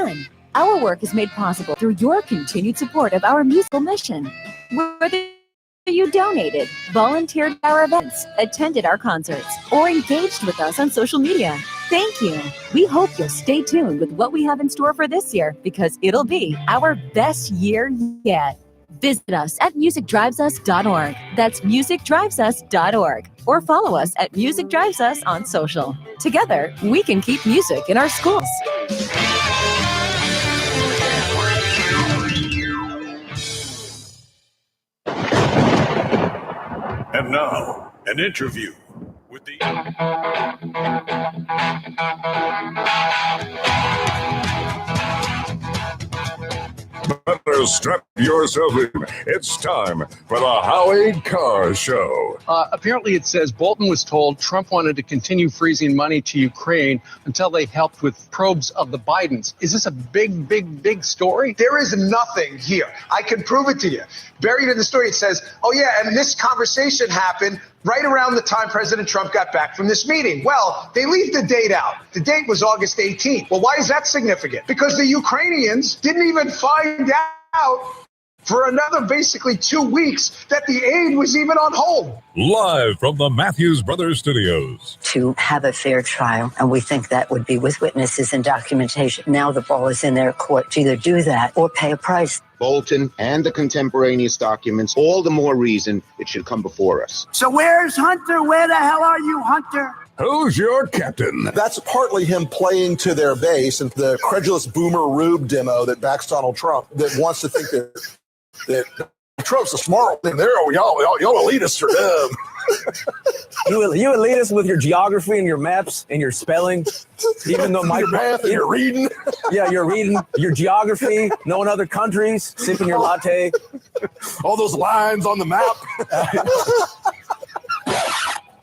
begun. Our work is made possible through your continued support of our musical mission. Whether you donated, volunteered at our events, attended our concerts, or engaged with us on social media, thank you. We hope you'll stay tuned with what we have in store for this year, because it'll be our best year yet. Visit us at musicdrivesus.org. That's musicdrivesus.org. Or follow us at Music Drives Us on social. Together, we can keep music in our schools. And now, an interview with the... Better strap yourself in. It's time for the Howie Carr Show. Apparently, it says Bolton was told Trump wanted to continue freezing money to Ukraine until they helped with probes of the Bidens. Is this a big story? There is nothing here. I can prove it to you. Buried in the story, it says, oh, yeah, and this conversation happened right around the time President Trump got back from this meeting. Well, they leave the date out. The date was August 18th. Well, why is that significant? Because the Ukrainians didn't even find out for another basically 2 weeks that the aid was even on hold. Live from the Matthews Brothers Studios. To have a fair trial, and we think that would be with witnesses and documentation. Now the ball is in their court to either do that or pay a price. Bolton and the contemporaneous documents, all the more reason it should come before us. So where's Hunter? Where the hell are you, Hunter? Who's your captain? That's partly him playing to their base and the credulous boomer Rube demo that backs Donald Trump, that wants to think that Trump's a smart thing. There, y'all elitists are dumb. You elitists with your geography and your maps and your spelling, even though your math and your reading. Yeah, you're reading your geography, knowing other countries, sipping your latte, all those lines on the map.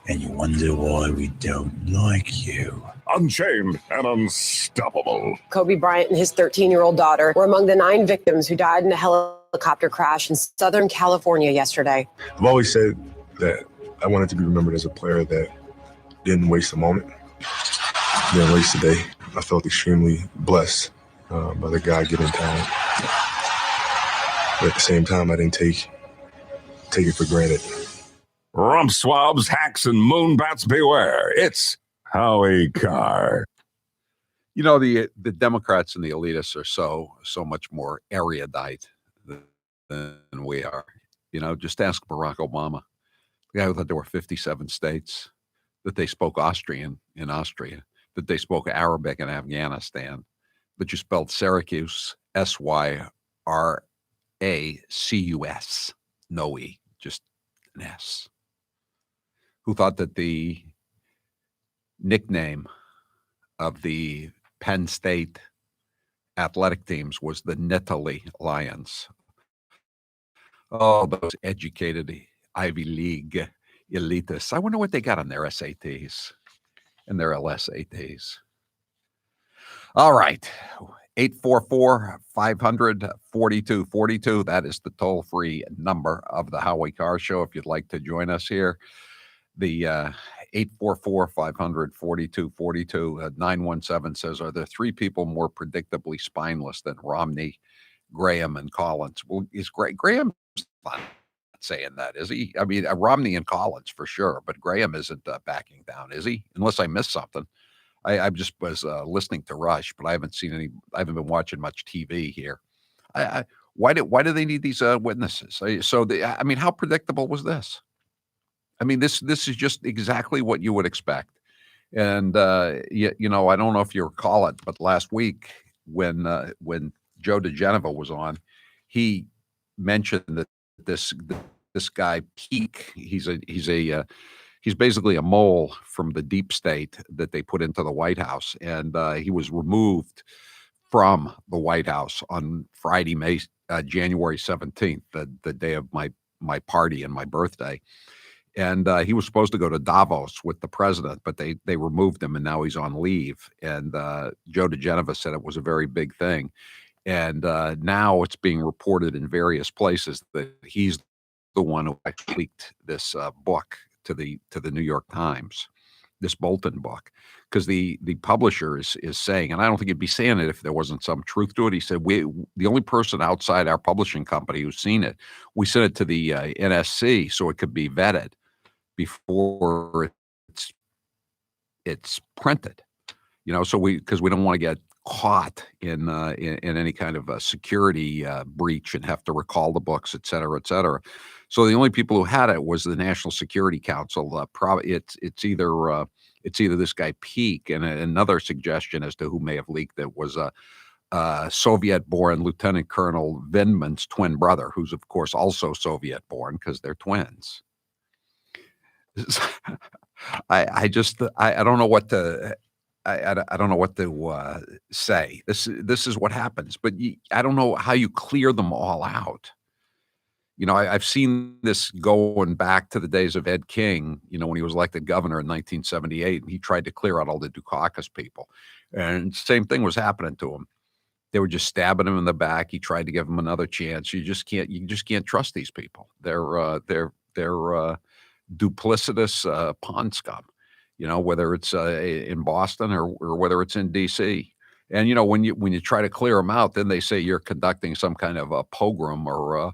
And you wonder why we don't like you. Unchained and unstoppable. Kobe Bryant and his 13-year-old daughter were among the 9 victims who died in a helicopter crash in Southern California yesterday. I've always said that I wanted to be remembered as a player that didn't waste a moment, didn't waste a day. I felt extremely blessed by the God-given talent. But at the same time, I didn't take it for granted. Rump swabs, hacks, and moonbats beware. It's Howie Carr. You know, the Democrats and the elitists are so much more erudite than we are. You know, just ask Barack Obama, the guy who thought there were 57 states, that they spoke Austrian in Austria, that they spoke Arabic in Afghanistan, that you spelled Syracuse, Syracus, no E, just an S. Who thought that the nickname of the Penn State athletic teams was the Nittany Lions. Oh, those educated Ivy League elitists. I wonder what they got on their SATs and their LSATs. All right. 844-500-4242. That is the toll-free number of the Howie Carr Show if you'd like to join us here. The 844-500-4242, 917 says, are there 3 people more predictably spineless than Romney, Graham, and Collins? Well, is Graham's not saying that, is he? I mean, Romney and Collins for sure, but Graham isn't backing down, is he? Unless I missed something. I just was listening to Rush, but I haven't been watching much TV here. Why do they need these witnesses? How predictable was this? I mean, this is just exactly what you would expect. And, I don't know if you recall it, but last week when Joe DeGeneva was on, he mentioned that this guy Peake, he's basically a mole from the deep state that they put into the White House. And he was removed from the White House on Friday, January 17th, the day of my party and my birthday. And he was supposed to go to Davos with the president, but they removed him, and now he's on leave. And Joe DeGeneva said it was a very big thing. And now it's being reported in various places that he's the one who actually leaked this book to the New York Times, this Bolton book. because the publisher is saying, and I don't think he'd be saying it if there wasn't some truth to it. He said, the only person outside our publishing company who's seen it, we sent it to the NSC so it could be vetted before it's printed. So because we don't want to get caught in any kind of a security breach and have to recall the books, et cetera, et cetera. So the only people who had it was the National Security Council. It's either this guy Peake, and another suggestion as to who may have leaked it was Soviet-born Lieutenant Colonel Vindman's twin brother, who's of course also Soviet-born because they're twins. I don't know what to. I don't know what to say. This is what happens, but I don't know how you clear them all out. I've seen this going back to the days of Ed King, when he was elected governor in 1978, and he tried to clear out all the Dukakis people. And same thing was happening to him. They were just stabbing him in the back. He tried to give him another chance. You just can't trust these people. They're duplicitous pond scum, whether it's in Boston or whether it's in DC. And, when you try to clear them out, then they say you're conducting some kind of a pogrom or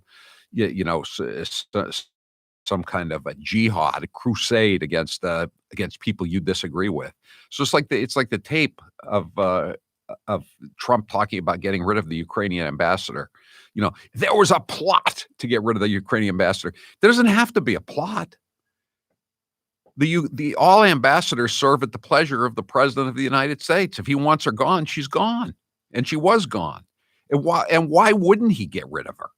some kind of a jihad, a crusade against people you disagree with. So it's like the tape of Trump talking about getting rid of the Ukrainian ambassador. There was a plot to get rid of the Ukrainian ambassador. There doesn't have to be a plot. The all ambassadors serve at the pleasure of the president of the United States. If he wants her gone, she's gone, and she was gone. And why wouldn't he get rid of her?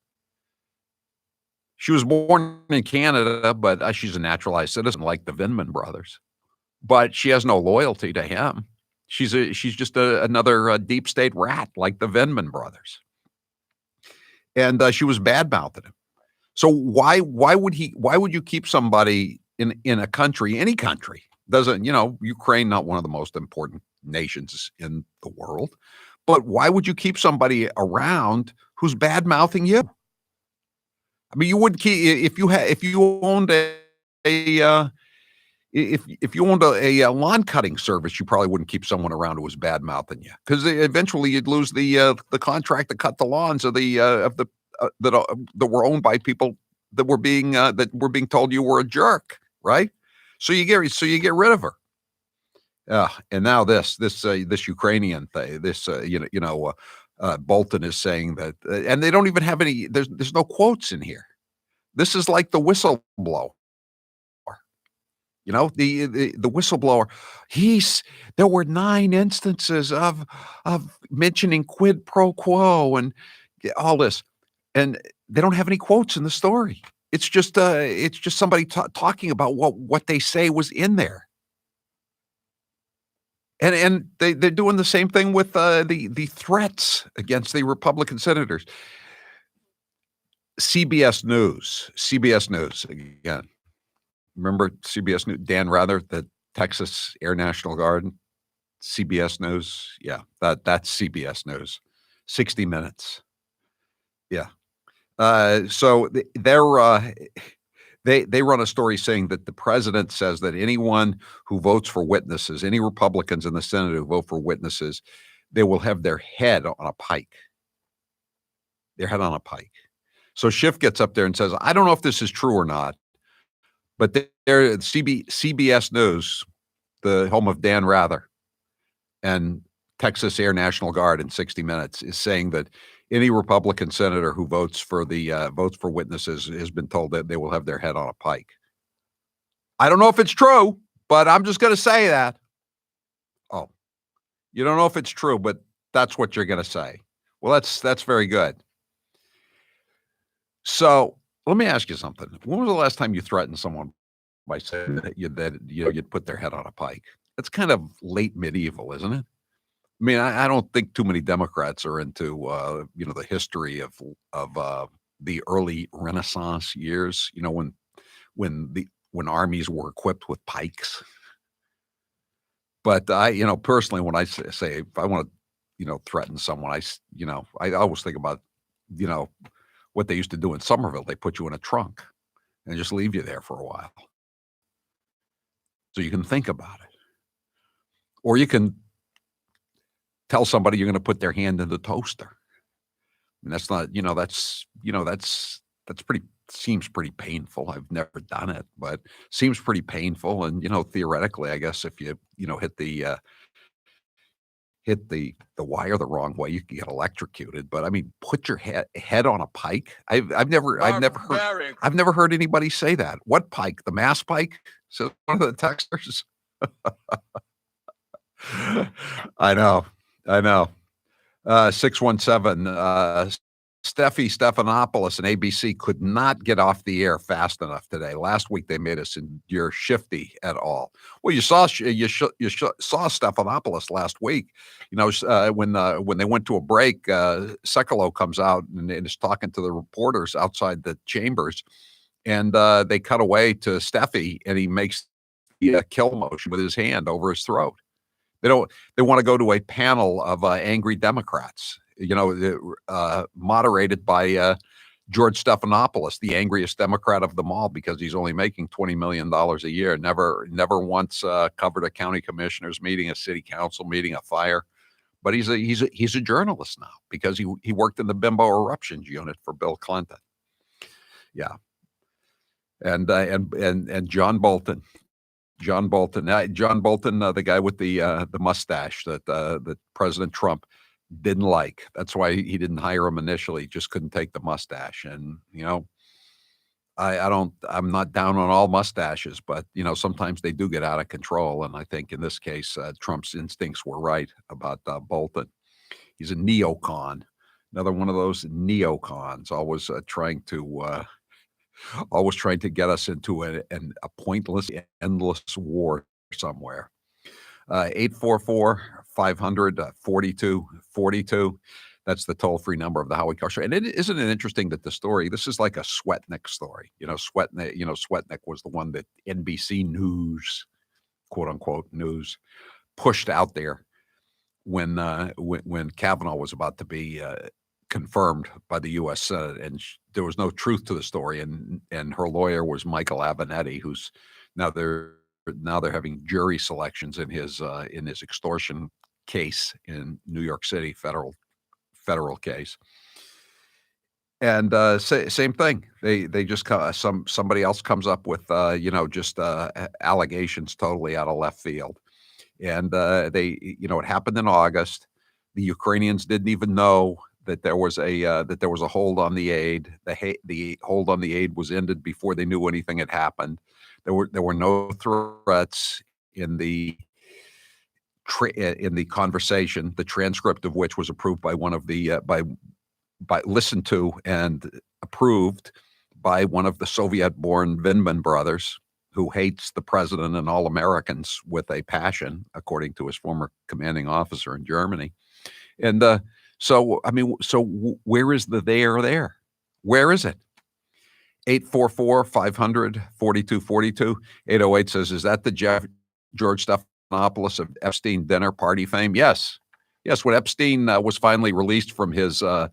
She was born in Canada, but she's a naturalized citizen like the Vindman brothers. But she has no loyalty to him. She's just another deep state rat like the Vindman brothers. And she was bad-mouthing him. So why would you keep somebody in a country, any country? Doesn't, Ukraine, not one of the most important nations in the world, but why would you keep somebody around who's bad-mouthing you? I mean, you wouldn't keep if you owned a lawn cutting service, you probably wouldn't keep someone around who was bad mouthing you, because eventually you'd lose the contract to cut the lawns of that were owned by people that were being told you were a jerk, right? So you get rid of her. And now this Ukrainian thing, Bolton is saying that, and they don't even have any. There's no quotes in here. This is like the whistleblower. The whistleblower. There were 9 instances of mentioning quid pro quo and all this, and they don't have any quotes in the story. It's just somebody talking about what they say was in there. And they're doing the same thing with the threats against the Republican senators. CBS News again. Remember CBS News? Dan Rather, the Texas Air National Guard. CBS News, yeah, that's CBS News. 60 Minutes, yeah. So they run a story saying that the president says that anyone who votes for witnesses, any Republicans in the Senate who vote for witnesses, they will have their head on a pike. Their head on a pike. So Schiff gets up there and says, I don't know if this is true or not, but CBS News, the home of Dan Rather and Texas Air National Guard in 60 Minutes, is saying that any Republican senator who votes for witnesses has been told that they will have their head on a pike. I don't know if it's true, but I'm just going to say that. Oh, you don't know if it's true, but that's what you're going to say. Well, that's very good. So let me ask you something. When was the last time you threatened someone by saying that you'd put their head on a pike? That's kind of late medieval, isn't it? I mean, I don't think too many Democrats are into the history of the early Renaissance years. When armies were equipped with pikes. But I, personally, when I say if I want to, threaten someone, I always think about, what they used to do in Somerville. They put you in a trunk and just leave you there for a while, so you can think about it. Or you can tell somebody you're going to put their hand in the toaster. And that's not, that's pretty, seems pretty painful. I've never done it, but seems pretty painful. And, theoretically, I guess if you, hit the wire the wrong way, you can get electrocuted. But I mean, put your head on a pike. I've never heard anybody say that. What pike? The Mass Pike? So one of the texters. I know. 617. Steffi Stephanopoulos and ABC could not get off the air fast enough today. Last week they made us endure Shifty et al. Well, you saw Stephanopoulos last week. When they went to a break, Sekulow comes out and is talking to the reporters outside the chambers, and they cut away to Steffi, and he makes the kill motion with his hand over his throat. They want to go to a panel of angry Democrats. Moderated by George Stephanopoulos, the angriest Democrat of them all, because he's only making $20 million a year. Never once covered a county commissioners meeting, a city council meeting, a fire. But he's a journalist now because he worked in the Bimbo Eruptions unit for Bill Clinton. Yeah, and John Bolton. John Bolton, the guy with the mustache that President Trump didn't like. That's why he didn't hire him initially. He just couldn't take the mustache. And, I'm not down on all mustaches, but, sometimes they do get out of control. And I think in this case, Trump's instincts were right about Bolton. He's a neocon, another one of those neocons, always trying to get us into a pointless, endless war somewhere. 844-500-4242. That's the toll-free number of the Howie Carr Show. And isn't it interesting that this is like a Swetnick story. Swetnick was the one that NBC News, quote unquote news, pushed out there when Kavanaugh was about to be confirmed by the U.S. Senate, and there was no truth to the story. And her lawyer was Michael Avenatti, who's now they're having jury selections in his extortion case in New York City, federal case. And same thing. They just somebody else comes up with allegations totally out of left field, and it happened in August. The Ukrainians didn't even know that there was a hold on the aid. The hold on the aid was ended before they knew anything had happened. There were no threats in the conversation, the transcript of which was approved by one of the listened to and approved by one of the Soviet-born Vindman brothers, who hates the president and all Americans with a passion, according to his former commanding officer in Germany. And so where is the there? Where is it? 844-500-4242. 808 says, is that the George Stephanopoulos of Epstein dinner party fame? Yes. When Epstein was finally released from his not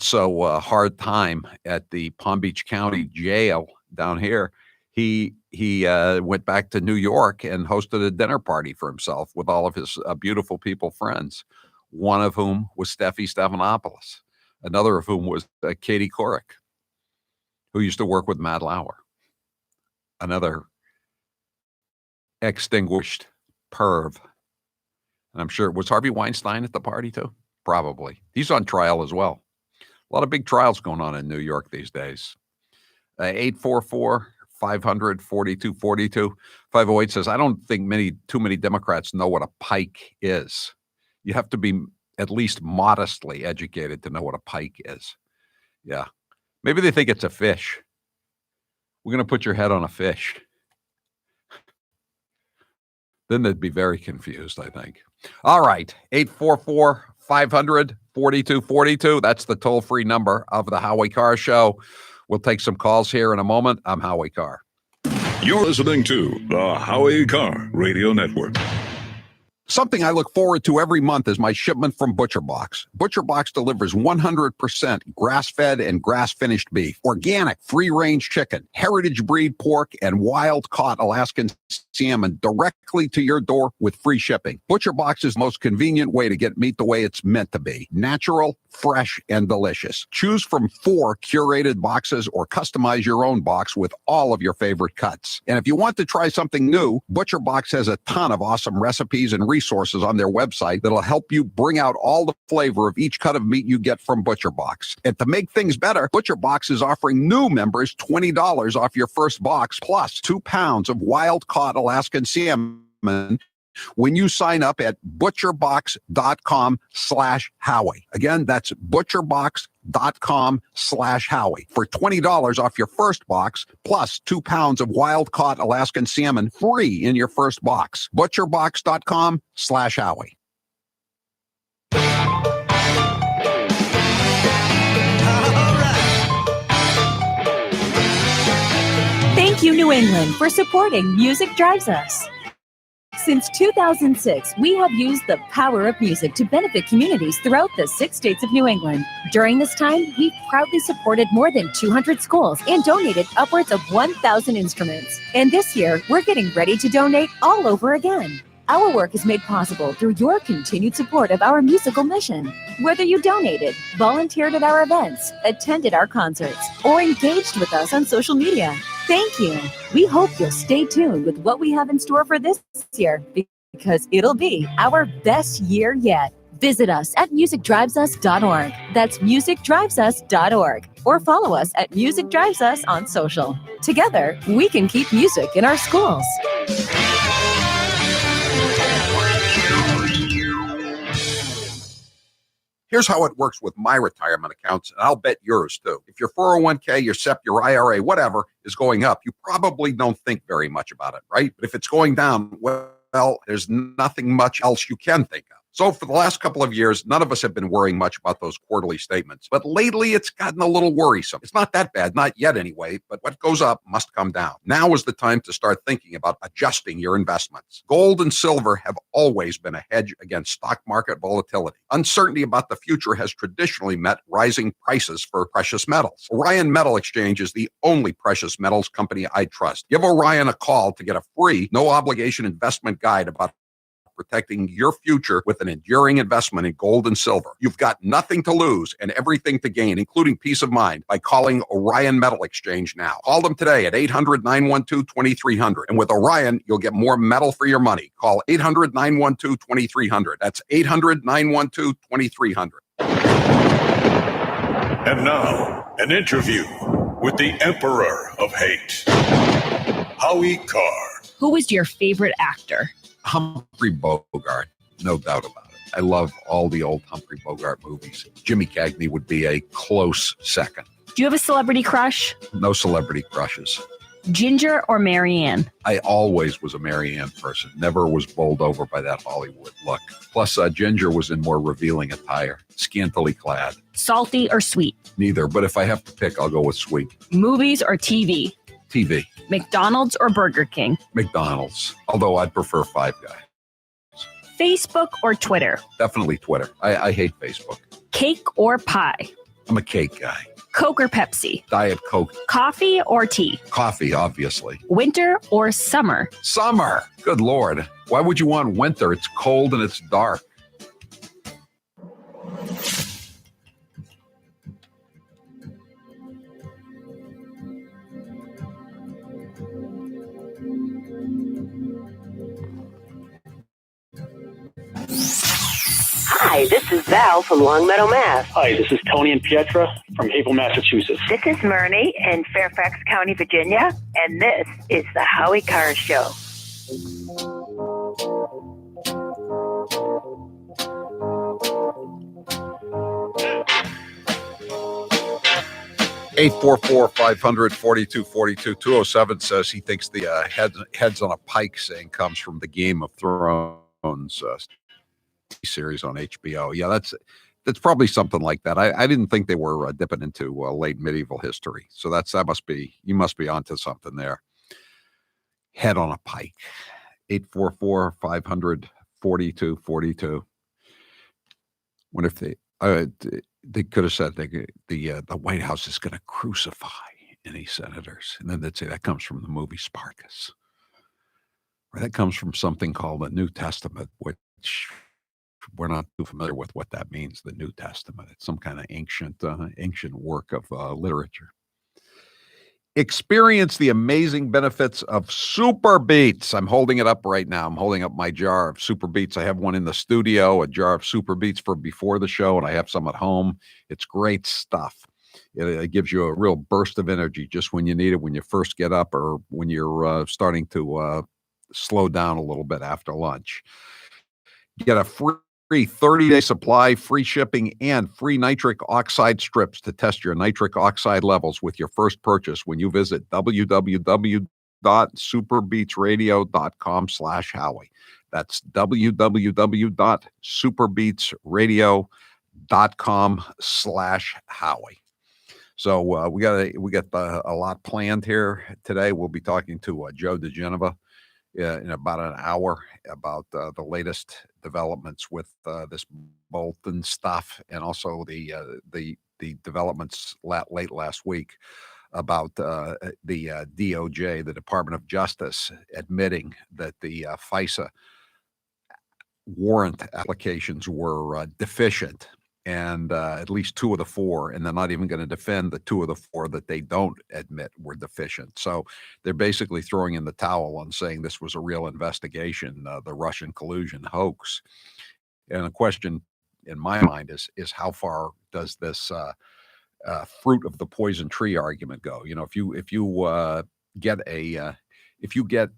so hard time at the Palm Beach County jail down here, he went back to New York and hosted a dinner party for himself with all of his beautiful people friends, one of whom was Steffi Stephanopoulos, another of whom was Katie Couric, who used to work with Matt Lauer, another extinguished perv. And I'm sure, was Harvey Weinstein at the party too? Probably. He's on trial as well. A lot of big trials going on in New York these days. 844-500-4242. 508 says, I don't think too many Democrats know what a pike is. You have to be at least modestly educated to know what a pike is. Yeah. Maybe they think it's a fish. We're going to put your head on a fish. Then they'd be very confused, I think. All right. 844-500-4242. That's the toll-free number of the Howie Carr Show. We'll take some calls here in a moment. I'm Howie Carr. You're listening to the Howie Carr Radio Network. Something I look forward to every month is my shipment from ButcherBox. ButcherBox delivers 100% grass-fed and grass-finished beef, organic free-range chicken, heritage breed pork, and wild-caught Alaskan salmon directly to your door with free shipping. ButcherBox is the most convenient way to get meat the way it's meant to be. Natural, fresh, and delicious. Choose from 4 curated boxes or customize your own box with all of your favorite cuts. And if you want to try something new, ButcherBox has a ton of awesome recipes and resources on their website that'll help you bring out all the flavor of each cut of meat you get from ButcherBox. And to make things better, ButcherBox is offering new members $20 off your first box plus 2 pounds of wild-caught Alaskan salmon when you sign up at butcherbox.com/Howie. Again, that's butcherbox.com/Howie for $20 off your first box plus 2 pounds of wild-caught Alaskan salmon free in your first box. Butcherbox.com/Howie. Thank you, New England, for supporting Music Drives Us. Since 2006, we have used the power of music to benefit communities throughout the 6 states of New England. During this time, we've proudly supported more than 200 schools and donated upwards of 1,000 instruments. And this year, we're getting ready to donate all over again. Our work is made possible through your continued support of our musical mission. Whether you donated, volunteered at our events, attended our concerts, or engaged with us on social media, thank you. We hope you'll stay tuned with what we have in store for this year because it'll be our best year yet. Visit us at musicdrivesus.org. That's musicdrivesus.org. Or follow us at Music Drives Us on social. Together, we can keep music in our schools. Here's how it works with my retirement accounts, and I'll bet yours too. If your 401k, your SEP, your IRA, whatever is going up, you probably don't think very much about it, right? But if it's going down, well, there's nothing much else you can think of. So for the last couple of years, none of us have been worrying much about those quarterly statements. But lately, it's gotten a little worrisome. It's not that bad, not yet anyway, but what goes up must come down. Now is the time to start thinking about adjusting your investments. Gold and silver have always been a hedge against stock market volatility. Uncertainty about the future has traditionally met rising prices for precious metals. Orion Metal Exchange is the only precious metals company I trust. Give Orion a call to get a free, no-obligation investment guide about protecting your future with an enduring investment in gold and silver. You've got nothing to lose and everything to gain, including peace of mind, by calling Orion Metal Exchange now. Call them today at 800-912-2300. And with Orion, you'll get more metal for your money. Call 800-912-2300. That's 800-912-2300. And now, an interview with the Emperor of Hate, Howie Carr. Who was your favorite actor? Humphrey Bogart, no doubt about it. I love all the old Humphrey Bogart movies. Jimmy Cagney would be a close second. Do you have a celebrity crush? No celebrity crushes. Ginger or Marianne? I always was a Marianne person. Never was bowled over by that Hollywood look. Plus, Ginger was in more revealing attire, scantily clad. Salty or sweet? Neither, but if I have to pick, I'll go with sweet. Movies or TV? TV. McDonald's or Burger King? McDonald's, although I'd prefer Five Guys. Facebook or Twitter? Definitely Twitter. I hate Facebook. Cake or pie? I'm a cake guy. Coke or Pepsi? Diet Coke. Coffee or tea? Coffee, obviously. Winter or summer? Summer. Good Lord. Why would you want winter? It's cold and it's dark. Hi, this is Val from Longmeadow, Mass. Hi, this is Tony and Pietra from Havel, Massachusetts. This is Myrnie in Fairfax County, Virginia, and this is the Howie Carr Show. Eight 844-500-4242. 207 says he thinks the heads on a pike saying comes from the Game of Thrones series on HBO. Yeah, that's probably something like that. I didn't think they were dipping into late medieval history. So you must be onto something there. Head on a pike. 844-500-4242. 42. What if they could have said the White House is going to crucify any senators, and then they'd say that comes from the movie Spartacus, or that comes from something called the New Testament, which we're not too familiar with what that means. The New Testament, it's some kind of ancient work of literature. Experience the amazing benefits of Super Beets. I'm holding it up right now. I'm holding up my jar of Super Beets. I have one in the studio, a jar of Super Beets for before the show, and I have some at home. It's great stuff. It gives you a real burst of energy just when you need it, when you first get up or when you're starting to slow down a little bit after lunch. You get a free 30-day supply, free shipping, and free nitric oxide strips to test your nitric oxide levels with your first purchase when you visit www.superbeatsradio.com/Howie. That's www.superbeatsradio.com/Howie. So we got a lot planned here today. We'll be talking to Joe DeGeneva in about an hour about the latest developments with this Bolton stuff, and also the developments late last week about the DOJ, the Department of Justice, admitting that the FISA warrant applications were deficient, and at least 2 of the 4, and they're not even going to defend the 2 of the 4 that they don't admit were deficient. So they're basically throwing in the towel on saying this was a real investigation, the Russian collusion hoax. And the question in my mind is how far does this fruit of the poison tree argument go? You know, if you get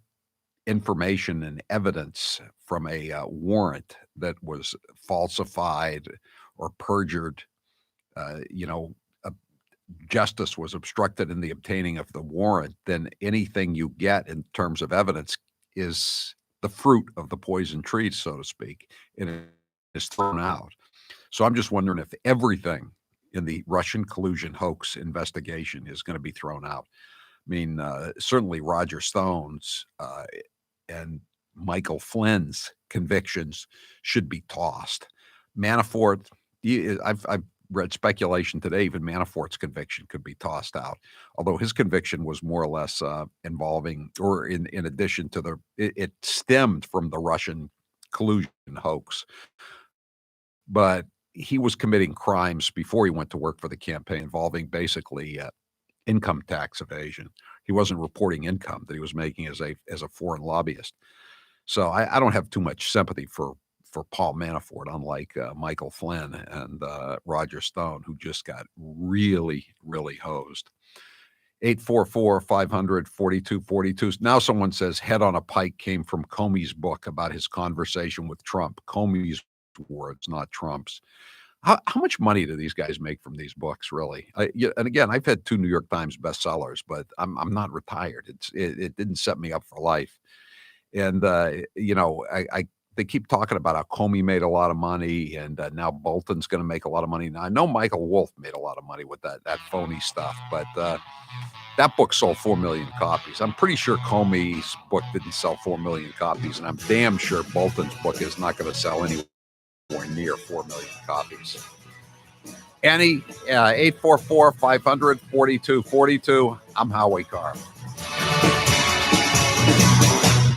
information and evidence from a warrant that was falsified or perjured, justice was obstructed in the obtaining of the warrant, then anything you get in terms of evidence is the fruit of the poison tree, so to speak, and it is thrown out. So I'm just wondering if everything in the Russian collusion hoax investigation is going to be thrown out. I mean, certainly Roger Stone's and Michael Flynn's convictions should be tossed. Manafort, I've read speculation today, even Manafort's conviction could be tossed out, although his conviction was more or less involving, or in addition to it stemmed from the Russian collusion hoax. But he was committing crimes before he went to work for the campaign involving basically income tax evasion. He wasn't reporting income that he was making as a foreign lobbyist. So I don't have too much sympathy for Paul Manafort, unlike Michael Flynn and Roger Stone, who just got really, really hosed. 844-500-4242. Now someone says head on a pike came from Comey's book about his conversation with Trump. Comey's words, not Trump's. How much money do these guys make from these books, really? And again, I've had 2 New York Times bestsellers, but I'm not retired. It didn't set me up for life. And they keep talking about how Comey made a lot of money, and now Bolton's going to make a lot of money. Now, I know Michael Wolff made a lot of money with that phony stuff, but that book sold 4 million copies. I'm pretty sure Comey's book didn't sell 4 million copies, and I'm damn sure Bolton's book is not going to sell anywhere near 4 million copies. Annie, 844-500-4242. I'm Howie Carr.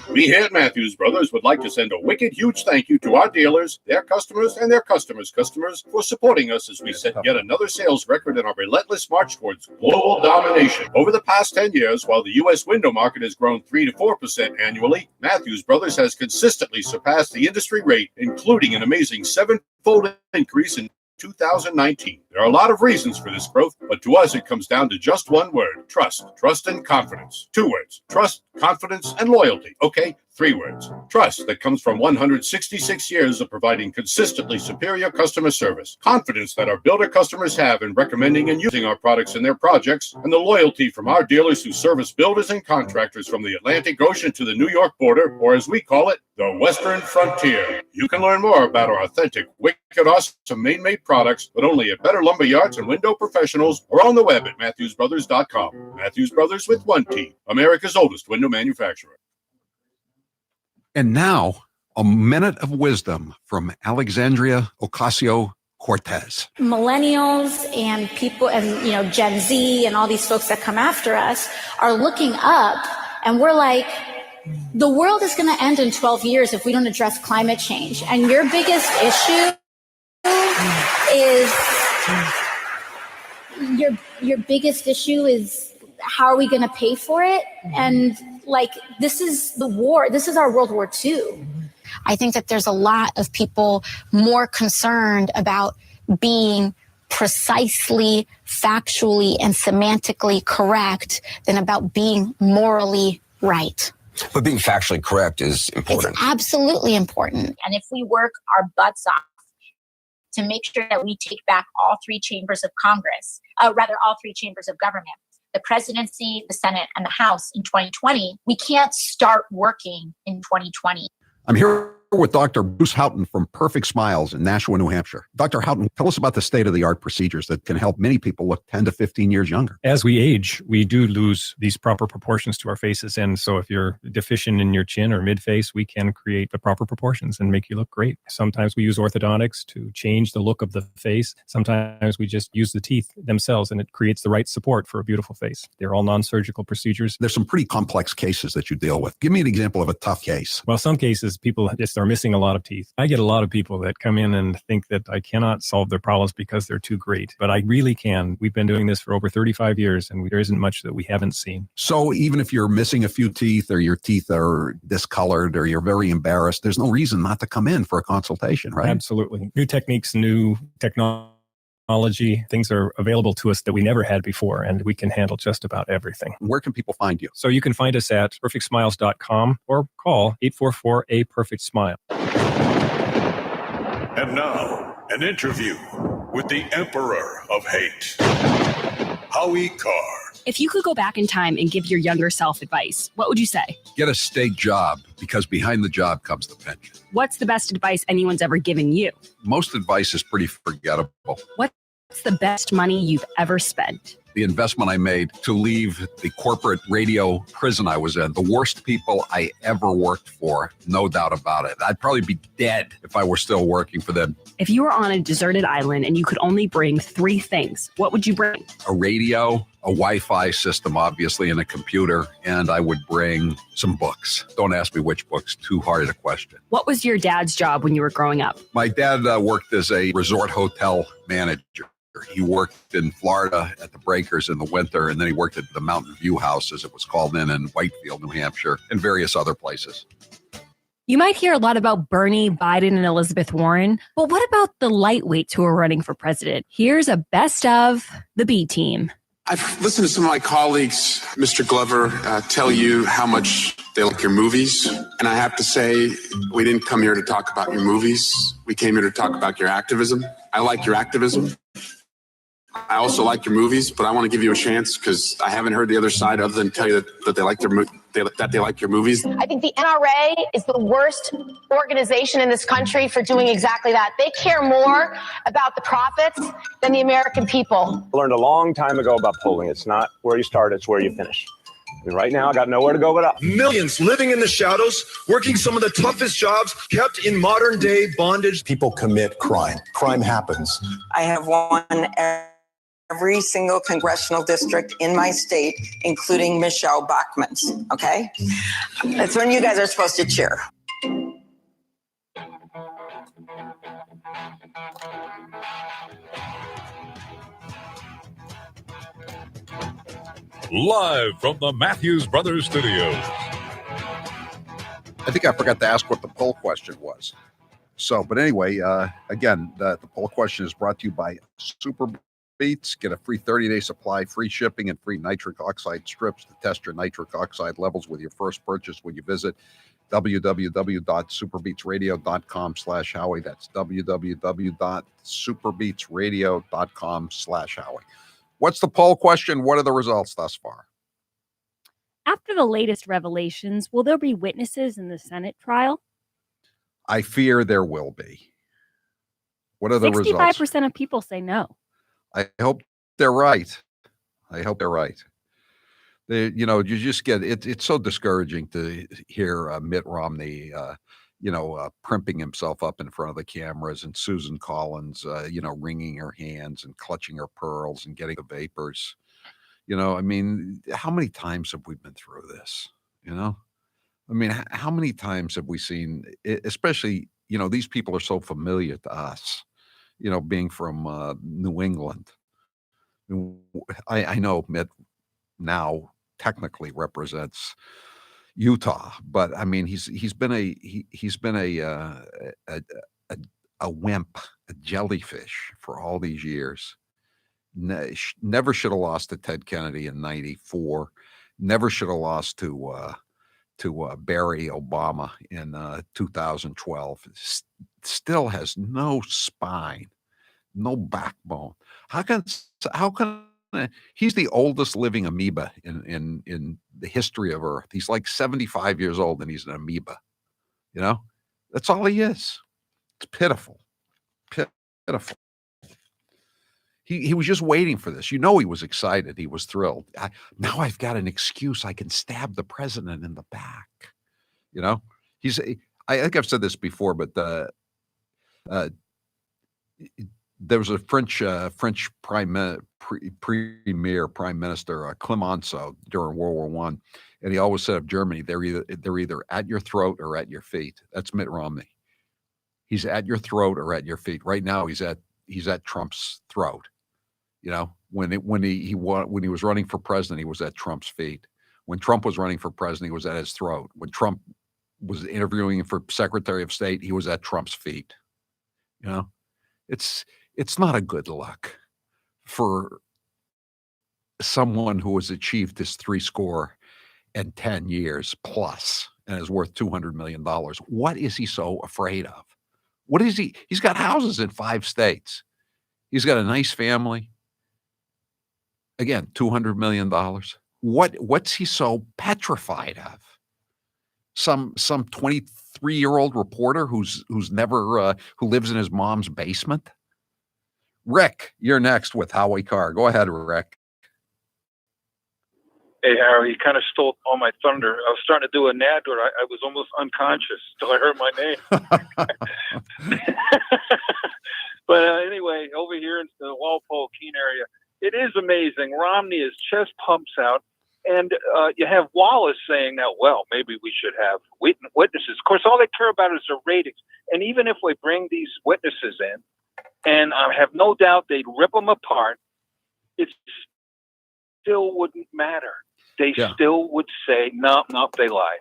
We here at Matthews Brothers would like to send a wicked huge thank you to our dealers, their customers, and their customers' customers for supporting us as we set yet another sales record in our relentless march towards global domination. Over the past 10 years, while the U.S. window market has grown 3 to 4% annually, Matthews Brothers has consistently surpassed the industry rate, including an amazing 7-fold increase in 2019. There are a lot of reasons for this growth, but to us it comes down to just one word: trust. Trust and confidence. 2 words: trust, confidence, and loyalty. Okay, 3 words: trust, that comes from 166 years of providing consistently superior customer service, confidence that our builder customers have in recommending and using our products in their projects, and the loyalty from our dealers who service builders and contractors from the Atlantic Ocean to the New York border, or as we call it, the Western Frontier. You can learn more about our authentic, wicked, awesome Maine-made products, but only at Better Lumber Yards and Window Professionals, or on the web at MatthewsBrothers.com. Matthews Brothers with 1 T, America's oldest window manufacturer. And now A minute of wisdom from Alexandria Ocasio-Cortez. Millennials and people and, Gen Z and all these folks that come after us are looking up, and we're like, the world is going to end in 12 years if we don't address climate change. And your biggest issue is your biggest issue is how are we going to pay for it? And this is the war. This is our World War II. I think that there's a lot of people more concerned about being precisely, factually, and semantically correct than about being morally right. But being factually correct is important. It's absolutely important. And if we work our butts off to make sure that we take back all three chambers of Congress, all three chambers of government, the presidency, the Senate, and the House in 2020, we can't start working in 2020. I'm here with Dr. Bruce Houghton from Perfect Smiles in Nashua, New Hampshire. Dr. Houghton, tell us about the state-of-the-art procedures that can help many people look 10 to 15 years younger. As we age, we do lose these proper proportions to our faces. And so if you're deficient in your chin or mid-face, we can create the proper proportions and make you look great. Sometimes we use orthodontics to change the look of the face. Sometimes we just use the teeth themselves, and it creates the right support for a beautiful face. They're all non-surgical procedures. There's some pretty complex cases that you deal with. Give me an example of a tough case. Well, some cases, people just are missing a lot of teeth. I get a lot of people that come in and think that I cannot solve their problems because they're too great, but I really can. We've been doing this for over 35 years, and there isn't much that we haven't seen. So even if you're missing a few teeth, or your teeth are discolored, or you're very embarrassed, there's no reason not to come in for a consultation, right? Absolutely. New techniques, new technology, things are available to us that we never had before, and we can handle just about everything. Where can people find you? So you can find us at perfectsmiles.com or call 844-A-PERFECT-SMILE. And now, an interview with the Emperor of Hate, Howie Carr. If you could go back in time and give your younger self advice, what would you say? Get a state job, because behind the job comes the pension. What's the best advice anyone's ever given you? Most advice is pretty forgettable. What's the best money you've ever spent? The investment I made to leave the corporate radio prison I was in, the worst people I ever worked for, no doubt about it. I'd probably be dead if I were still working for them. If you were on a deserted island and you could only bring 3 things, what would you bring? A radio, a Wi-Fi system, obviously, and a computer, and I would bring some books. Don't ask me which books, too hard a question. What was your dad's job when you were growing up? My dad worked as a resort hotel manager. He worked in Florida at the Breakers in the winter, and then he worked at the Mountain View House, as it was called, in Whitefield, New Hampshire, and various other places. You might hear a lot about Bernie, Biden, and Elizabeth Warren, but what about the lightweights who are running for president? Here's a best of the B team. I've listened to some of my colleagues, Mr. Glover, tell you how much they like your movies. And I have to say, we didn't come here to talk about your movies. We came here to talk about your activism. I like your activism. I also like your movies, but I want to give you a chance because I haven't heard the other side other than tell you that they like they like your movies. I think the NRA is the worst organization in this country for doing exactly that. They care more about the profits than the American people. I learned a long time ago about polling. It's not where you start, it's where you finish. And right now, I got nowhere to go but up. Millions living in the shadows, working some of the toughest jobs, kept in modern day bondage. People commit crime. Crime happens. I have won every single congressional district in my state, including Michelle Bachmann's, okay? That's when you guys are supposed to cheer. Live from the Matthews Brothers Studios. I think I forgot to ask what the poll question was. So, but anyway, again, the poll question is brought to you by Super Beats. Get a free 30-day supply, free shipping, and free nitric oxide strips to test your nitric oxide levels with your first purchase when you visit www.superbeatsradio.com/Howie. That's www.superbeatsradio.com/Howie. What's the poll question? What are the results thus far? After the latest revelations, will there be witnesses in the Senate trial? I fear there will be. What are the results? 65% of people say no. I hope they're right. I hope they're right. You just get it. It's so discouraging to hear Mitt Romney, primping himself up in front of the cameras, and Susan Collins, wringing her hands and clutching her pearls and getting the vapors. I mean, how many times have we been through this? I mean, how many times have we seen, especially, these people are so familiar to us, being from New England. I know Mitt now technically represents Utah, but I mean, he's been a wimp, a jellyfish for all these years. Never should have lost to Ted Kennedy in '94. Never should have lost to Barry Obama in 2012. Still has no spine, no backbone. How can he's the oldest living amoeba in the history of Earth? He's like 75 years old and he's an amoeba. That's all he is. It's pitiful. Pitiful. He was just waiting for this. He was excited. He was thrilled. Now I've got an excuse. I can stab the president in the back. I think I've said this before, but there was a French prime minister, Clemenceau, during World War I, and he always said of Germany, they're either at your throat or at your feet. That's Mitt Romney. He's at your throat or at your feet. Right now, he's at Trump's throat. When he was running for president, he was at Trump's feet. When Trump was running for president, he was at his throat. When Trump was interviewing for Secretary of State, he was at Trump's feet. It's not a good look for someone who has achieved this 70 years plus and is worth $200 million. What is he so afraid of? What is he? He's got houses in 5 states. He's got a nice family. Again, $200 million. What's he so petrified of? Some 23-year-old reporter who's never who lives in his mom's basement? Rick, you're next with Howie Carr. Go ahead, Rick. Hey, Harry, you kind of stole all my thunder. I was starting to do a NAD where I was almost unconscious till I heard my name. But anyway, over here in the Walpole, Keene area, it is amazing. Romney, his chest pumps out. And you have Wallace saying that, well, maybe we should have witnesses. Of course, all they care about is the ratings. And even if we bring these witnesses in, and I have no doubt they'd rip them apart, it still wouldn't matter. They still would say, no, they lied,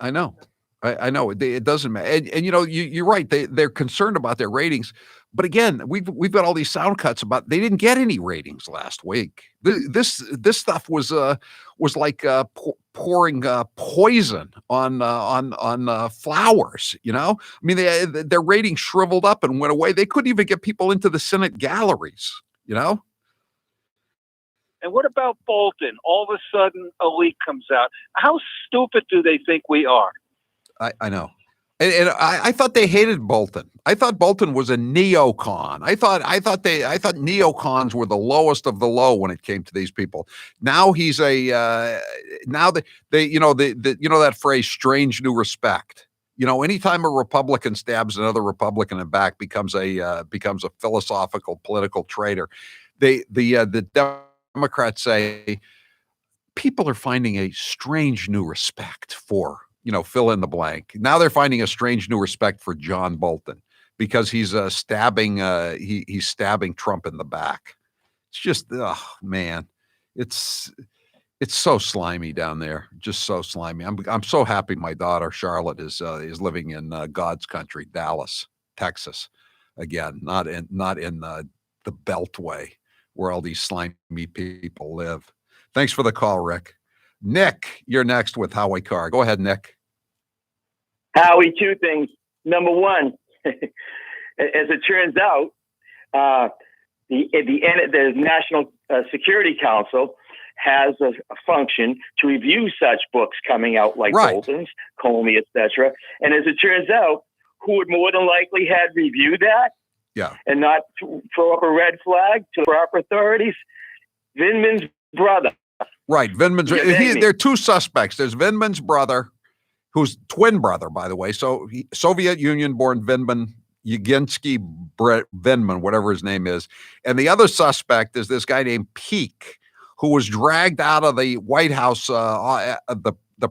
I know. I know it doesn't matter. And you're right. They're concerned about their ratings. But again, we've got all these sound cuts about they didn't get any ratings last week. This stuff was like pouring poison on flowers. I mean, their ratings shriveled up and went away. They couldn't even get people into the Senate galleries. And what about Bolton? All of a sudden, a leak comes out. How stupid do they think we are? I know. And I thought they hated Bolton. I thought Bolton was a neocon. I thought neocons were the lowest of the low when it came to these people. Now he's now that that phrase, strange new respect. Anytime a Republican stabs another Republican in the back, becomes a philosophical political traitor. The Democrats say people are finding a strange new respect for, fill in the blank. Now they're finding a strange new respect for John Bolton because he's stabbing Trump in the back. It's just, oh man, it's so slimy down there, just so slimy. I'm so happy my daughter Charlotte is living in God's country, Dallas, Texas, again, not in the Beltway where all these slimy people live. Thanks for the call, Rick. Nick, you're next with Howie Carr. Go ahead, Nick. Howie, 2 things. Number one, as it turns out, the National Security Council has a function to review such books coming out like Bolton's, Comey, etc. And as it turns out, who would more than likely have reviewed that? Yeah. And not throw up a red flag to the proper authorities? Vindman's brother. Right. There are 2 suspects. There's Vindman's brother, who's twin brother, by the way. So Soviet Union born Vindman, Yevgeny Vindman, whatever his name is. And the other suspect is this guy named Peek, who was dragged out of the White House, the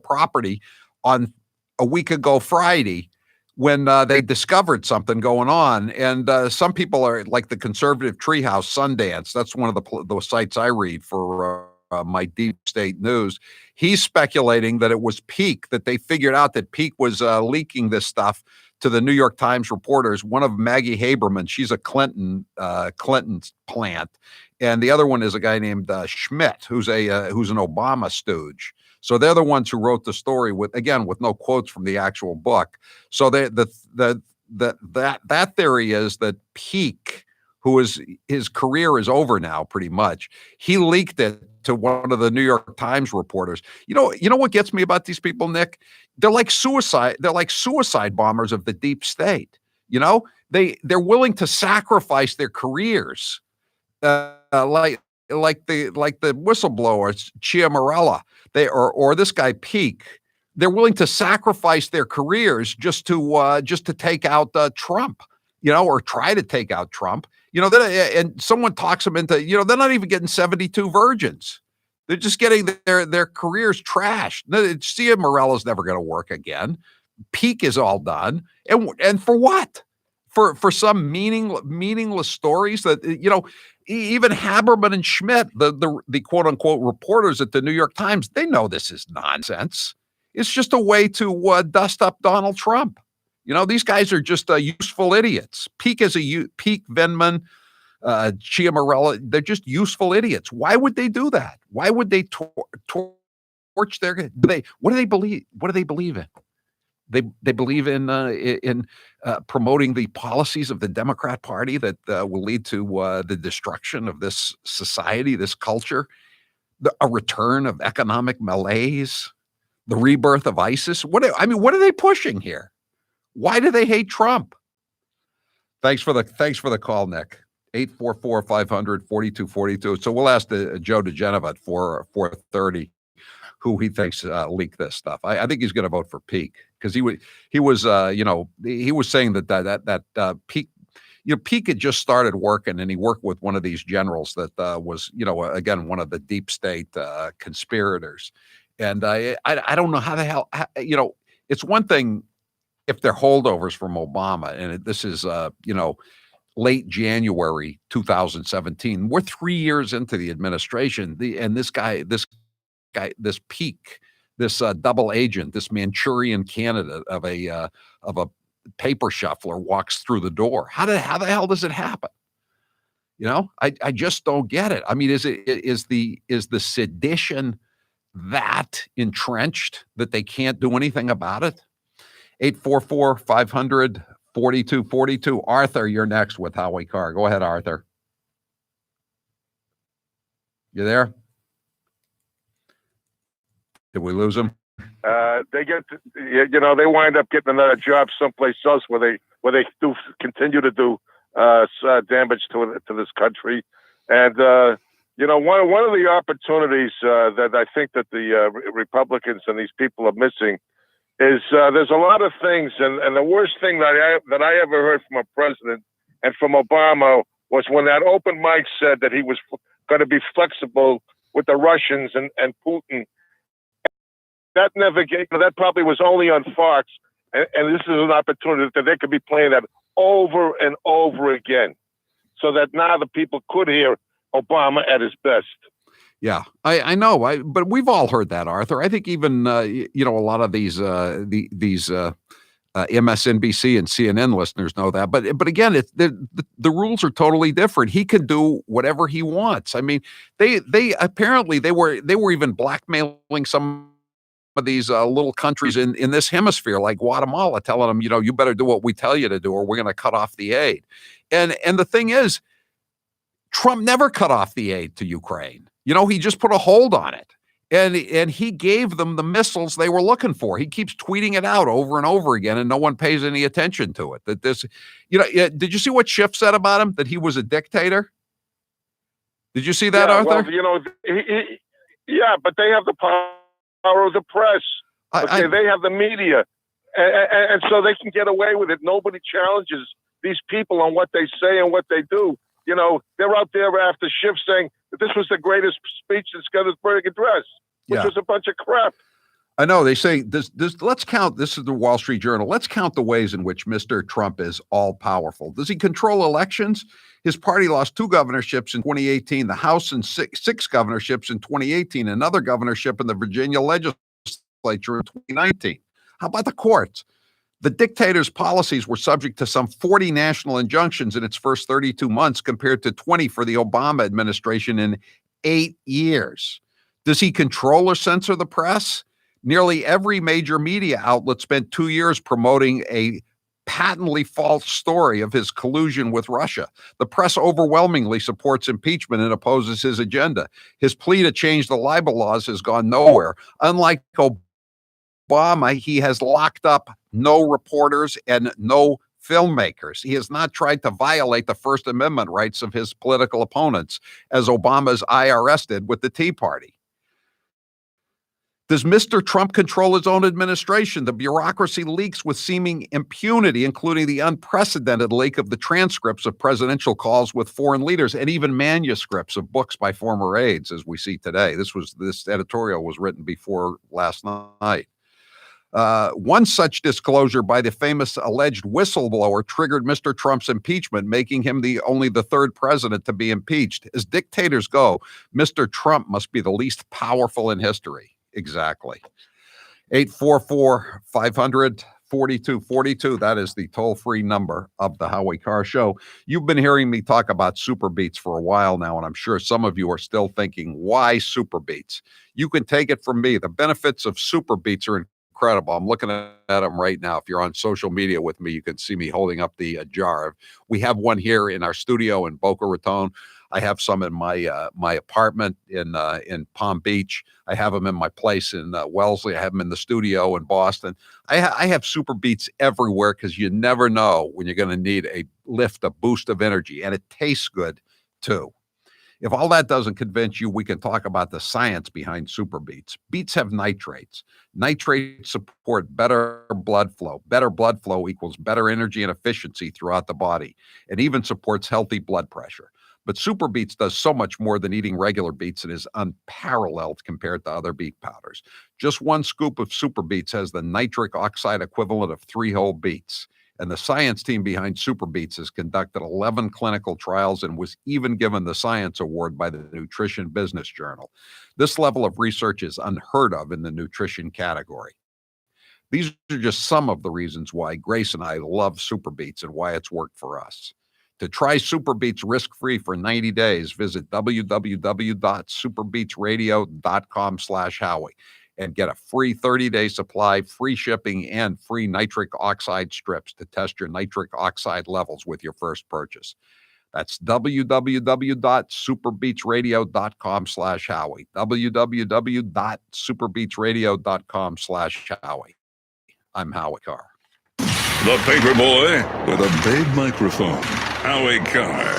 property on a week ago Friday, when they discovered something going on. And some people are like the conservative treehouse, Sundance. That's one of the sites I read for my deep state news. He's speculating that it was Peek, that they figured out that Peek was leaking this stuff to the New York Times reporters. One of Maggie Haberman, she's a Clinton's plant. And the other one is a guy named Schmidt, who's an Obama stooge. So they're the ones who wrote the story with no quotes from the actual book. So that theory is that Peek, his career is over now, pretty much. He leaked it to one of the New York Times reporters. You know what gets me about these people, Nick? They're like suicide bombers of the deep state. You know, they're willing to sacrifice their careers, like the whistleblowers, Chiamarella, or this guy Peek. They're willing to sacrifice their careers just to take out Trump, or try to take out Trump. And someone talks them into, they're not even getting 72 virgins. They're just getting their careers trashed. Ciamarella's never going to work again. Peek is all done. And for what? For some meaningless stories that, even Haberman and Schmidt, the quote unquote reporters at the New York Times, they know this is nonsense. It's just a way to dust up Donald Trump. These guys are just useful idiots. Peek Vindman, Chiamarella, they're just useful idiots. Why would they do that? Why would they torch their? What do they believe? What do they believe in? They believe in promoting the policies of the Democrat Party that will lead to the destruction of this society, this culture, a return of economic malaise, the rebirth of ISIS. What are they pushing here? Why do they hate Trump? Thanks for the call, Nick. 844-500-4242. So we'll ask Joe DeGeneva at 4:30 who he thinks leaked this stuff. I think he's going to vote for Peek, because he was saying that Peek, Peek had just started working, and he worked with one of these generals that was again one of the deep state conspirators. And I don't know how the hell it's one thing if they're holdovers from Obama, and this is late January 2017. We're 3 years into the administration, and this Peek, this double agent, this Manchurian candidate of a paper shuffler walks through the door. How the hell does it happen? I just don't get it. I mean, is the sedition that entrenched that they can't do anything about it? 844-500-4242. Arthur, you're next with Howie Carr. Go ahead, Arthur. You there? Did we lose him? They they wind up getting another job someplace else where they do continue to do damage to this country. And one of the opportunities that I think that the Republicans and these people are missing is there's a lot of things, and the worst thing that I ever heard from a president and from Obama was when that open mic said that he was going to be flexible with the Russians and Putin. That that probably was only on Fox, and this is an opportunity that they could be playing that over and over again, so that now the people could hear Obama at his best. Yeah, I know. But we've all heard that, Arthur. I think even a lot of these MSNBC and CNN listeners know that. But again, the rules are totally different. He can do whatever he wants. I mean, they apparently they were even blackmailing some of these little countries in this hemisphere, like Guatemala, telling them, you better do what we tell you to do, or we're going to cut off the aid. And the thing is, Trump never cut off the aid to Ukraine. He just put a hold on it, and he gave them the missiles they were looking for. He keeps tweeting it out over and over again, and no one pays any attention to it. That this, did you see what Schiff said about him? That he was a dictator. Did you see that, Arthur? Well, yeah, but they have the power of the press. They have the media, and so they can get away with it. Nobody challenges these people on what they say and what they do. You know, they're out there after shift saying that this was the greatest speech that Gettysburg addressed, which was a bunch of crap. I know they say this. Let's count. This is the Wall Street Journal. Let's count the ways in which Mr. Trump is all powerful. Does he control elections? His party lost 2 governorships in 2018, the House and six governorships in 2018, another governorship in the Virginia legislature in 2019. How about the courts? The dictator's policies were subject to some 40 national injunctions in its first 32 months compared to 20 for the Obama administration in 8 years. Does he control or censor the press? Nearly every major media outlet spent 2 years promoting a patently false story of his collusion with Russia. The press overwhelmingly supports impeachment and opposes his agenda. His plea to change the libel laws has gone nowhere. Unlike Obama, he has locked up no reporters and no filmmakers. He has not tried to violate the First Amendment rights of his political opponents, as Obama's IRS did with the Tea Party. Does Mr. Trump control his own administration? The bureaucracy leaks with seeming impunity, including the unprecedented leak of the transcripts of presidential calls with foreign leaders and even manuscripts of books by former aides, as we see today. This editorial was written before last night. One such disclosure by the famous alleged whistleblower triggered Mr. Trump's impeachment, making him only the 3rd president to be impeached. As dictators go, Mr. Trump must be the least powerful in history. Exactly. 844-500-4242. That is the toll-free number of the Howie Carr Show. You've been hearing me talk about Super Beets for a while now, and I'm sure some of you are still thinking, why Super Beets? You can take it from me. The benefits of Super Beets are incredible. I'm looking at them right now. If you're on social media with me, you can see me holding up the jar. We have one here in our studio in Boca Raton. I have some in my my apartment in Palm Beach. I have them in my place in Wellesley. I have them in the studio in Boston. I have Super Beets everywhere because you never know when you're going to need a boost of energy, and it tastes good too. If all that doesn't convince you, we can talk about the science behind Super Beets. Beets have nitrates. Nitrates support better blood flow. Better blood flow equals better energy and efficiency throughout the body, and even supports healthy blood pressure. But Super Beets does so much more than eating regular beets and is unparalleled compared to other beet powders. Just 1 scoop of Super Beets has the nitric oxide equivalent of 3 whole beets. And the science team behind Super Beets has conducted 11 clinical trials and was even given the Science Award by the Nutrition Business Journal. This level of research is unheard of in the nutrition category. These are just some of the reasons why Grace and I love Super Beets and why it's worked for us. To try Super Beets risk-free for 90 days, visit www.superbeetsradio.com/Howie and get a free 30-day supply, free shipping, and free nitric oxide strips to test your nitric oxide levels with your first purchase. That's www.superbeetsradio.com/Howie. www.superbeetsradio.com/Howie. I'm Howie Carr. The paper boy with a big microphone, Howie Carr.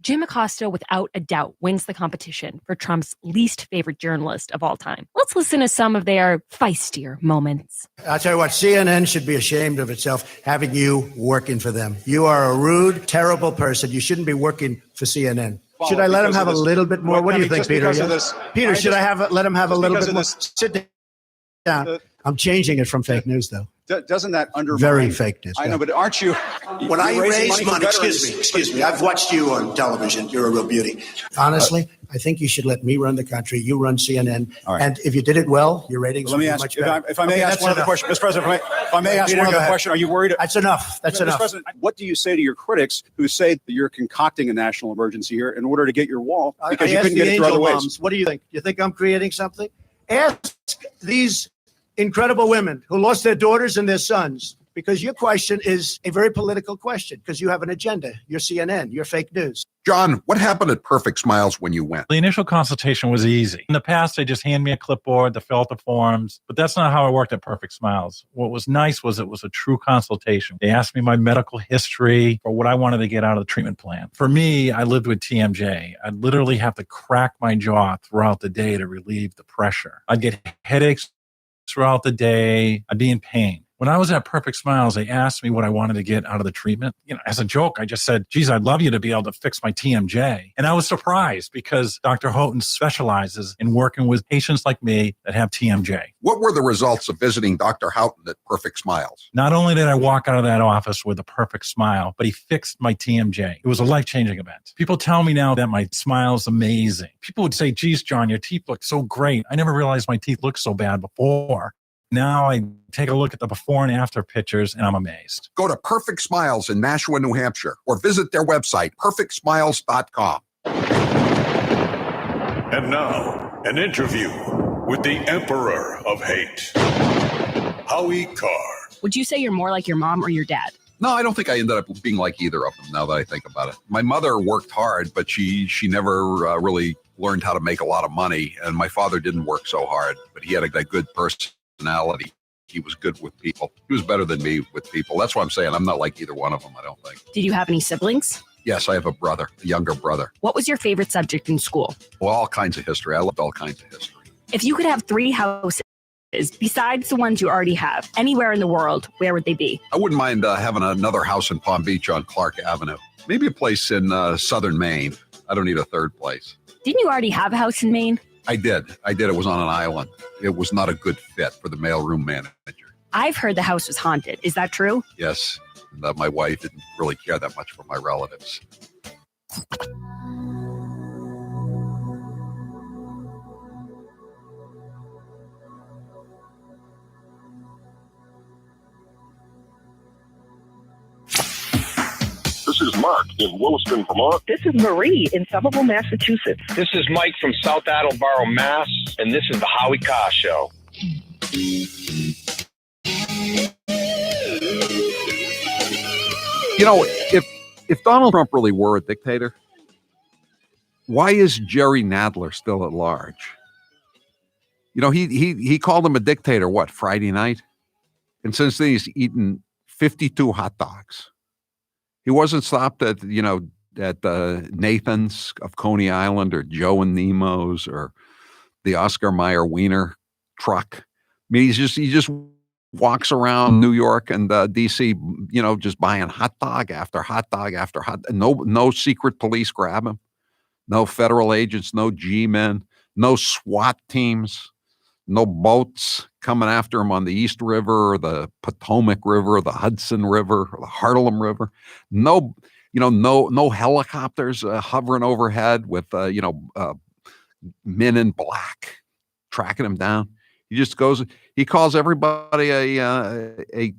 Jim Acosta, without a doubt, wins the competition for Trump's least favorite journalist of all time. Let's listen to some of their feistier moments. I'll tell you what, CNN should be ashamed of itself having you working for them. You are a rude, terrible person. You shouldn't be working for CNN. Should I let him have a little bit more? What do you think, Peter? Peter, should I let him have a little bit more? Sit down. I'm changing it from fake news, though. Doesn't that undermine? Very fake news. I know, but aren't you? When I raise money, excuse me. I've watched you on television. You're a real beauty. Honestly, I think you should let me run the country. You run CNN. All right. And if you did it well, your ratings would be much better. If I may ask one other question, Mr. President, if I may ask one other question, are you worried? That's enough. That's enough. Mr. President, what do you say to your critics who say that you're concocting a national emergency here in order to get your wall because you couldn't get it through other ways? What do you think? You think I'm creating something? Ask these incredible women who lost their daughters and their sons because your question is a very political question because you have an agenda. You're CNN. You're fake news. John, what happened at Perfect Smiles when you went? The initial consultation was easy. In the past, they just hand me a clipboard to fill out the forms, but that's not how it worked at Perfect Smiles. What was nice was it was a true consultation. They asked me my medical history or what I wanted to get out of the treatment plan. For me, I lived with TMJ. I'd literally have to crack my jaw throughout the day to relieve the pressure. I'd get headaches throughout the day. I'd be in pain. When I was at Perfect Smiles, they asked me what I wanted to get out of the treatment. As a joke, I just said, geez, I'd love you to be able to fix my TMJ. And I was surprised because Dr. Houghton specializes in working with patients like me that have TMJ. What were the results of visiting Dr. Houghton at Perfect Smiles? Not only did I walk out of that office with a perfect smile, but he fixed my TMJ. It was a life-changing event. People tell me now that my smile is amazing. People would say, geez, John, your teeth look so great. I never realized my teeth looked so bad before. Now I take a look at the before and after pictures and I'm amazed. Go to Perfect Smiles in Nashua, New Hampshire, or visit their website, perfectsmiles.com. And now, an interview with the Emperor of Hate, Howie Carr. Would you say you're more like your mom or your dad? No, I don't think I ended up being like either of them now that I think about it. My mother worked hard, but she never really learned how to make a lot of money. And my father didn't work so hard, but he had a good personality. He was good with people. He was better than me with people. That's what I'm saying. I'm not like either one of them, I don't think. Did you have any siblings? Yes, I have a brother, a younger brother. What was your favorite subject in school? Well, all kinds of history. I loved all kinds of history. If you could have 3 houses besides the ones you already have, anywhere in the world, where would they be? I wouldn't mind having another house in Palm Beach on Clark Avenue. Maybe a place in southern Maine. I don't need a third place. Didn't you already have a house in Maine? I did. It was on an island. It was not a good fit for the mailroom manager. I've heard the house was haunted. Is that true? Yes. And, my wife didn't really care that much for my relatives. This is Mark in Williston, Vermont. This is Marie in Somerville, Massachusetts. This is Mike from South Attleboro, Mass. And this is the Howie Carr Show. If Donald Trump really were a dictator, why is Jerry Nadler still at large? He called him a dictator, Friday night? And since then, he's eaten 52 hot dogs. He wasn't stopped at Nathan's of Coney Island or Joe and Nemo's or the Oscar Mayer Wiener truck. I mean, he just walks around New York and DC, just buying hot dog after hot dog after hot. No secret police grab him. No federal agents, no G-men, no SWAT teams, no boats coming after him on the East River or the Potomac River or the Hudson River or the Harlem River. No helicopters hovering overhead with men in black tracking him down. He just goes. He calls everybody a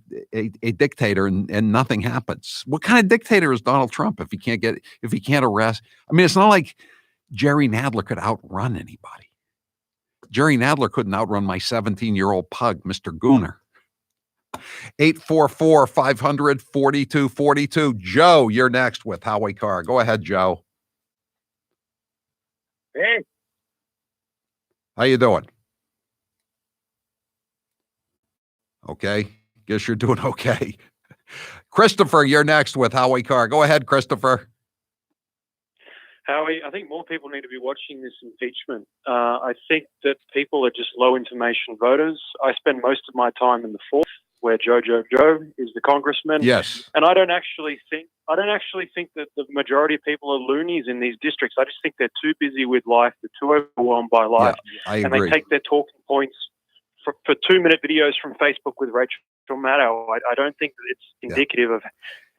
dictator, and nothing happens. What kind of dictator is Donald Trump if he can't arrest? I mean, it's not like Jerry Nadler could outrun anybody. Jerry Nadler couldn't outrun my 17-year-old pug, Mr. Gooner. 844-500-4242. Joe, you're next with Howie Carr. Go ahead, Joe. Hey. How you doing? Okay. Guess you're doing okay. Christopher, you're next with Howie Carr. Go ahead, Christopher. Howie, I think more people need to be watching this impeachment. I think that people are just low information voters. I spend most of my time in the 4th, where Joe is the congressman. Yes. And I don't actually think that the majority of people are loonies in these districts. I just think they're too busy with life. They're too overwhelmed by life. Yeah, I agree. agree. And they take their talking points for 2-minute videos from Facebook with Rachel Maddow. I don't think that it's indicative of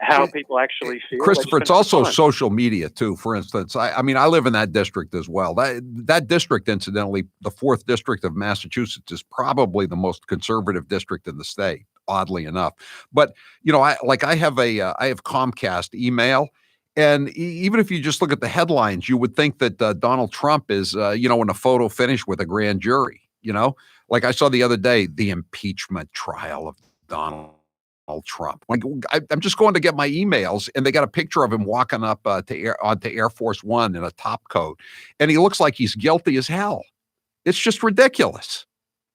how people actually feel. Christopher, it's also social media too. For instance, I mean, I live in that district as well. That district, incidentally, the 4th district of Massachusetts, is probably the most conservative district in the state, oddly enough. But I have Comcast email. And even if you just look at the headlines, you would think that Donald Trump is, in a photo finish with a grand jury. Like I saw the other day, the impeachment trial of Donald Trump. Like, I'm just going to get my emails, and they got a picture of him walking up onto Air Force One in a top coat, and he looks like he's guilty as hell. It's just ridiculous.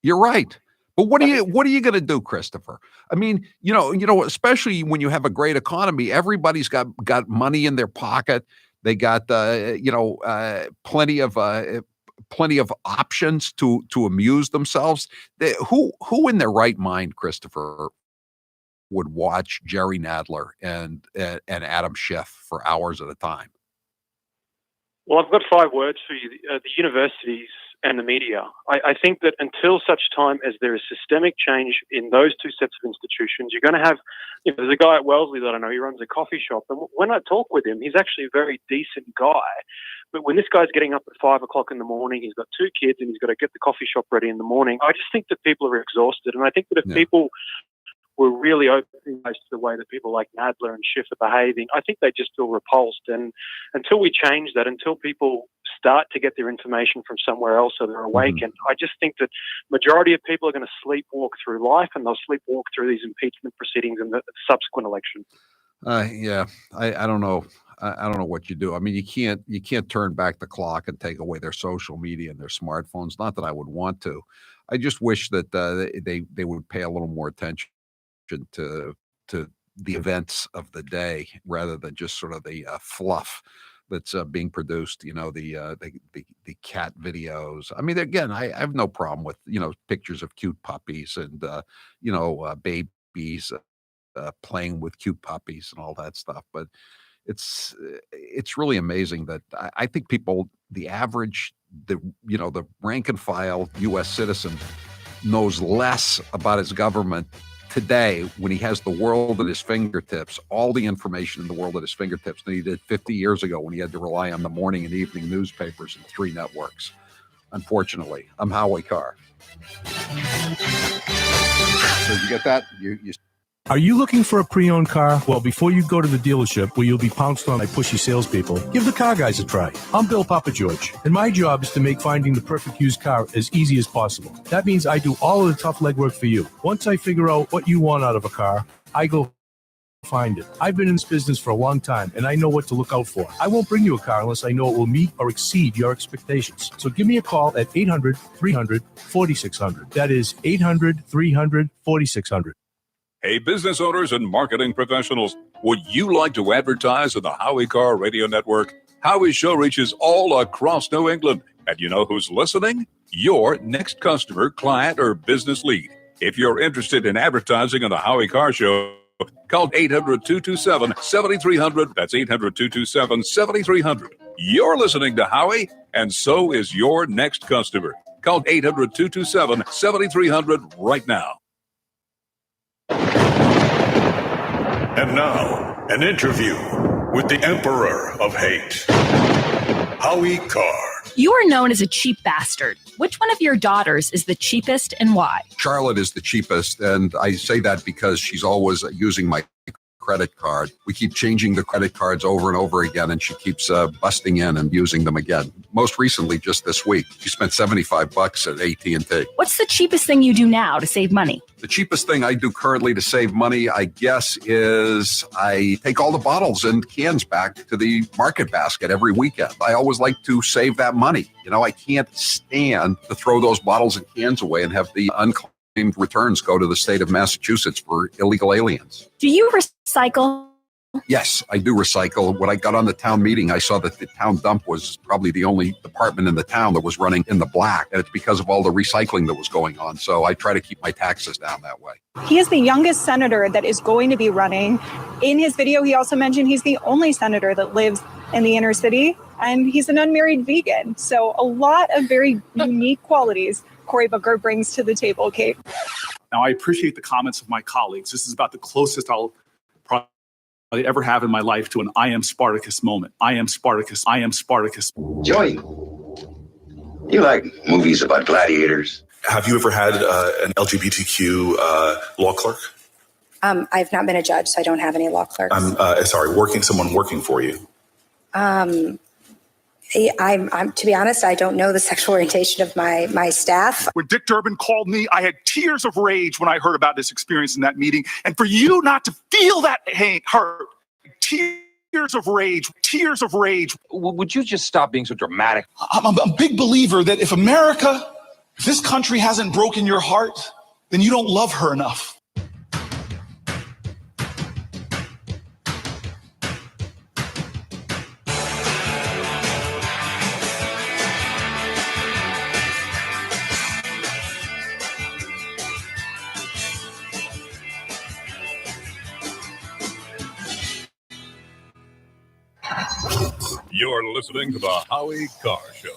You're right. But what are you going to do, Christopher? I mean, especially when you have a great economy, everybody's got money in their pocket. They got plenty of options to amuse themselves. Who in their right mind, Christopher, would watch Jerry Nadler and Adam Schiff for hours at a time? Well, I've got 5 words for you: the universities and the media. I think that until such time as there is systemic change in those two sets of institutions, you're going to have, there's a guy at Wellesley that I know, he runs a coffee shop, and when I talk with him, he's actually a very decent guy. But when this guy's getting up at 5 o'clock in the morning, he's got 2 kids and he's got to get the coffee shop ready in the morning, I just think that people are exhausted. And I think that if people were really open to the way that people like Nadler and Schiff are behaving, I think they just feel repulsed. And until we change that, until people start to get their information from somewhere else so they're awakened, I just think that majority of people are going to sleepwalk through life, and they'll sleepwalk through these impeachment proceedings and the subsequent election. I don't know. I don't know what you do. I mean, you can't turn back the clock and take away their social media and their smartphones. Not that I would want to. I just wish that they would pay a little more attention to the events of the day rather than just sort of the fluff that's being produced. The cat videos. I mean, again, I have no problem with pictures of cute puppies and babies playing with cute puppies and all that stuff. But it's really amazing that I think people, the average, the rank and file U.S. citizen knows less about his government today when he has the world at his fingertips, all the information in the world at his fingertips, than he did 50 years ago when he had to rely on the morning and evening newspapers and 3 networks. Unfortunately, I'm Howie Carr. So you get that? You Are you looking for a pre-owned car? Well, before you go to the dealership where you'll be pounced on by pushy salespeople, give the Car Guys a try. I'm Bill Papageorge, and my job is to make finding the perfect used car as easy as possible. That means I do all of the tough legwork for you. Once I figure out what you want out of a car, I go find it. I've been in this business for a long time, and I know what to look out for. I won't bring you a car unless I know it will meet or exceed your expectations. So give me a call at 800-300-4600. That is 800-300-4600. Hey, business owners and marketing professionals, would you like to advertise on the Howie Carr Radio Network? Howie's show reaches all across New England. And you know who's listening? Your next customer, client, or business lead. If you're interested in advertising on the Howie Carr Show, call 800-227-7300. That's 800-227-7300. You're listening to Howie, and so is your next customer. Call 800-227-7300 right now. And now, an interview with the Emperor of Hate, Howie Carr. You are known as a cheap bastard. Which one of your daughters is the cheapest and why? Charlotte is the cheapest, and I say that because she's always using my credit card. We keep changing the credit cards over and over again, and she keeps busting in and using them again. Most recently, just this week, she spent $75 at AT&T. What's the cheapest thing you do now to save money? The cheapest thing I do currently to save money, I guess, is I take all the bottles and cans back to the market basket every weekend. I always like to save that money. I can't stand to throw those bottles and cans away and have the unclaimed returns go to the state of Massachusetts for illegal aliens. Do you recycle? Yes, I do recycle. When I got on the town meeting, I saw that the town dump was probably the only department in the town that was running in the black. And it's because of all the recycling that was going on. So I try to keep my taxes down that way. He is the youngest senator that is going to be running. In his video, he also mentioned he's the only senator that lives in the inner city, and he's an unmarried vegan. So a lot of very unique qualities Cory Booker brings to the table, Kate. Now, I appreciate the comments of my colleagues. This is about the closest I'll probably ever have in my life to an I am Spartacus moment. I am Spartacus. I am Spartacus. Joey, you like movies about gladiators? Have you ever had an LGBTQ law clerk? I've not been a judge, so I don't have any law clerks. I'm sorry, someone working for you. I'm to be honest, I don't know the sexual orientation of my staff. When Dick Durbin called me, I had tears of rage when I heard about this experience in that meeting. And for you not to feel that hurt, tears of rage. Would you just stop being so dramatic? I'm a big believer that if this country hasn't broken your heart, then you don't love her enough. You're listening to the Howie Carr Show.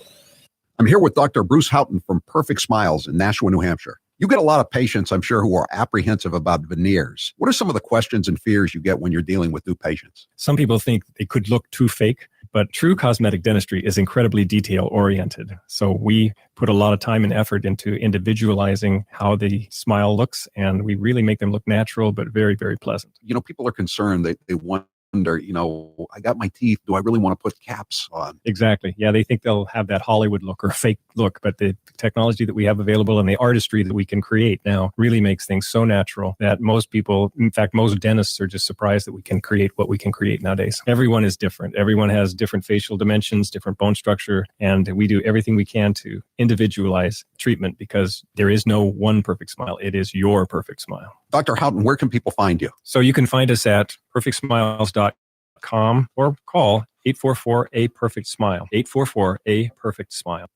I'm here with Dr. Bruce Houghton from Perfect Smiles in Nashua, New Hampshire. You get a lot of patients, I'm sure, who are apprehensive about veneers. What are some of the questions and fears you get when you're dealing with new patients? Some people think it could look too fake, but true cosmetic dentistry is incredibly detail-oriented. So we put a lot of time and effort into individualizing how the smile looks, and we really make them look natural, but very, very pleasant. You know, people are concerned. They wonder, I got my teeth. Do I really want to put caps on? Exactly. Yeah, they think they'll have that Hollywood look or fake look, but the technology that we have available and the artistry that we can create now really makes things so natural that most people, in fact, most dentists are just surprised that we can create what we can create nowadays. Everyone is different. Everyone has different facial dimensions, different bone structure, and we do everything we can to individualize treatment because there is no one perfect smile. It is your perfect smile. Dr. Houghton, where can people find you? So you can find us at perfectsmiles.com or call 844-A-PERFECT-SMILE, 844-A-PERFECT-SMILE.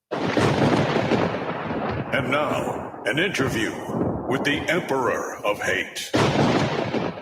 And now, an interview with the Emperor of Hate,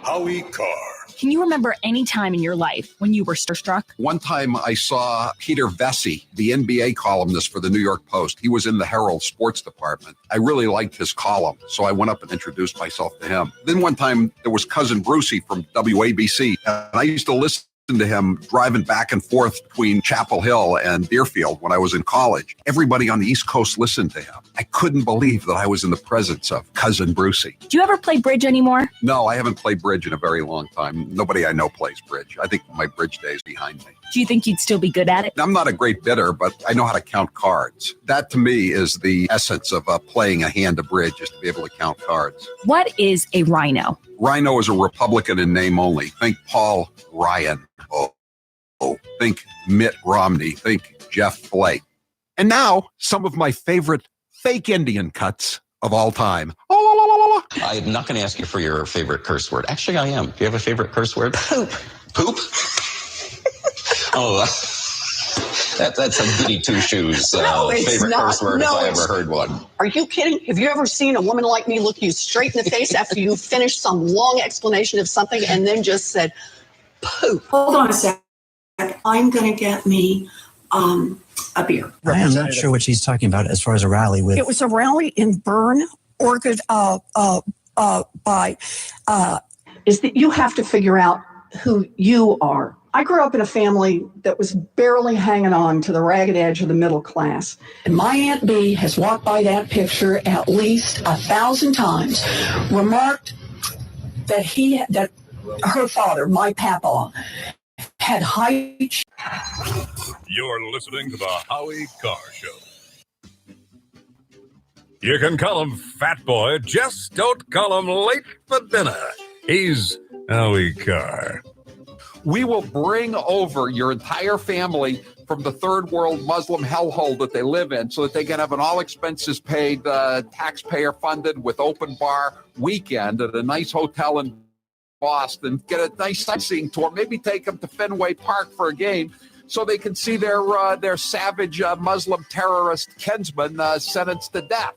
Howie Carr. Can you remember any time in your life when you were starstruck? One time I saw Peter Vesey, the NBA columnist for the New York Post. He was in the Herald sports department. I really liked his column, so I went up and introduced myself to him. Then one time there was Cousin Brucey from WABC, and I used to listen to him driving back and forth between Chapel Hill and Deerfield when I was in college. Everybody on the East Coast listened to him. I couldn't believe that I was in the presence of Cousin Brucey. Do you ever play bridge anymore? No, I haven't played bridge in a very long time. Nobody I know plays bridge. I think my bridge days behind me. Do you think you'd still be good at it? I'm not a great bidder, but I know how to count cards. That to me is the essence of playing a hand of bridge, is to be able to count cards. What is a rhino? Rhino is a Republican in name only. Think Paul Ryan. Think Mitt Romney. Think Jeff Flake. And now, some of my favorite fake Indian cuts of all time. I'm not going to ask you for your favorite curse word. Actually, I am. Do you have a favorite curse word? Poop. Poop? Oh, that's a goody two-shoes favorite curse word if I ever heard one. Are you kidding? Have you ever seen a woman like me look you straight in the face after you finished some long explanation of something and then just said, poop? Hold on a second. I'm going to get me a beer. I am not sure what she's talking about as far as a rally with. It was a rally in Bern, Oregon, is that you have to figure out who you are. I grew up in a family that was barely hanging on to the ragged edge of the middle class. And my Aunt Bee has walked by that picture at least 1,000 times, remarked that her father, my papa, had height. You're listening to the Howie Carr Show. You can call him Fat Boy, just don't call him late for dinner. He's Howie Carr. We will bring over your entire family from the third world Muslim hellhole that they live in so that they can have an all expenses paid, taxpayer funded with open bar weekend at a nice hotel in Boston, get a nice sightseeing tour, maybe take them to Fenway Park for a game so they can see their savage Muslim terrorist kinsman sentenced to death.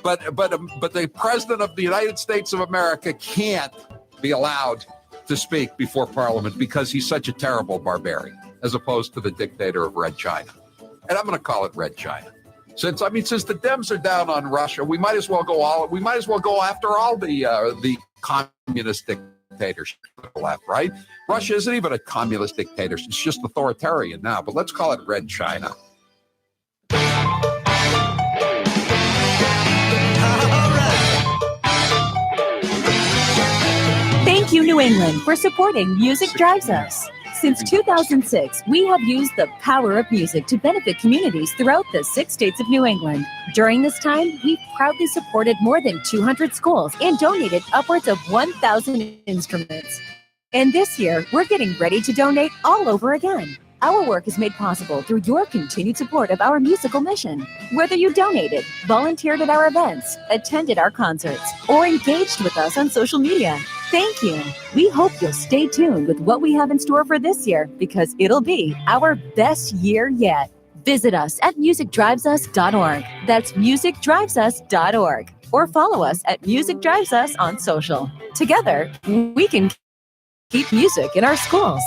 But the president of the United States of America can't be allowed to speak before Parliament because he's such a terrible barbarian, as opposed to the dictator of Red China. And I'm going to call it Red China. Since the Dems are down on Russia, we might as well go after all the communist dictators to the left, right? Russia isn't even a communist dictatorship; it's just authoritarian now. But let's call it Red China. Thank you, New England, for supporting Music Drives Us. Since 2006, we have used the power of music to benefit communities throughout the 6 states of New England. During this time, we've proudly supported more than 200 schools and donated upwards of 1,000 instruments. And this year, we're getting ready to donate all over again. Our work is made possible through your continued support of our musical mission. Whether you donated, volunteered at our events, attended our concerts, or engaged with us on social media, thank you. We hope you'll stay tuned with what we have in store for this year because it'll be our best year yet. Visit us at musicdrivesus.org. That's musicdrivesus.org. Or follow us at Music Drives Us on social. Together, we can keep music in our schools.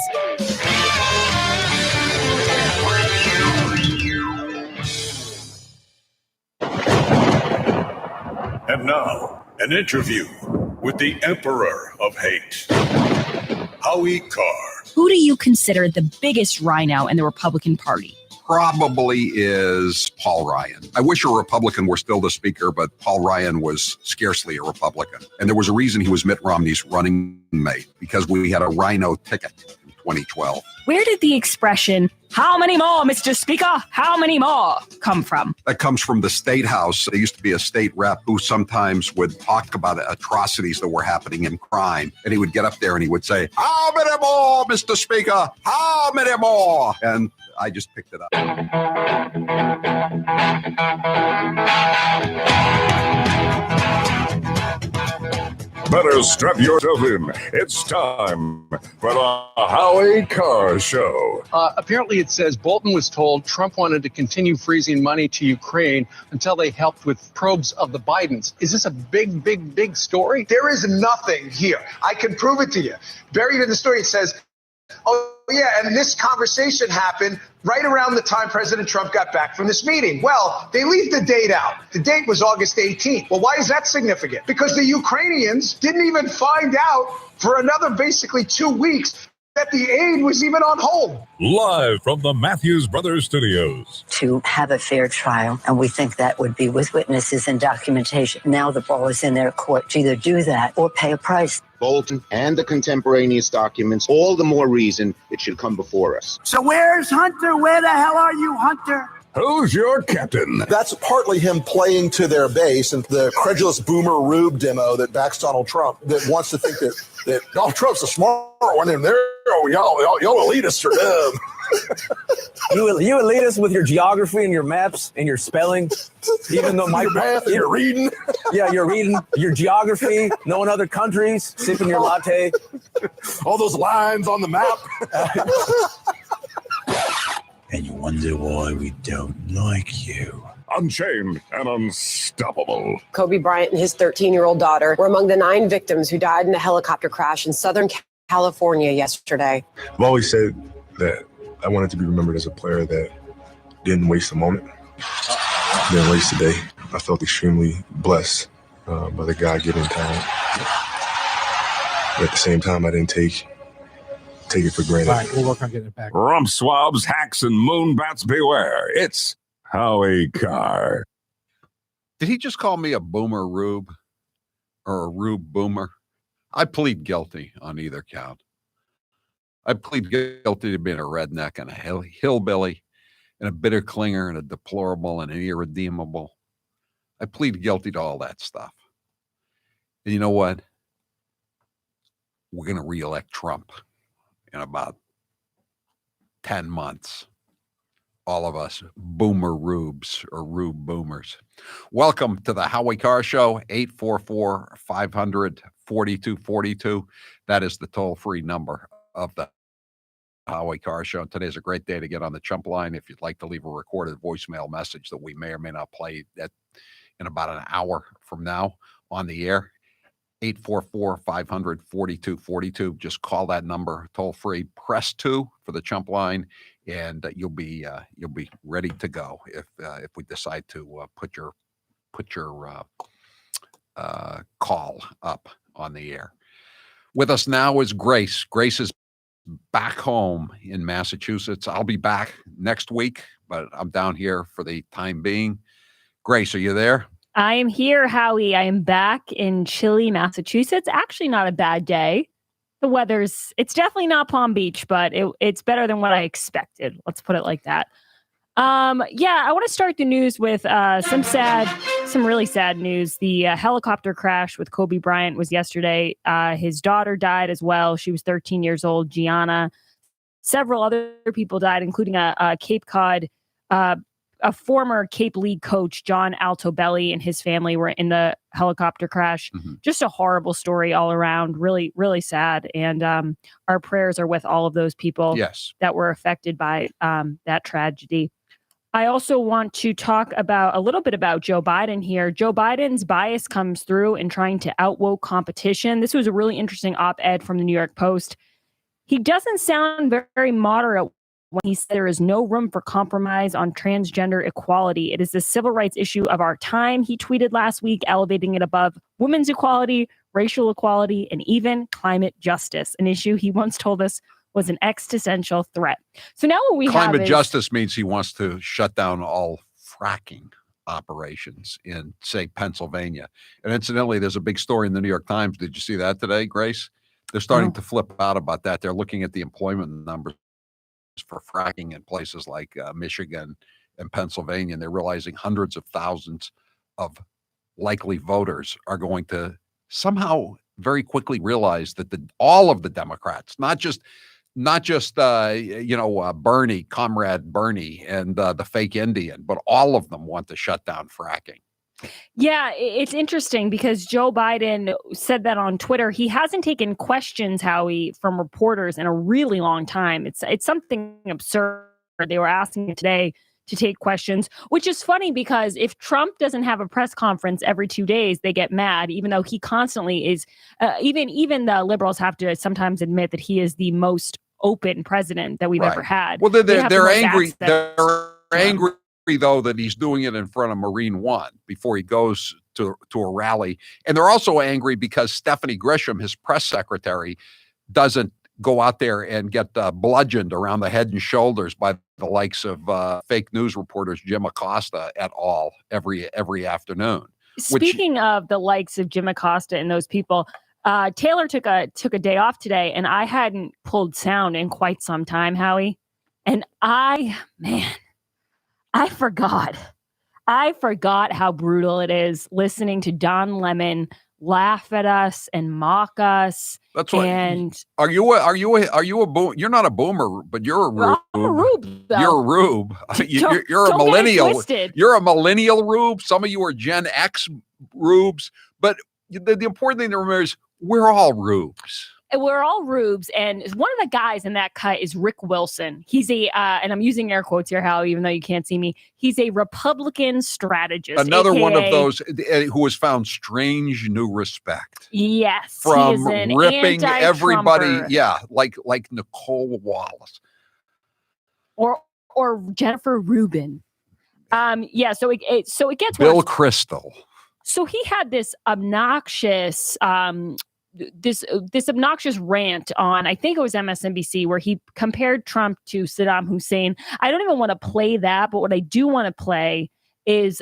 And now, an interview with the Emperor of Hate, Howie Carr. Who do you consider the biggest rhino in the Republican Party? Probably is Paul Ryan. I wish a Republican were still the speaker, but Paul Ryan was scarcely a Republican. And there was a reason he was Mitt Romney's running mate, because we had a rhino ticket in 2012. Where did the expression, "How many more, Mr. Speaker? How many more?" come from? That comes from the State House. There used to be a state rep who sometimes would talk about atrocities that were happening in crime. And he would get up there and he would say, "How many more, Mr. Speaker? How many more?" And I just picked it up. Better strap yourself in. It's time for the Howie Carr Show. Apparently, it says Bolton was told Trump wanted to continue freezing money to Ukraine until they helped with probes of the Bidens. Is this a big, big, big story? There is nothing here. I can prove it to you. Buried in the story, it says, oh, yeah, and this conversation happened right around the time President Trump got back from this meeting. Well, they leave the date out. The date was August 18th. Well, why is that significant? Because the Ukrainians didn't even find out for another basically 2 weeks that the aid was even on hold. Live from the Matthews Brothers Studios. To have a fair trial, and we think that would be with witnesses and documentation. Now the ball is in their court to either do that or pay a price. Bolton and the contemporaneous documents, all the more reason it should come before us. So where's Hunter? Where the hell are you, Hunter? Who's your captain? That's partly him playing to their base and the credulous boomer Rube demo that backs Donald Trump, that wants to think that Donald Trump's a smart one and y'all elitists are dumb. You elitists with your geography and your maps and your spelling, even though my math, you're reading. Yeah, you're reading your geography, knowing other countries, sipping your latte. All those lines on the map. And you wonder why we don't like you. Unchained and unstoppable. Kobe Bryant and his 13-year-old daughter were among the 9 victims who died in a helicopter crash in Southern California yesterday. I've always said that I wanted to be remembered as a player that didn't waste a moment, didn't waste a day. I felt extremely blessed by the God-given talent. But at the same time, I didn't take it for granted. All right, we'll work on getting it back. Rump swabs, hacks, and moonbats beware. It's Howie Carr. Did he just call me a boomer Rube or a Rube boomer? I plead guilty on either count. I plead guilty to being a redneck and a hillbilly and a bitter clinger and a deplorable and an irredeemable. I plead guilty to all that stuff. And you know what? We're going to reelect Trump in about 10 months. All of us boomer Rubes or Rube boomers. Welcome to the Howie Carr Show, 844-500-4242. That is the toll-free number of the Howie Carr Show. Today's a great day to get on the Chump line if you'd like to leave a recorded voicemail message that we may or may not play in about an hour from now on the air. 844-500-4242. Just call that number toll free. Press 2 for the Chump line, and you'll be ready to go if we decide to put your call up on the air. With us now is Grace. Grace is back home in Massachusetts. I'll be back next week, but I'm down here for the time being. Grace, are you there? I am here, Howie. I am back in chilly Massachusetts. Actually, not a bad day. it's definitely not Palm Beach, but it's better than what I expected. Let's put it like that. I want to start the news with some really sad news. The helicopter crash with Kobe Bryant was yesterday. His daughter died as well. She was 13 years old, Gianna. Several other people died, including a Cape Cod, a former Cape League coach, John Altobelli, and his family were in the helicopter crash. Mm-hmm. Just a horrible story all around. Really, really sad. And our prayers are with all of those people that were affected by that tragedy. I also want to talk a little bit about Joe Biden here. Joe Biden's bias comes through in trying to outwoke competition. This was a really interesting op-ed from the New York Post. He doesn't sound very moderate when he said there is no room for compromise on transgender equality. It is the civil rights issue of our time, he tweeted last week, elevating it above women's equality, racial equality, and even climate justice, an issue he once told us was an existential threat. So now what we have is... Climate justice means he wants to shut down all fracking operations in, say, Pennsylvania. And incidentally, there's a big story in the New York Times. Did you see that today, Grace? They're starting to flip out about that. They're looking at the employment numbers for fracking in places like Michigan and Pennsylvania, and they're realizing hundreds of thousands of likely voters are going to somehow very quickly realize that all of the Democrats, not just Bernie, Comrade Bernie, and the fake Indian, but all of them want to shut down fracking. Yeah, it's interesting because Joe Biden said that on Twitter. He hasn't taken questions, Howie, from reporters in a really long time. It's something absurd. They were asking him today to take questions, which is funny because if Trump doesn't have a press conference every 2 days, they get mad, even though he constantly is. Even the liberals have to sometimes admit that he is the most open president that we've ever had. Well, they're angry. They're angry, though, that he's doing it in front of Marine One before he goes to a rally. And they're also angry because Stephanie Grisham, his press secretary, doesn't go out there and get bludgeoned around the head and shoulders by the likes of fake news reporters Jim Acosta et al. every afternoon. Speaking of the likes of Jim Acosta and those people, Taylor took a day off today, and I hadn't pulled sound in quite some time, Howie. And I forgot how brutal it is listening to Don Lemon laugh at us and mock us. That's what. And are you a boom? You're not a boomer, but you're a rube. I'm a rube. Though. You're a rube. You're a millennial. You're a millennial rube. Some of you are Gen X rubes. But the important thing to remember is we're all rubes. We're all rubes, and one of the guys in that cut is Rick Wilson. He's and I'm using air quotes here, Hal, even though you can't see me. He's a Republican strategist. Another AKA, one of those who has found strange new respect. Yes, from ripping everybody. Yeah, like Nicole Wallace or Jennifer Rubin. So it gets Bill worse. Kristol. So he had this obnoxious. This obnoxious rant on, I think it was MSNBC, where he compared Trump to Saddam Hussein. I don't even want to play that, but what I do want to play is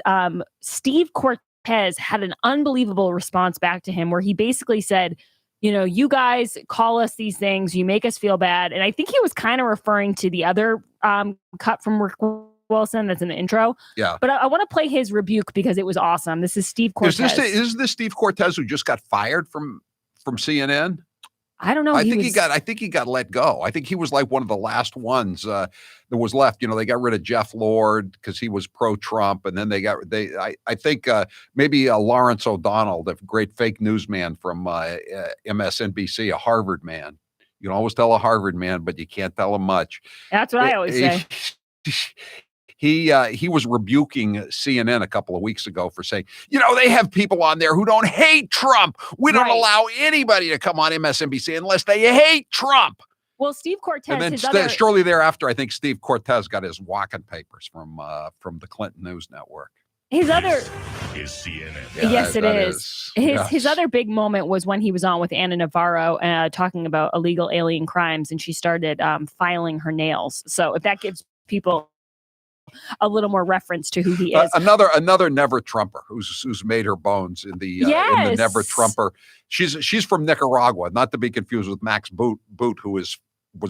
Steve Cortez had an unbelievable response back to him where he basically said, you guys call us these things, you make us feel bad. And I think he was kind of referring to the other cut from Rick Wilson that's in the intro. Yeah. But I want to play his rebuke because it was awesome. This is Steve Cortez. Is this Steve Cortez who just got fired from CNN? I don't know. I think he got let go. I think he was like one of the last ones that was left. They got rid of Jeff Lord because he was pro-Trump, and then I think maybe Lawrence O'Donnell, the great fake newsman from MSNBC, a Harvard man. You can always tell a Harvard man, but you can't tell him much. That's what I always say. He was rebuking CNN a couple of weeks ago for saying, they have people on there who don't hate Trump. We don't allow anybody to come on MSNBC unless they hate Trump. Well, Steve Cortez. And then shortly thereafter, I think Steve Cortez got his walking papers from the Clinton News Network. His other is CNN. Yeah, yes, it is. His other big moment was when he was on with Ana Navarro talking about illegal alien crimes, and she started filing her nails. So if that gives people a little more reference to who he is. Another never Trumper who's made her bones in the never Trumper. She's from Nicaragua, not to be confused with Max Boot, who was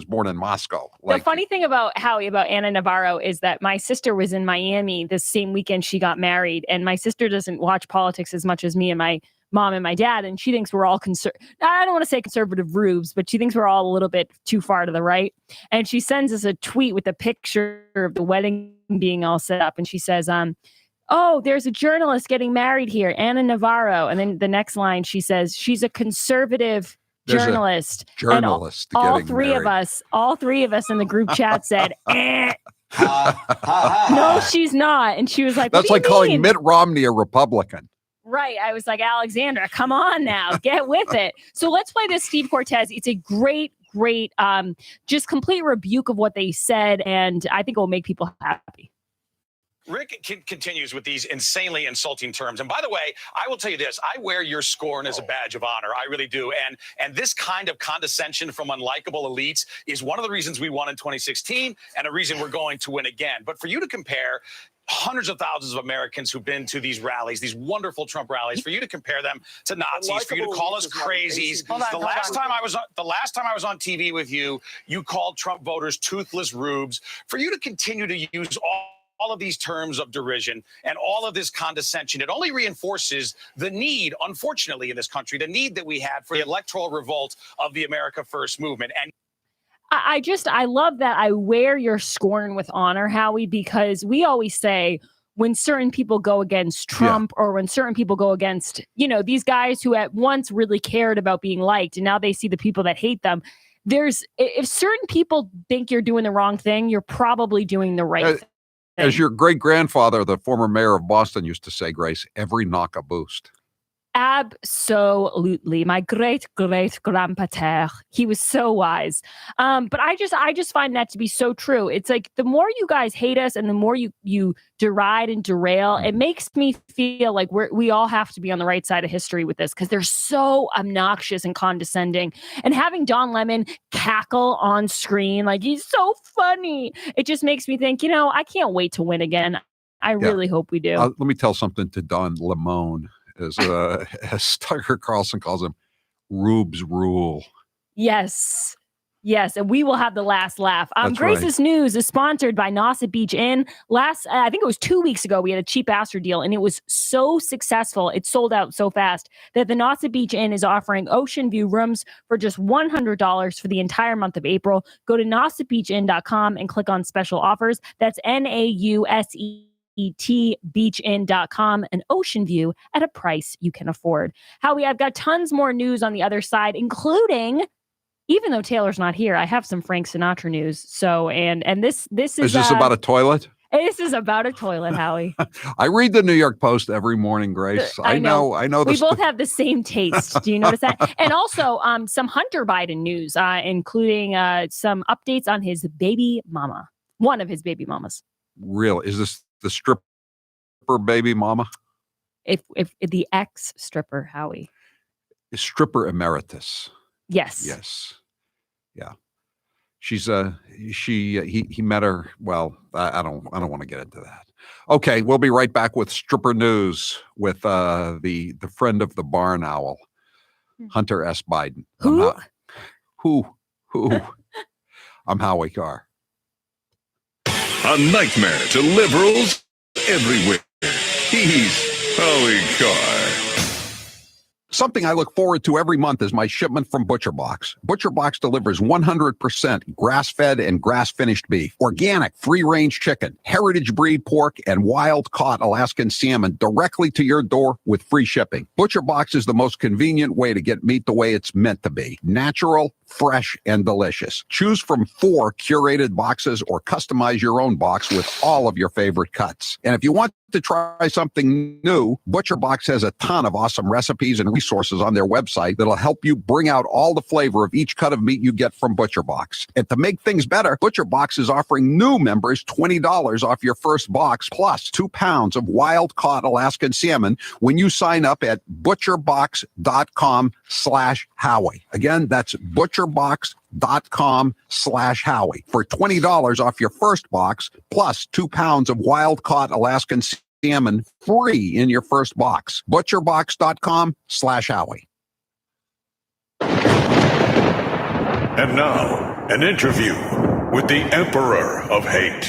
born in Moscow. The funny thing about Ana Navarro is that my sister was in Miami the same weekend she got married, and my sister doesn't watch politics as much as me and my mom and my dad, and she thinks we're all I don't want to say conservative rubes, but she thinks we're all a little bit too far to the right. And she sends us a tweet with a picture of the wedding being all set up, and she says, "Oh, there's a journalist getting married here, Ana Navarro." And then the next line, she says, "She's a conservative journalist." And all three of us in the group chat said, "Eh." No, she's not. And she was like, "That's like calling Mitt Romney a Republican." Right. I was like, Alexandra, come on now, get with it. So let's play this Steve Cortes. It's a great, just complete rebuke of what they said. And I think it will make people happy. Rick continues with these insanely insulting terms. And by the way, I will tell you this. I wear your scorn as a badge of honor. I really do. And this kind of condescension from unlikable elites is one of the reasons we won in 2016 and a reason we're going to win again. But for you to compare hundreds of thousands of Americans who've been to these rallies, these wonderful Trump rallies, for you to compare them to Nazis, for you to call us crazies. The last time I was on TV with you, you called Trump voters toothless rubes. For you to continue to use all of these terms of derision and all of this condescension, it only reinforces the need, unfortunately, in this country, the need that we had for the electoral revolt of the America First movement. And I love that I wear your scorn with honor, Howie, because we always say when certain people go against Trump or when certain people go against, these guys who at once really cared about being liked and now they see the people that hate them. If certain people think you're doing the wrong thing, you're probably doing the right thing. As your great-grandfather, the former mayor of Boston, used to say, Grace, every knock a boost. Absolutely. My great-great-grandpater. He was so wise. But I just find that to be so true. It's like the more you guys hate us and the more you deride and derail, it makes me feel like we all have to be on the right side of history with this because they're so obnoxious and condescending. And having Don Lemon cackle on screen, like he's so funny, it just makes me think, I can't wait to win again. I really hope we do. Let me tell something to Don Lemon. As Tucker Carlson calls him, Rube's rule. Yes, and we will have the last laugh. right. Grace's News is sponsored by Nauset Beach Inn. I think it was 2 weeks ago, we had a cheap Astor deal, and it was so successful. It sold out so fast that the Nauset Beach Inn is offering ocean view rooms for just $100 for the entire month of April. Go to nausetbeachinn.com and click on special offers. That's NAUSE. beachinn.com, an ocean view at a price you can afford. Howie, I've got tons more news on the other side, including, even though Taylor's not here, I have some Frank Sinatra news. So, and this is this about a toilet? This is about a toilet, Howie. I read the New York Post every morning, Grace. I know. We both have the same taste. Do you notice that? And also some Hunter Biden news, including some updates on his baby mama, one of his baby mamas. Really? Is this the stripper baby mama? If the ex stripper, Howie. Stripper emeritus. Yes. Yeah. She's he met her. Well, I don't want to get into that. Okay, we'll be right back with stripper news with the friend of the barn owl, Hunter S. Biden. Who? Who? I'm Howie Carr. A nightmare to liberals everywhere. He's Howie Carr. Something I look forward to every month is my shipment from ButcherBox. ButcherBox delivers 100% grass-fed and grass-finished beef, organic free-range chicken, heritage breed pork, and wild-caught Alaskan salmon directly to your door with free shipping. ButcherBox is the most convenient way to get meat the way it's meant to be. Natural, fresh, and delicious. Choose from 4 curated boxes or customize your own box with all of your favorite cuts. And if you want to try something new, ButcherBox has a ton of awesome recipes and resources on their website that'll help you bring out all the flavor of each cut of meat you get from ButcherBox. And to make things better, ButcherBox is offering new members $20 off your first box plus 2 pounds of wild-caught Alaskan salmon when you sign up at butcherbox.com/Howie. Again, that's butcherbox.com/Howie. butcherbox.com/Howie for $20 off your first box, plus 2 pounds of wild-caught Alaskan salmon free in your first box. butcherbox.com/Howie. And now, an interview with the Emperor of Hate,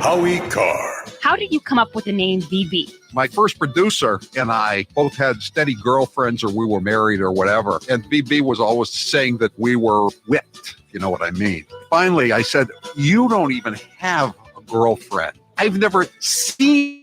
Howie Carr. How did you come up with the name VB? My first producer and I both had steady girlfriends, or we were married or whatever. And VB was always saying that we were whipped. You know what I mean? Finally, I said, you don't even have a girlfriend. I've never seen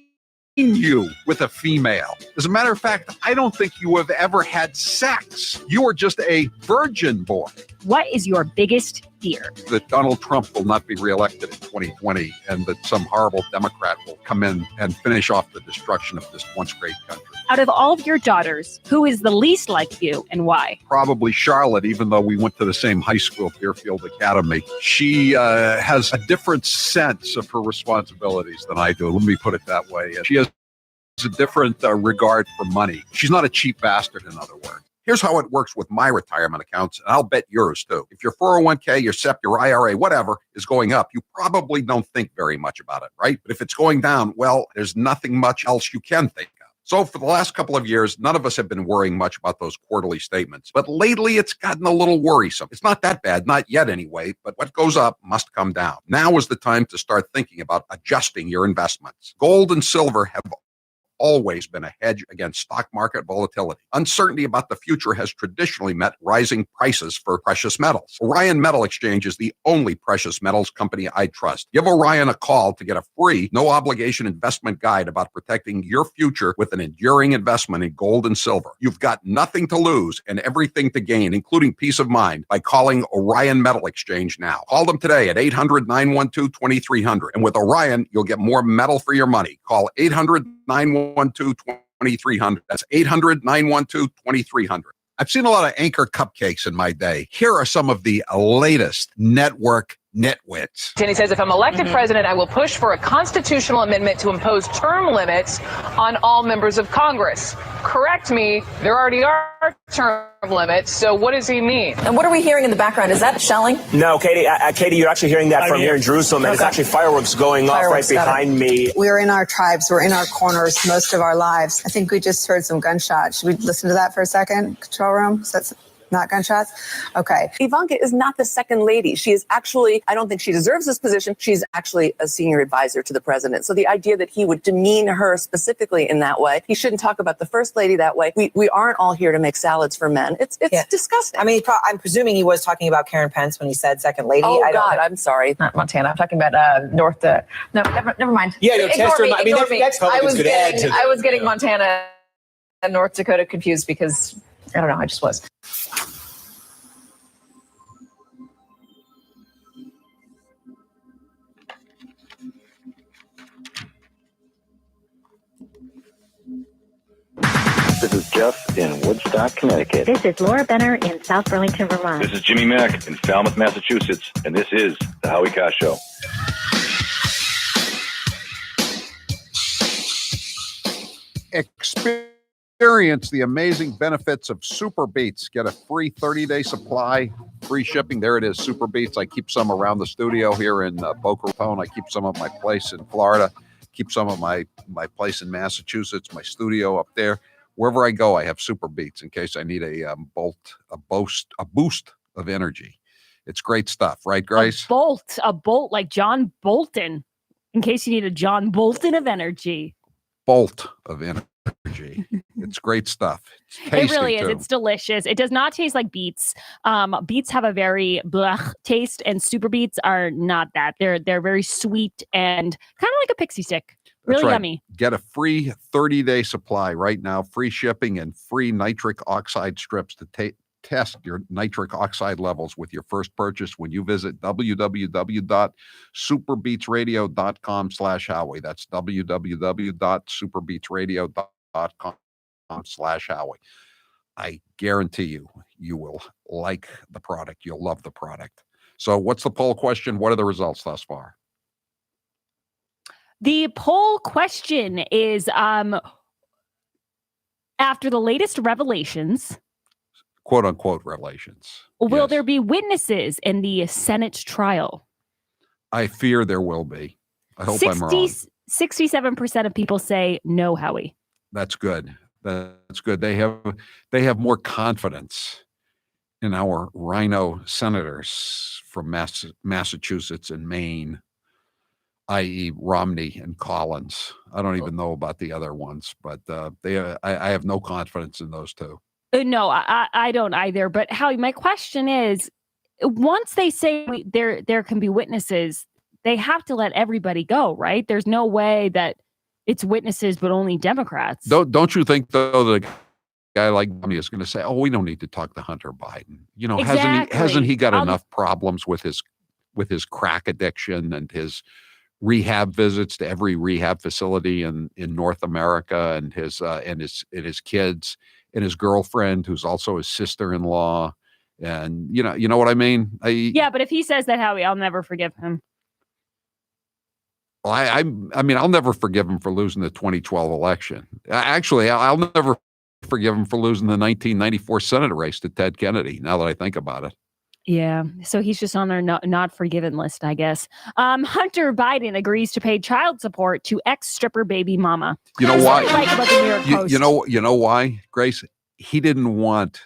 you with a female. As a matter of fact, I don't think you have ever had sex. You are just a virgin boy. What is your biggest fear? That Donald Trump will not be reelected in 2020 and that some horrible Democrat will come in and finish off the destruction of this once great country. Out of all of your daughters, who is the least like you and why? Probably Charlotte, even though we went to the same high school, Deerfield Academy. She has a different sense of her responsibilities than I do. Let me put it that way. She has a different regard for money. She's not a cheap bastard, in other words. Here's how it works with my retirement accounts, and I'll bet yours too. If your 401k, your SEP, your IRA, whatever, is going up, you probably don't think very much about it, right? But if it's going down, well, there's nothing much else you can think of. So for the last couple of years, none of us have been worrying much about those quarterly statements. But lately, it's gotten a little worrisome. It's not that bad, not yet anyway, but what goes up must come down. Now is the time to start thinking about adjusting your investments. Gold and silver have always been a hedge against stock market volatility. Uncertainty about the future has traditionally meant rising prices for precious metals. Orion Metal Exchange is the only precious metals company I trust. Give Orion a call to get a free, no-obligation investment guide about protecting your future with an enduring investment in gold and silver. You've got nothing to lose and everything to gain, including peace of mind, by calling Orion Metal Exchange now. Call them today at 800-912-2300. And with Orion, you'll get more metal for your money. Call 800-912-2300. That's 800-912-2300. I've seen a lot of Anchor cupcakes in my day. Here are some of the latest network nitwits. And he says, if I'm elected president, I will push for a constitutional amendment to impose term limits on all members of Congress. Correct me, there already are term limits, so what does he mean? And what are we hearing in the background? Is that shelling? No, Katie, you're actually hearing that from here in Jerusalem, and it's actually fireworks going off right behind me. We're in our tribes. We're in our corners most of our lives. I think we just heard some gunshots. Should we listen to that for a second, control room? So that's not gunshots? Okay. Ivanka is not the second lady. She is actually, I don't think she deserves this position. She's actually a senior advisor to the president. So the idea that he would demean her specifically in that way, he shouldn't talk about the first lady that way. We aren't all here to make salads for men. It's disgusting. I mean, I'm presuming he was talking about Karen Pence when he said second lady. Oh, God, I'm sorry. Not Montana. I'm talking about no, never mind. Yeah, no, Ignore me. I mean, that's I was getting Montana and North Dakota confused because, I don't know, I just was. This is Jeff in Woodstock, Connecticut. This is Laura Benner in South Burlington, Vermont. This is Jimmy Mack in Falmouth, Massachusetts, and this is The Howie Carr Show. Experience the amazing benefits of Super Beets. Get a free 30-day supply, free shipping. There it is, Super Beets. I keep some around the studio here in Boca Raton. I keep some of my place in Florida. Keep some of my place in Massachusetts, my studio up there. Wherever I go, I have Super Beets in case I need a boost of energy. It's great stuff, right, Grace? A bolt like John Bolton, in case you need a John Bolton of energy. Bolt of energy. It's great stuff. It's tasty, it really is. too. It's delicious. It does not taste like beets. Beets have a very blech taste, and Super Beets are not that. They're very sweet and kind of like a pixie stick. Really That's right. Yummy. Get a free 30-day supply right now, free shipping and free nitric oxide strips to test your nitric oxide levels with your first purchase when you visit www.superbeatsradio.com/Howie. That's www.superbeatsradio.com/Howie. I guarantee you will like the product. You'll love the product. So what's the poll question? What are the results thus far? The poll question is, after the latest revelations. quote unquote revelations. Will there be witnesses in the Senate trial? I fear there will be. I hope I'm wrong. 67% of people say no, Howie. That's good. That's good. They have more confidence in our rhino senators from Massachusetts and Maine, i.e. Romney and Collins. I don't even know about the other ones, but I have no confidence in those two. No, I don't either. But Howie, my question is, once they say there can be witnesses, they have to let everybody go, right? There's no way that it's witnesses, but only Democrats. Don't you think, though, that a guy like Romney is going to say, "Oh, we don't need to talk to Hunter Biden"? You know, hasn't he got enough problems with his crack addiction and his rehab visits to every rehab facility in North America, and his kids and his girlfriend, who's also his sister-in-law, and you know what I mean? Yeah, but if he says that, Howie, I'll never forgive him. Well, I mean, I'll never forgive him for losing the 2012 election. Actually, I'll never forgive him for losing the 1994 Senate race to Ted Kennedy, now that I think about it. Yeah, so he's just on their not forgiven list, I guess. Hunter Biden agrees to pay child support to ex-stripper baby mama. You know why? Like about the New York Post. You know why, Grace? He didn't want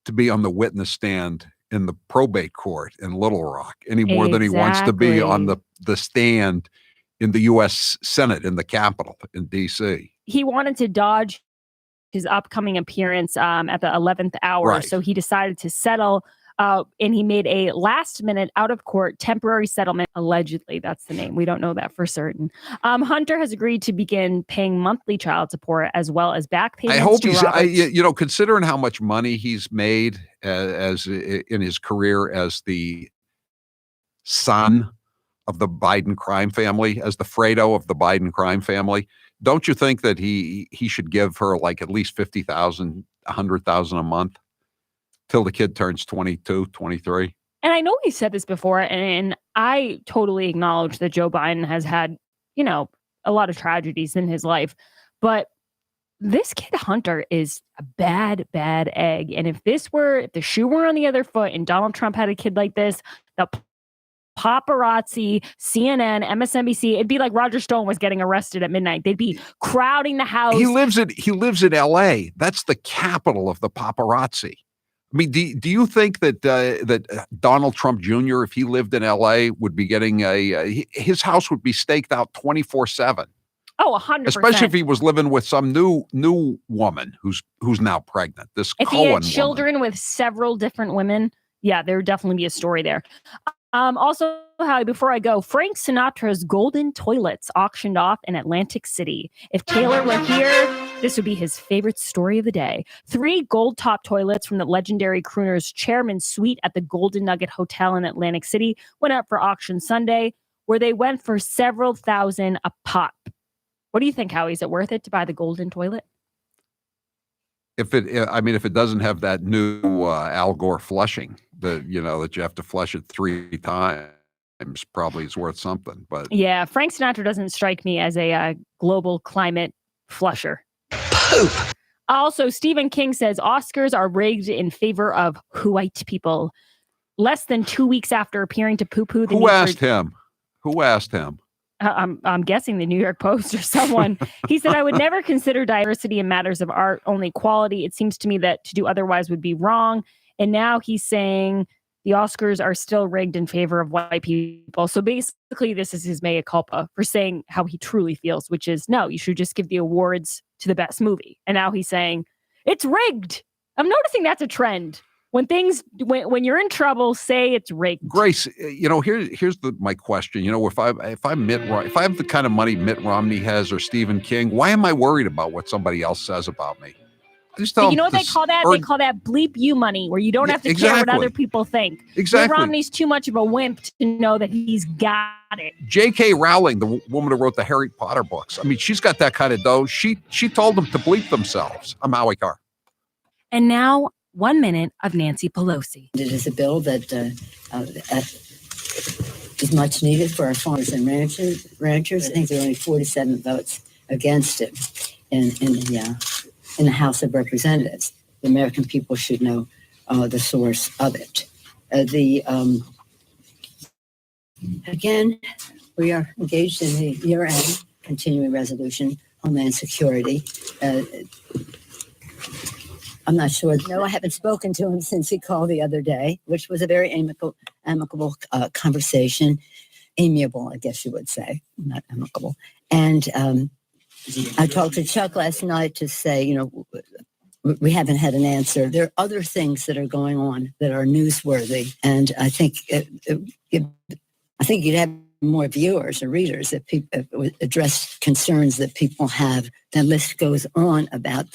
to be on the witness stand in the probate court in Little Rock any more than he wants to be on the stand in the U.S. Senate in the Capitol in D.C. He wanted to dodge his upcoming appearance at the 11th hour, Right. so he decided to settle. And he made a last-minute, out-of-court temporary settlement. Allegedly, that's the name. We don't know that for certain. Hunter has agreed to begin paying monthly child support as well as back payments. I hope to considering how much money he's made as in his career as the son of the Biden crime family, as the Fredo of the Biden crime family. Don't you think that he should give her like at least $50,000, $100,000 a month? Till the kid turns 22, 23. And I know we said this before, and I totally acknowledge that Joe Biden has had, a lot of tragedies in his life. But this kid Hunter is a bad, bad egg. And if the shoe were on the other foot and Donald Trump had a kid like this, the paparazzi, CNN, MSNBC, it'd be like Roger Stone was getting arrested at midnight. They'd be crowding the house. He lives in LA. That's the capital of the paparazzi. I mean, do you think that that Donald Trump Jr., if he lived in L.A., would be getting his house would be staked out 24/7? Oh, 100%. Especially if he was living with some new woman who's now pregnant. This if Cohen he had children with several different women, yeah, there would definitely be a story there. Also, Howie, before I go, Frank Sinatra's golden toilets auctioned off in Atlantic City. If Taylor were here, this would be his favorite story of the day. 3 gold top toilets from the legendary crooner's chairman's suite at the Golden Nugget Hotel in Atlantic City went up for auction Sunday, where they went for several thousand a pop. What do you think, Howie? Is it worth it to buy the golden toilet? If it doesn't have that new Al Gore flushing, that you have to flush it 3 times, probably is worth something. But yeah, Frank Sinatra doesn't strike me as a global climate flusher. Poop. Also, Stephen King says Oscars are rigged in favor of white people. Less than 2 weeks after appearing to poo-poo the Who asked him? I'm guessing the New York Post or someone. He said, I would never consider diversity in matters of art, only quality. It seems to me that to do otherwise would be wrong. And now he's saying the Oscars are still rigged in favor of white people. So basically, this is his mea culpa for saying how he truly feels, which is, no, you should just give the awards to the best movie. And now he's saying, it's rigged. I'm noticing that's a trend. When you're in trouble, say it's rigged. Grace, here's my question. If I'm if I have the kind of money Mitt Romney has or Stephen King, why am I worried about what somebody else says about me? I just tell you know what they call that? They call that bleep you money, where you don't have to care what other people think. Exactly. Mitt Romney's too much of a wimp to know that he's got it. J.K. Rowling, the woman who wrote the Harry Potter books, I mean, she's got that kind of dough. She told them to bleep themselves. I'm Howie Carr. And now, 1 minute of Nancy Pelosi. It is a bill that is much needed for our farmers and ranchers. I think there are only 47 votes against it in the House of Representatives. The American people should know the source of it. Again, we are engaged in the year-end continuing resolution, Homeland Security. I'm not sure. No, I haven't spoken to him since he called the other day, which was a very amicable conversation. Amiable, I guess you would say, not amicable. And I talked to Chuck last night to say, we haven't had an answer. There are other things that are going on that are newsworthy, and I think you'd have more viewers or readers if people address concerns that people have. The list goes on about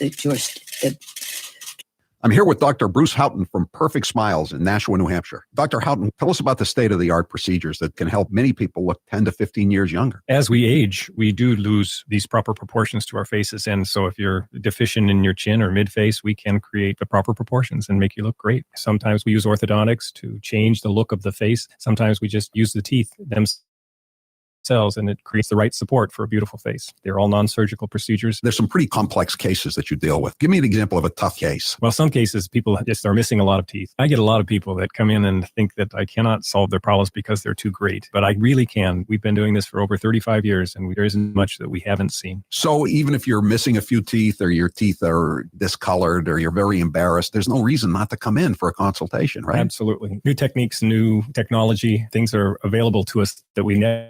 I'm here with Dr. Bruce Houghton from Perfect Smiles in Nashua, New Hampshire. Dr. Houghton, tell us about the state-of-the-art procedures that can help many people look 10 to 15 years younger. As we age, we do lose these proper proportions to our faces. And so if you're deficient in your chin or mid-face, we can create the proper proportions and make you look great. Sometimes we use orthodontics to change the look of the face. Sometimes we just use the teeth themselves, and it creates the right support for a beautiful face. They're all non-surgical procedures. There's some pretty complex cases that you deal with. Give me an example of a tough case. Well, some cases people just are missing a lot of teeth. I get a lot of people that come in and think that I cannot solve their problems because they're too great, but I really can. We've been doing this for over 35 years, and there isn't much that we haven't seen. So even if you're missing a few teeth, or your teeth are discolored, or you're very embarrassed, there's no reason not to come in for a consultation, right? Absolutely. New techniques, new technology, things are available to us that we never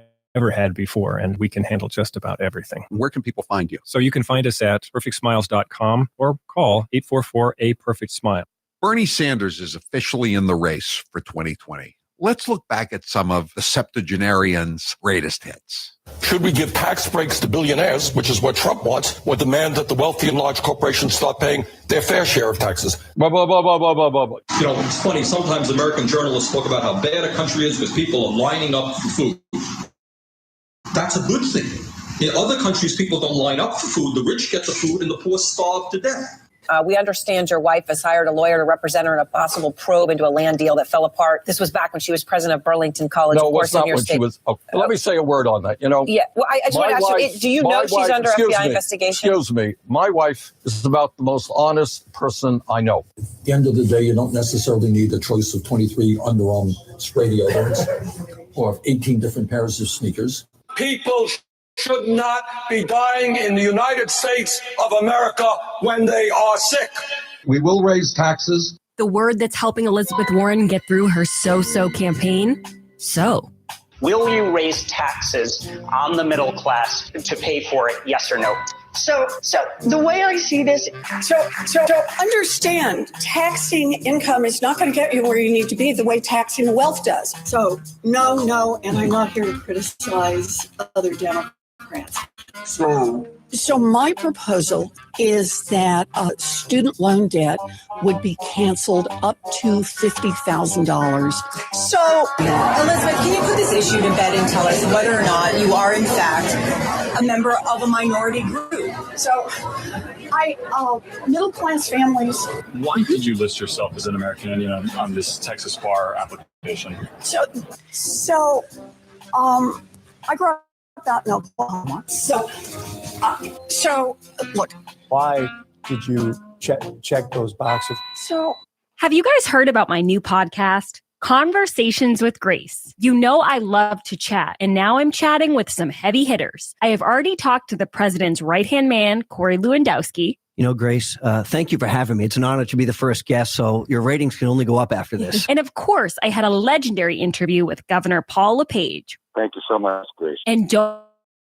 had before, and we can handle just about everything. Where can people find you? So you can find us at perfectsmiles.com or call 844-A-PERFECT-SMILE. Bernie Sanders is officially in the race for 2020. Let's look back at some of the septuagenarian's greatest hits. Should we give tax breaks to billionaires, which is what Trump wants, or demand that the wealthy and large corporations start paying their fair share of taxes? Blah, blah, blah, blah, blah, blah, blah, blah. It's funny, sometimes American journalists talk about how bad a country is because people are lining up for food. That's a good thing. In other countries, people don't line up for food. The rich get the food and the poor starve to death. We understand your wife has hired a lawyer to represent her in a possible probe into a land deal that fell apart. This was back when she was president of Burlington College. No, it was not when she was. Oh, let me say a word on that. Yeah. Well, I just want to ask you, do you know she's under FBI investigation? Excuse me. My wife is about the most honest person I know. At the end of the day, you don't necessarily need a choice of 23 underarm spray deodorants or 18 different pairs of sneakers. People should not be dying in the United States of America when they are sick. We will raise taxes. The word that's helping Elizabeth Warren get through her so-so campaign? So. Will you raise taxes on the middle class to pay for it? Yes or no? So the way I see this, so understand, taxing income is not going to get you where you need to be the way taxing wealth does. So no, and I'm not here to criticize other Democrats. So my proposal is that student loan debt would be canceled up to $50,000. So, Elizabeth, can you put this issue to bed and tell us whether or not you are, in fact, a member of a minority group? So, middle class families. Why did you list yourself as an American Indian on this Texas bar application? So, I grew up out in Oklahoma. So look. Why did you check those boxes? So, have you guys heard about my new podcast, Conversations with Grace? You know I love to chat, and now I'm chatting with some heavy hitters. I have already talked to the president's right-hand man, Corey Lewandowski. Grace, thank you for having me. It's an honor to be the first guest, so your ratings can only go up after this. And of course, I had a legendary interview with Governor Paul LePage. Thank you so much, Grace. And don't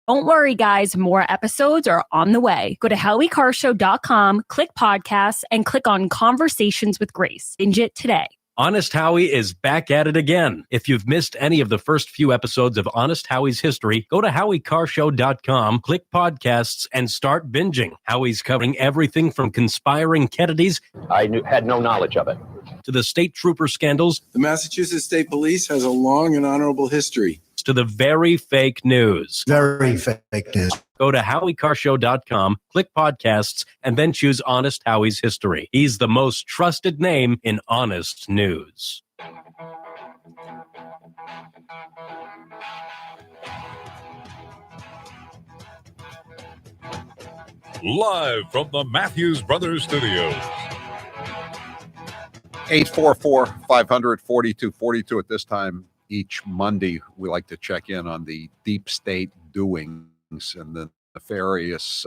worry, guys, more episodes are on the way. Go to HowieCarShow.com, click podcasts, and click on Conversations with Grace. Binge it today. Honest Howie is back at it again. If you've missed any of the first few episodes of Honest Howie's history, go to HowieCarShow.com, click podcasts, and start binging. Howie's covering everything from conspiring Kennedys. I had no knowledge of it. To the state trooper scandals. The Massachusetts State Police has a long and honorable history. To the very fake news. Very fake news. Go to HowieCarShow.com, click podcasts, and then choose Honest Howie's history. He's the most trusted name in honest news. Live from the Matthews Brothers Studios, 844-500-4242. At this time each Monday, we like to check in on the deep state doings and the nefarious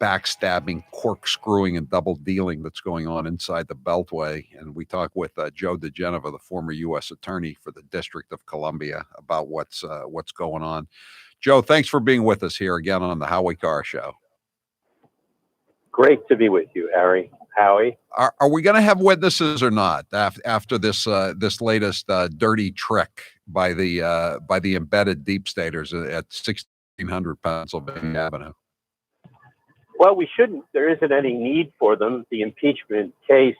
backstabbing, corkscrewing, and double dealing that's going on inside the Beltway. And we talk with Joe DeGeneva, the former U.S. Attorney for the District of Columbia, about what's going on. Joe, thanks for being with us here again on the Howie Carr Show. Great to be with you, Harry. Howie. Are we going to have witnesses or not after this this latest dirty trick by the embedded deep staters at 1600 Pennsylvania Avenue? Well, we shouldn't. There isn't any need for them. The impeachment case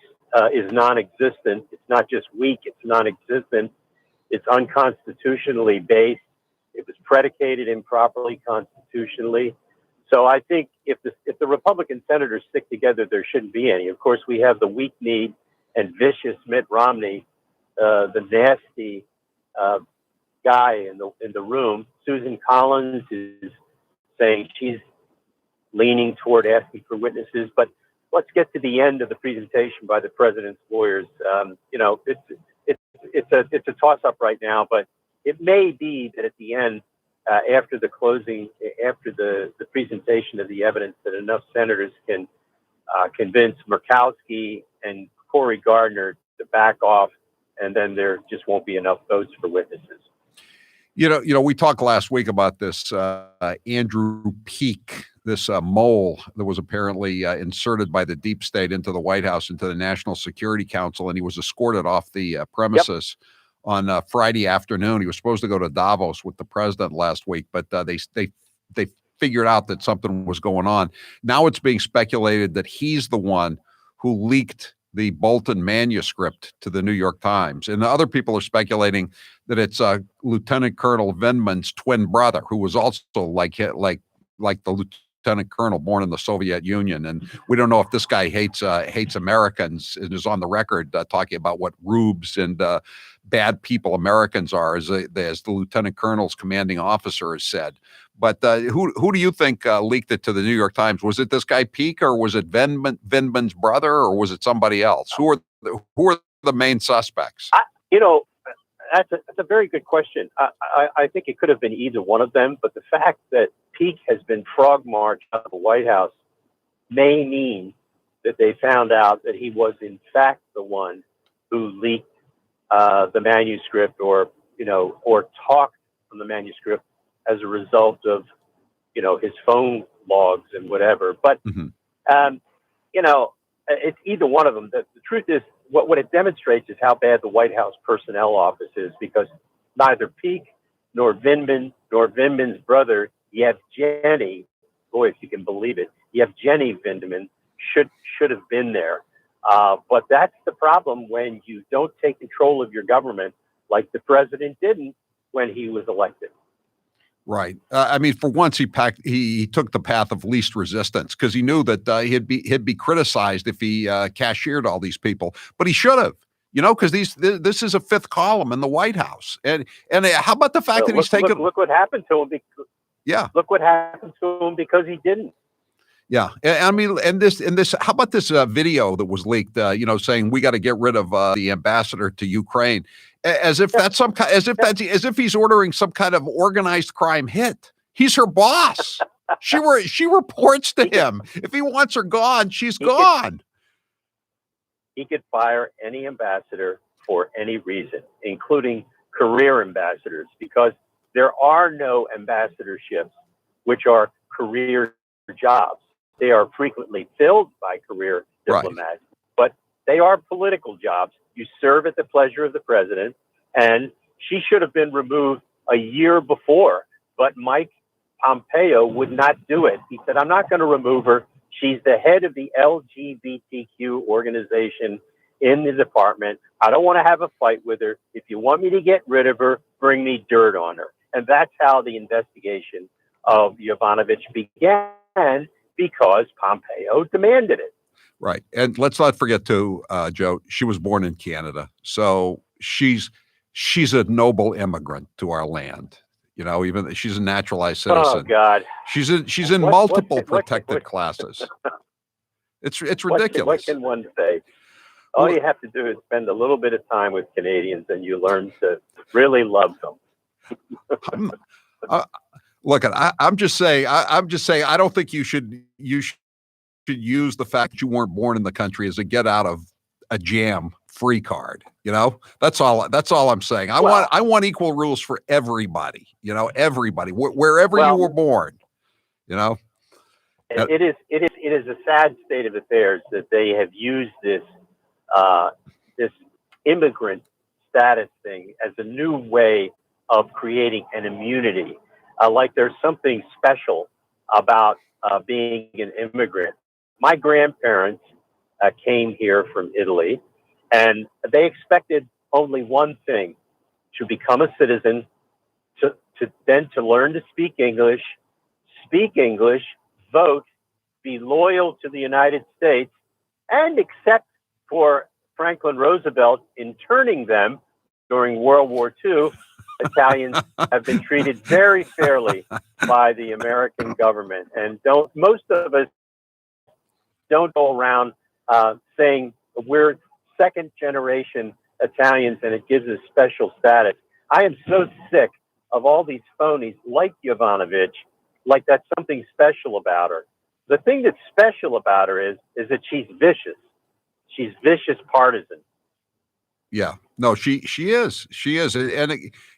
is non-existent. It's not just weak. It's non-existent. It's unconstitutionally based. It was predicated improperly constitutionally. So I think if the Republican senators stick together, there shouldn't be any. Of course, we have the weak-kneed and vicious Mitt Romney, the nasty guy in the room. Susan Collins is saying she's leaning toward asking for witnesses. But let's get to the end of the presentation by the president's lawyers. It's a toss-up right now, but it may be that at the end, after the closing, after the presentation of the evidence, that enough senators can convince Murkowski and Cory Gardner to back off, and then there just won't be enough votes for witnesses. You know, we talked last week about this Andrew Peake, this mole that was apparently inserted by the deep state into the White House, into the National Security Council, and he was escorted off the premises on Friday afternoon. He was supposed to go to Davos with the president last week, but they figured out that something was going on. Now it's being speculated that he's the one who leaked the Bolton manuscript to the New York Times. And the other people are speculating that it's Lieutenant Colonel Vindman's twin brother, who was also like the lieutenant colonel born in the Soviet Union. And we don't know if this guy hates Americans and is on the record talking about what rubes and bad people Americans are, as the lieutenant colonel's commanding officer has said. But who do you think leaked it to the New York Times? Was it this guy Peake, or was it Vindman's brother, or was it somebody else? Who are the main suspects? That's a very good question. I think it could have been either one of them, but the fact that Peake has been frog marched out of the White House may mean that they found out that he was in fact the one who leaked the manuscript, or talked from the manuscript as a result of, his phone logs and whatever. But, it's either one of them. The truth is, what it demonstrates is how bad the White House personnel office is, because neither Peake nor Vindman nor Vindman's brother, Yevgeny, boy, if you can believe it, Yevgeny Vindman should have been there. But that's the problem when you don't take control of your government, like the president didn't when he was elected. Right. I mean, for once, he took the path of least resistance, because he knew that he'd be criticized if he cashiered all these people. But he should have, because this is a fifth column in the White House. And how about the fact that he's taken? Look what happened to him. Look what happened to him because he didn't. Yeah, I mean, and this. How about this video that was leaked? Saying we got to get rid of the ambassador to Ukraine, as if that's as if he's ordering some kind of organized crime hit. He's her boss. She reports to him. If he wants her gone, she's gone. He could fire any ambassador for any reason, including career ambassadors, because there are no ambassadorships which are career jobs. They are frequently filled by career diplomats, but they are political jobs. You serve at the pleasure of the president, and she should have been removed a year before, but Mike Pompeo would not do it. He said, I'm not going to remove her. She's the head of the LGBTQ organization in the department. I don't want to have a fight with her. If you want me to get rid of her, bring me dirt on her. And that's how the investigation of Yovanovitch began, because Pompeo demanded it. Right. And let's not forget too, Joe, she was born in Canada. So she's a noble immigrant to our land. Even she's a naturalized citizen. Oh God. She's in multiple protected classes. It's ridiculous. What can one say? All you have to do is spend a little bit of time with Canadians, and you learn to really love them. Look, I'm just saying. I'm just saying. I don't think you should use the fact that you weren't born in the country as a get out of a jam free card. You know, that's all I'm saying. I want equal rules for everybody. You know, everybody wherever you were born. You know, it is a sad state of affairs that they have used this this immigrant status thing as a new way of creating an immunity. Like there's something special about being an immigrant. My grandparents came here from Italy, and they expected only one thing: to become a citizen, to learn to speak English, vote, be loyal to the United States, and except for Franklin Roosevelt interning them during World War II, Italians have been treated very fairly by the American government. And most of us don't go around saying we're second generation Italians and it gives us special status. I am so sick of all these phonies like Yovanovitch, like that's something special about her. The thing that's special about her is that she's vicious. She's vicious partisan. Yeah, no, she is, and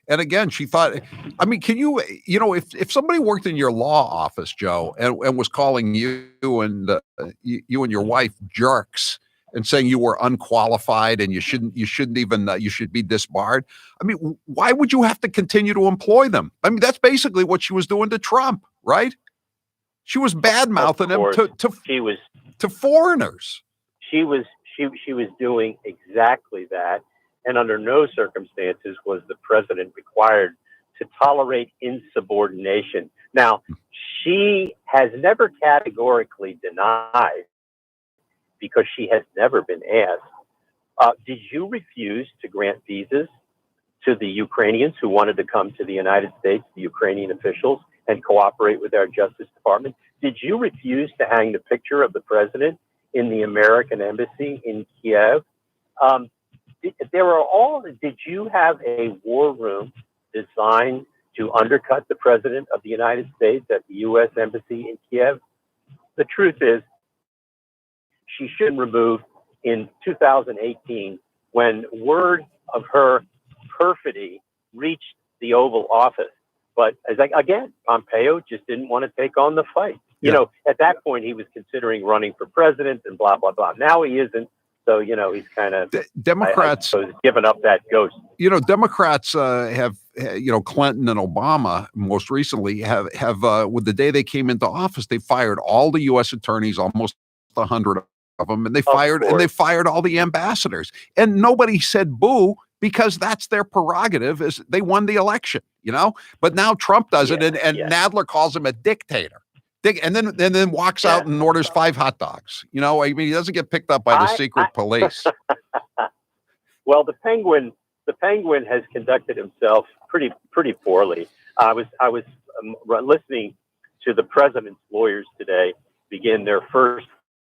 again, she thought. I mean, can you know, if somebody worked in your law office, Joe, and was calling you and your wife jerks and saying you were unqualified and you shouldn't even you should be disbarred. I mean, why would you have to continue to employ them? I mean, that's basically what she was doing to Trump, right? She was bad mouthing him to foreigners. She was doing exactly that, and under no circumstances was the president required to tolerate insubordination. Now, she has never categorically denied, because she has never been asked, did you refuse to grant visas to the Ukrainians who wanted to come to the United States, the Ukrainian officials, and cooperate with our Justice Department? Did you refuse to hang the picture of the president in the American embassy in Kiev? Did you have a war room designed to undercut the president of the United States at the U.S. embassy in Kiev? The truth is, she should have been removed in 2018 when word of her perfidy reached the Oval Office. But again, Pompeo just didn't want to take on the fight. You know, at that point, he was considering running for president and blah, blah, blah. Now he isn't. So, you know, he's kind of Democrats given up that ghost. You know, Democrats have, you know, Clinton and Obama most recently have with the day they came into office, they fired all the U.S. attorneys, almost 100 of them, and they fired all the ambassadors. And nobody said boo, because that's their prerogative, is they won the election, you know. But now Trump does it, and Nadler calls him a dictator. And then walks out and orders 5 hot dogs. You know, I mean, he doesn't get picked up by the secret police. Well, the Penguin has conducted himself pretty poorly. I was listening to the president's lawyers today begin their first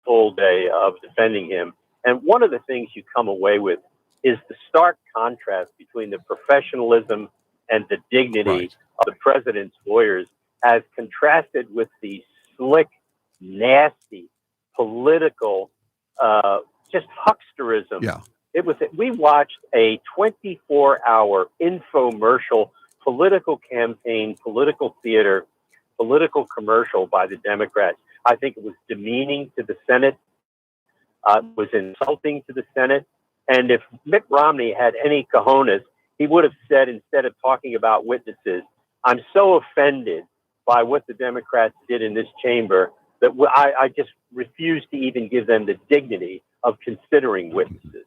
full day of defending him, and one of the things you come away with is the stark contrast between the professionalism and the dignity of the president's lawyers, as contrasted with the slick, nasty, political, just hucksterism. Yeah. We watched a 24-hour infomercial, political campaign, political theater, political commercial by the Democrats. I think it was demeaning to the Senate. It was insulting to the Senate. And if Mitt Romney had any cojones, he would have said, instead of talking about witnesses, I'm so offended by what the Democrats did in this chamber that I just refuse to even give them the dignity of considering witnesses.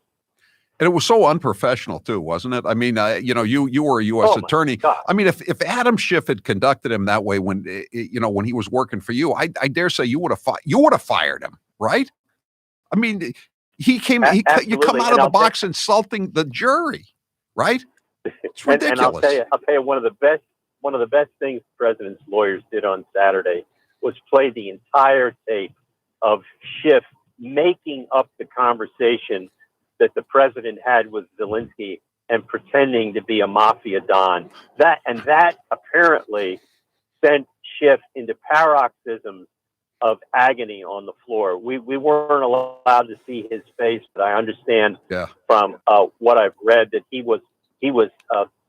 And it was so unprofessional too, wasn't it? I mean, you know, you were a U.S. attorney. I mean, if Adam Schiff had conducted him that way when he was working for you, I dare say you would have fired him, right? I mean, you come out of the box insulting the jury, right? It's ridiculous. And I'll tell you, one of the best things the president's lawyers did on Saturday was play the entire tape of Schiff making up the conversation that the president had with Zelensky and pretending to be a mafia don. That apparently sent Schiff into paroxysms of agony on the floor. We weren't allowed to see his face, but I understand from what I've read that he was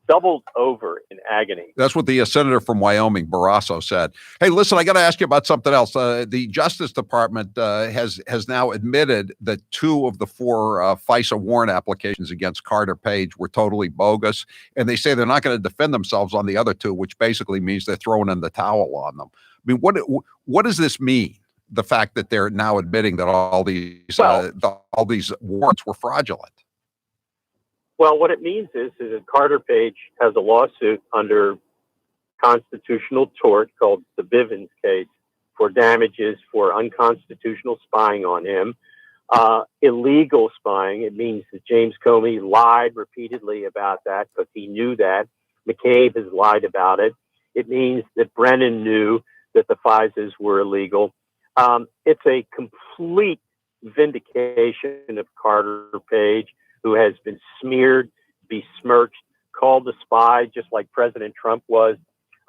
doubled over in agony. That's what the senator from Wyoming, Barrasso, said. Hey, listen, I got to ask you about something else. The Justice Department has now admitted that 2 of the 4 FISA warrant applications against Carter Page were totally bogus, and they say they're not going to defend themselves on the other 2, which basically means they're throwing in the towel on them. I mean, what does this mean? The fact that they're now admitting that all these warrants were fraudulent. Well, what it means is that Carter Page has a lawsuit under constitutional tort called the Bivens case for damages for unconstitutional spying on him. Illegal spying, it means that James Comey lied repeatedly about that because he knew that. McCabe has lied about it. It means that Brennan knew that the FISAs were illegal. It's a complete vindication of Carter Page, who has been smeared, besmirched, called a spy, just like President Trump was.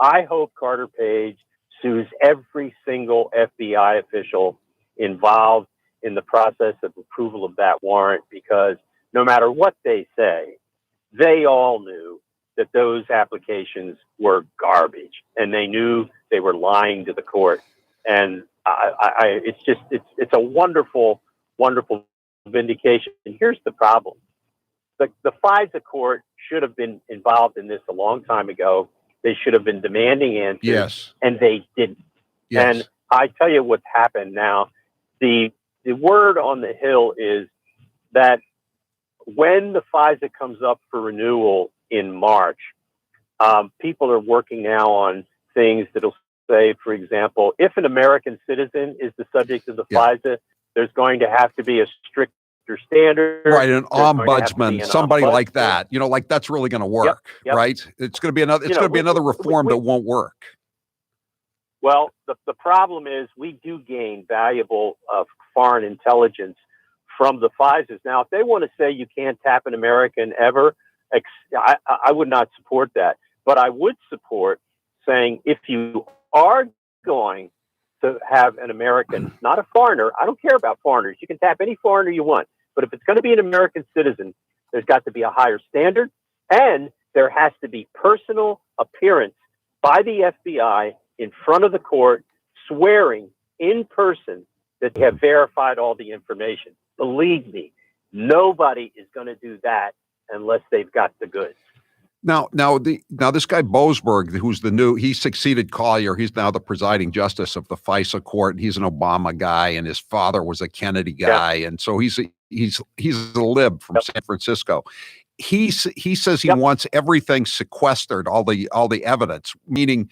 I hope Carter Page sues every single FBI official involved in the process of approval of that warrant, because no matter what they say, they all knew that those applications were garbage, and they knew they were lying to the court. And it's a wonderful, wonderful vindication. And here's the problem. The FISA court should have been involved in this a long time ago. They should have been demanding answers, and they didn't. Yes. And I tell you what's happened now. The word on the Hill is that when the FISA comes up for renewal in March, people are working now on things that'll say, for example, if an American citizen is the subject of the FISA, there's going to have to be a stricter standard. Right, an ombudsman, somebody like that. You know, like that's really going to work, right? It's going to be another. It's going to be another reform that won't work. Well, the problem is we do gain valuable foreign intelligence from the FISAs. Now, if they want to say you can't tap an American ever, I would not support that. But I would support saying if you are going to have an American, not a foreigner, I don't care about foreigners. You can tap any foreigner you want. But if it's going to be an American citizen, there's got to be a higher standard, and there has to be personal appearance by the FBI in front of the court, swearing in person that they have verified all the information. Believe me, nobody is going to do that unless they've got the goods. Now this guy Boasberg, who's he succeeded Collier. He's now the presiding justice of the FISA court. He's an Obama guy, and his father was a Kennedy guy, and so he's a lib from San Francisco. He says he wants everything sequestered, all the evidence, meaning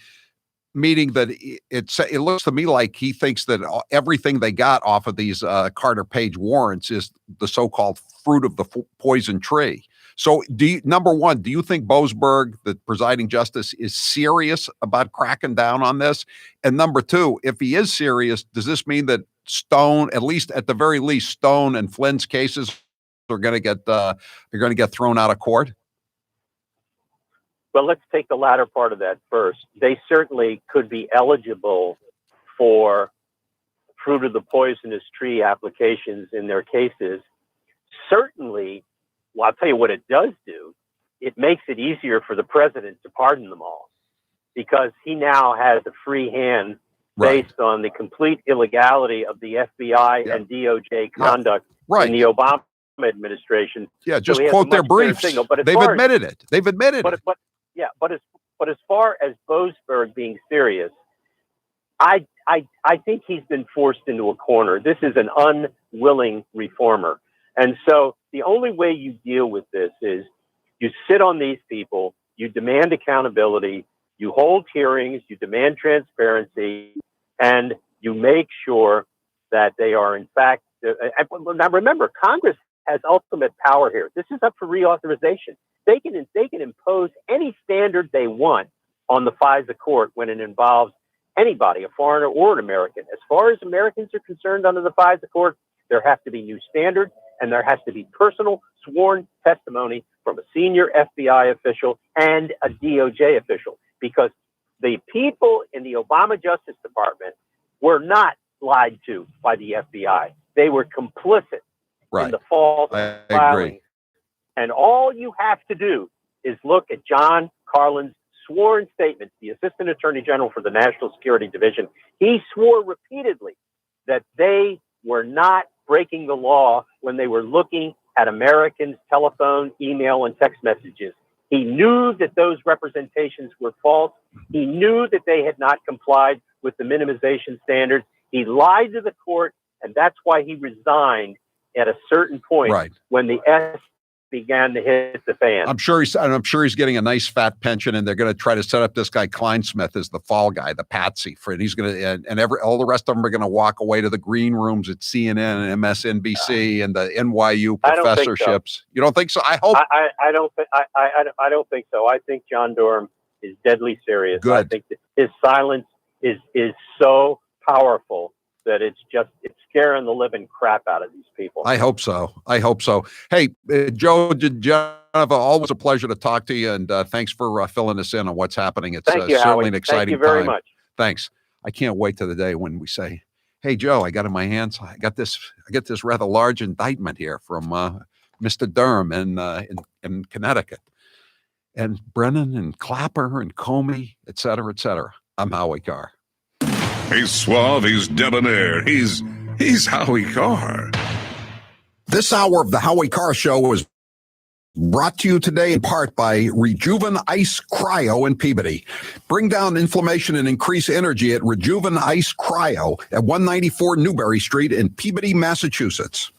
that it looks to me like he thinks that everything they got off of these Carter Page warrants is the so-called fruit of the poison tree. So, number one, do you think Boasberg, the presiding justice, is serious about cracking down on this? And number two, if he is serious, does this mean that Stone, at least at the very least, Stone and Flynn's cases are going to get thrown out of court? Well, let's take the latter part of that first. They certainly could be eligible for fruit of the poisonous tree applications in their cases. Certainly, well, I'll tell you what it does do. It makes it easier for the president to pardon them all, because he now has a free hand based on the complete illegality of the FBI and DOJ conduct in the Obama administration. Yeah, just quote their briefs. They've admitted it. They've admitted it. But as far as Boasberg being serious, I think he's been forced into a corner. This is an unwilling reformer. And so the only way you deal with this is you sit on these people, you demand accountability, you hold hearings, you demand transparency, and you make sure that they are in fact. Now remember, Congress has ultimate power here. This is up for reauthorization. They can impose any standard they want on the FISA court when it involves anybody, a foreigner or an American. As far as Americans are concerned under the FISA court, there have to be new standards, and there has to be personal sworn testimony from a senior FBI official and a DOJ official, because the people in the Obama Justice Department were not lied to by the FBI. They were complicit in the false filing. And all you have to do is look at John Carlin's sworn statements, the Assistant Attorney General for the National Security Division. He swore repeatedly that they were not breaking the law when they were looking at Americans' telephone, email, and text messages. He knew that those representations were false. He knew that they had not complied with the minimization standards. He lied to the court, and that's why he resigned at a certain point when the S began to hit the fan. I'm sure he's getting a nice fat pension, and they're going to try to set up this guy Kleinsmith as the fall guy, the patsy for it. He's going to, and all the rest of them are going to walk away to the green rooms at CNN and MSNBC and the NYU professorships. You don't think so? I hope. I don't think so. I think John Durham is deadly serious. Good. I think that his silence is so powerful that it's scaring the living crap out of these people. I hope so. Hey, Joe Genova, always a pleasure to talk to you, and thanks for filling us in on what's happening. It's Thank you, certainly Howie. an exciting Thank you very time. much. Thanks. I can't wait to the day when we say, "Hey, Joe, I got in my hands. I get this rather large indictment here from Mr. Durham in Connecticut, and Brennan and Clapper and Comey, et cetera, et cetera." I'm Howie Carr. He's suave, he's debonair, he's Howie Carr. This hour of the Howie Carr Show is brought to you today in part by Rejuven Ice Cryo in Peabody. Bring down inflammation and increase energy at Rejuven Ice Cryo at 194 Newberry Street in Peabody, Massachusetts.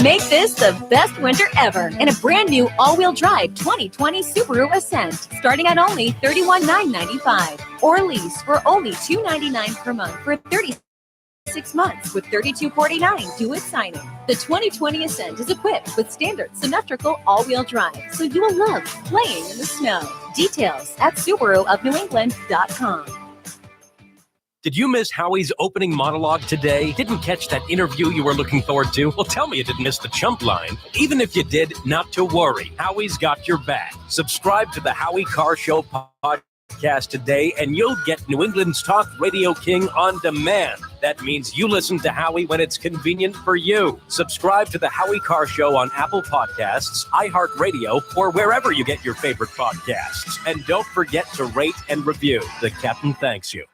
Make this the best winter ever in a brand new all-wheel drive 2020 Subaru Ascent, starting at only $31,995, or lease for only $299 per month for 36 months with $32.49 due at signing. The 2020 Ascent is equipped with standard symmetrical all-wheel drive, so you will love playing in the snow. Details at SubaruofNewEngland.com. Did you miss Howie's opening monologue today? Didn't catch that interview you were looking forward to? Well, tell me you didn't miss the chump line. Even if you did, not to worry. Howie's got your back. Subscribe to the Howie Carr Show podcast today, and you'll get New England's talk radio king on demand. That means you listen to Howie when it's convenient for you. Subscribe to the Howie Carr Show on Apple Podcasts, iHeartRadio, or wherever you get your favorite podcasts. And don't forget to rate and review. The captain thanks you.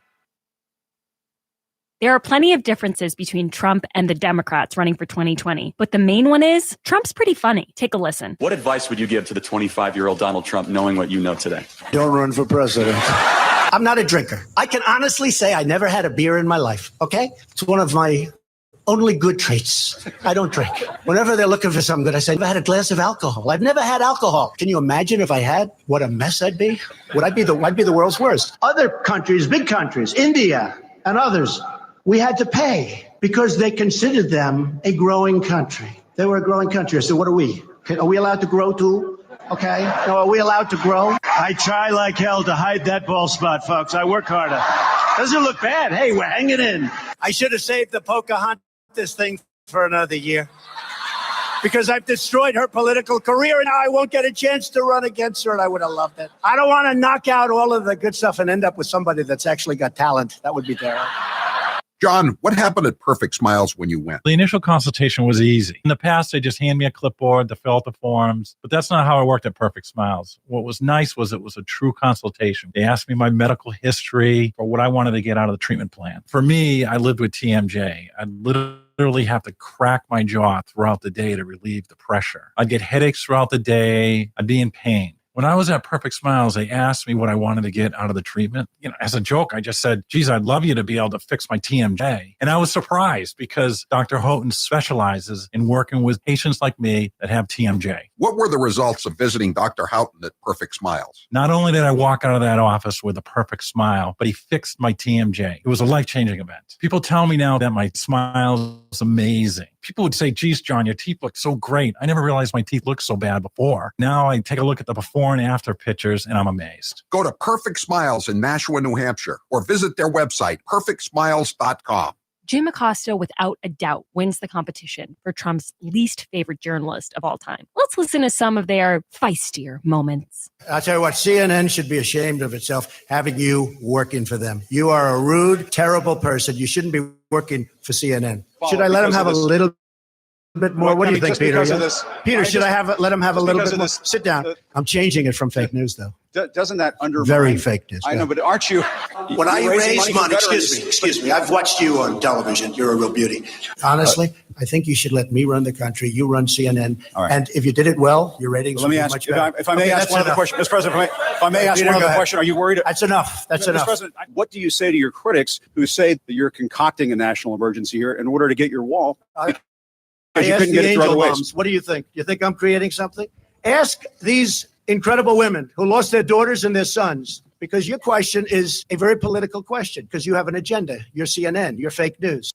There are plenty of differences between Trump and the Democrats running for 2020, but the main one is Trump's pretty funny. Take a listen. What advice would you give to the 25-year-old Donald Trump knowing what you know today? Don't run for president. I'm not a drinker. I can honestly say I never had a beer in my life, okay? It's one of my only good traits. I don't drink. Whenever they're looking for something good, I say, I've never had a glass of alcohol. I've never had alcohol. Can you imagine if I had? What a mess I'd be. I'd be the world's worst. Other countries, big countries, India and others, we had to pay because they considered them a growing country. They were a growing country. I said, what are we? Are we allowed to grow too? Okay. No, are we allowed to grow? I try like hell to hide that bald spot, folks. I work harder. Doesn't look bad. Hey, we're hanging in. I should have saved the Pocahontas thing for another year because I've destroyed her political career and now I won't get a chance to run against her, and I would have loved it. I don't want to knock out all of the good stuff and end up with somebody that's actually got talent. That would be terrible. John, what happened at Perfect Smiles when you went? The initial consultation was easy. In the past, they just hand me a clipboard to fill out the forms, but that's not how I worked at Perfect Smiles. What was nice was it was a true consultation. They asked me my medical history or what I wanted to get out of the treatment plan. For me, I lived with TMJ. I literally have to crack my jaw throughout the day to relieve the pressure. I'd get headaches throughout the day. I'd be in pain. When I was at Perfect Smiles, they asked me what I wanted to get out of the treatment. As a joke, I just said, geez, I'd love you to be able to fix my TMJ. And I was surprised because Dr. Houghton specializes in working with patients like me that have TMJ. What were the results of visiting Dr. Houghton at Perfect Smiles? Not only did I walk out of that office with a perfect smile, but he fixed my TMJ. It was a life-changing event. People tell me now that my smile is amazing. People would say, geez, John, your teeth look so great. I never realized my teeth looked so bad before. Now I take a look at the before and after pictures, and I'm amazed. Go to Perfect Smiles in Nashua, New Hampshire, or visit their website, perfectsmiles.com. Jim Acosta, without a doubt, wins the competition for Trump's least favorite journalist of all time. Let's listen to some of their feistier moments. I'll tell you what, CNN should be ashamed of itself having you working for them. You are a rude, terrible person. You shouldn't be working for CNN. Should I let him have a little bit more? What do you think, Peter? Peter, should I let him have a little bit more? Sit down. I'm changing it from fake news, though. Doesn't that undermine? Very fake news. I know, but aren't you? When I raise money, excuse excuse me, I've watched you on television. You're a real beauty. Honestly, I think you should let me run the country. You run CNN. All right. And if you did it well, your ratings would be much better. If I may ask one other question, Mr. President, if I may ask one other question, are you worried? That's enough. That's enough. Mr. President, what do you say to your critics who say that you're concocting a national emergency here in order to get your wall? Because you couldn't get it through other ways. What do you think? You think I'm creating something? Ask these incredible women who lost their daughters and their sons, because your question is a very political question, because you have an agenda. You're CNN. You're fake news.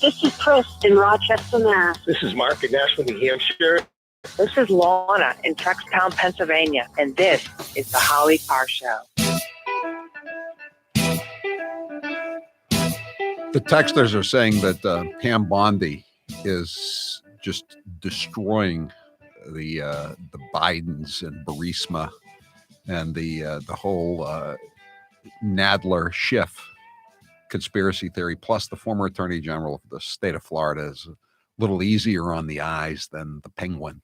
This is Chris in Rochester, Mass. This is Mark in Nashua, New Hampshire. This is Lorna in Truckstown, Pennsylvania. And this is the Howie Carr Show. The texters are saying that Pam Bondi is just destroying the Bidens and Burisma and the whole Nadler Schiff conspiracy theory, plus the former Attorney General of the state of Florida is a little easier on the eyes than the Penguin.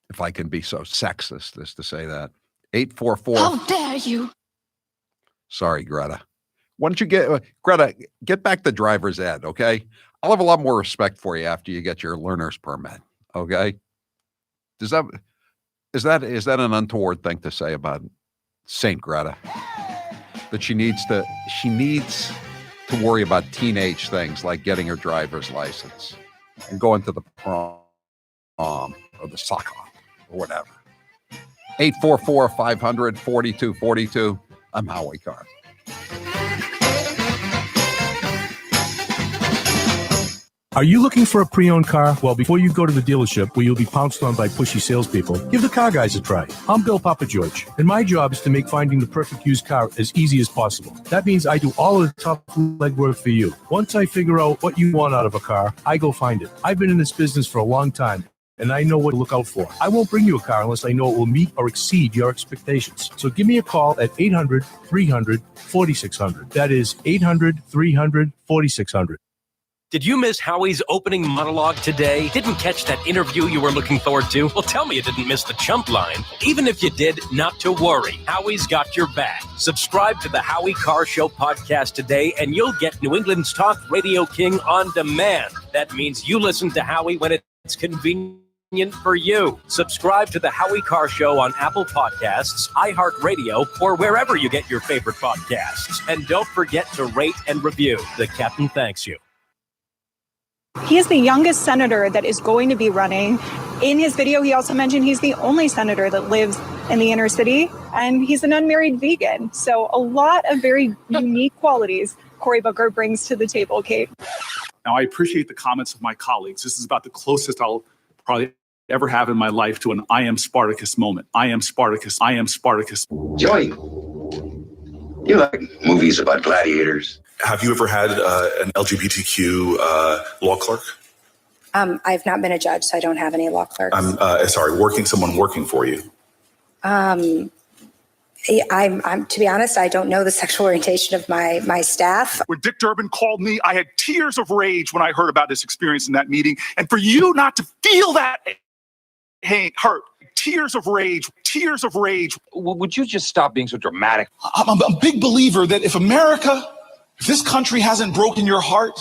If I can be so sexist as to say that. 844. How dare you? Sorry, Greta. Why don't you get back the driver's ed, okay? I'll have a lot more respect for you after you get your learner's permit, okay? Is that an untoward thing to say about Saint Greta? That she needs to worry about teenage things like getting her driver's license and going to the prom or the soccer or whatever. 844-500-4242. I'm Howie Carr. Are you looking for a pre-owned car? Well, before you go to the dealership where you'll be pounced on by pushy salespeople, give the Car Guys a try. I'm Bill Papageorge, and my job is to make finding the perfect used car as easy as possible. That means I do all of the tough legwork for you. Once I figure out what you want out of a car, I go find it. I've been in this business for a long time, and I know what to look out for. I won't bring you a car unless I know it will meet or exceed your expectations. So give me a call at 800-300-4600. That is 800-300-4600. Did you miss Howie's opening monologue today? Didn't catch that interview you were looking forward to? Well, tell me you didn't miss the chump line. Even if you did, not to worry. Howie's got your back. Subscribe to the Howie Carr Show podcast today, and you'll get New England's Talk Radio King on demand. That means you listen to Howie when it's convenient for you. Subscribe to the Howie Carr Show on Apple Podcasts, iHeartRadio, or wherever you get your favorite podcasts. And don't forget to rate and review. The captain thanks you. He is the youngest senator that is going to be running. In his video, he also mentioned he's the only senator that lives in the inner city, and he's an unmarried vegan. So a lot of very unique qualities Cory Booker brings to the table, Kate. Now, I appreciate the comments of my colleagues. This is about the closest I'll probably ever have in my life to an I am Spartacus moment. I am Spartacus. I am Spartacus. Joey, you like movies about gladiators? Have you ever had an LGBTQ law clerk? I've not been a judge, so I don't have any law clerks. Someone working for you. I'm to be honest, I don't know the sexual orientation of my staff. When Dick Durbin called me, I had tears of rage when I heard about this experience in that meeting. And for you not to feel that hurt, tears of rage. Would you just stop being so dramatic? I'm a big believer that if this country hasn't broken your heart,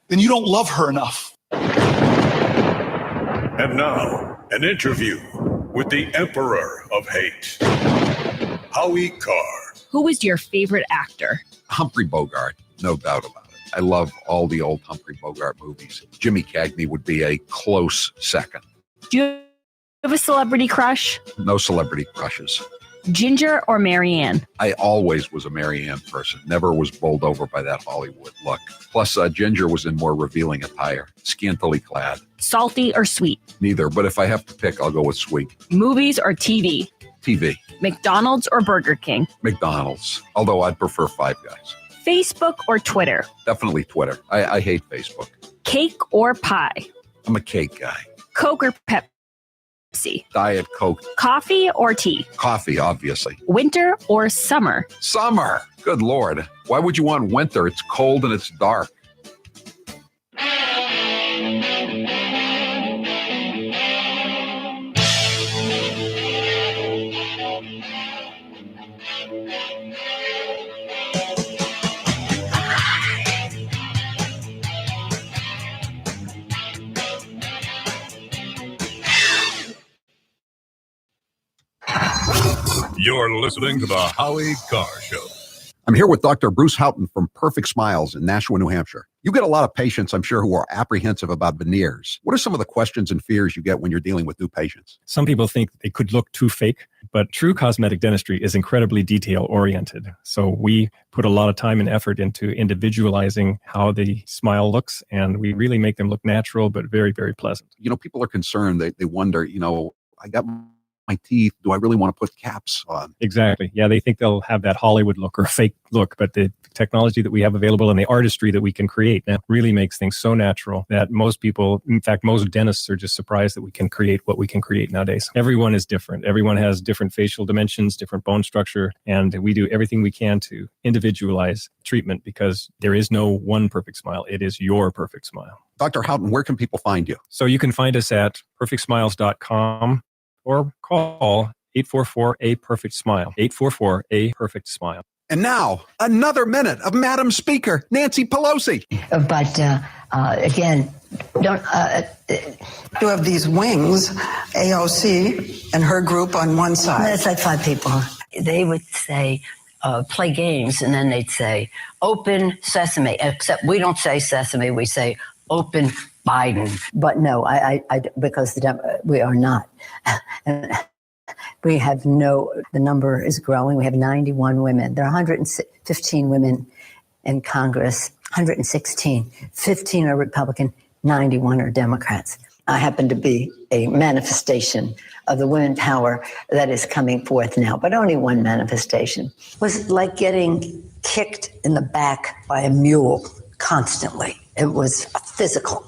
then you don't love her enough. And now, an interview with the Emperor of Hate, Howie Carr. Who was your favorite actor? Humphrey Bogart, no doubt about it. I love all the old Humphrey Bogart movies. Jimmy Cagney would be a close second. Do you have a celebrity crush? No celebrity crushes. Ginger or Marianne? I always was a Marianne person, never was bowled over by that Hollywood look. Plus, Ginger was in more revealing attire, scantily clad. Salty or sweet? Neither, but if I have to pick, I'll go with sweet. Movies or TV? TV. McDonald's or Burger King? McDonald's, although I'd prefer Five Guys. Facebook or Twitter? Definitely Twitter. I hate Facebook. Cake or pie? I'm a cake guy. Coke or Pepsi? Diet Coke. Coffee or tea? Coffee, obviously. Winter or summer? Summer. Good Lord. Why would you want winter? It's cold and it's dark. You're listening to the Howie Carr Show. I'm here with Dr. Bruce Houghton from Perfect Smiles in Nashua, New Hampshire. You get a lot of patients, I'm sure, who are apprehensive about veneers. What are some of the questions and fears you get when you're dealing with new patients? Some people think they could look too fake, but true cosmetic dentistry is incredibly detail-oriented. So we put a lot of time and effort into individualizing how the smile looks, and we really make them look natural, but very, very pleasant. You know, people are concerned. They wonder, I got my teeth. Do I really want to put caps on? Exactly. Yeah, they think they'll have that Hollywood look or fake look, but the technology that we have available and the artistry that we can create now really makes things so natural that most people, in fact, most dentists are just surprised that we can create what we can create nowadays. Everyone is different. Everyone has different facial dimensions, different bone structure, and we do everything we can to individualize treatment because there is no one perfect smile. It is your perfect smile. Dr. Houghton, where can people find you? So you can find us at perfectsmiles.com. or call 844-A-PERFECT-SMILE, 844-A-PERFECT-SMILE. And now, another minute of Madam Speaker, Nancy Pelosi. But again, don't you have these wings, AOC and her group on one side. That's like 5 people. They would say, play games, and then they'd say, open sesame. Except we don't say sesame, we say open Biden. But no, I because we are not. We have the number is growing. We have 91 women. There are 115 women in Congress, 116. 15 are Republican, 91 are Democrats. I happen to be a manifestation of the women power that is coming forth now, but only one manifestation. It was like getting kicked in the back by a mule constantly. It was physical.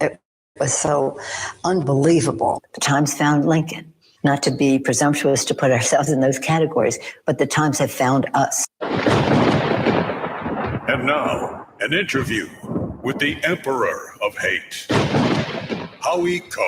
It was so unbelievable. The Times found Lincoln. Not to be presumptuous to put ourselves in those categories, but the Times have found us. And now, an interview with the Emperor of Hate, Howie Carr.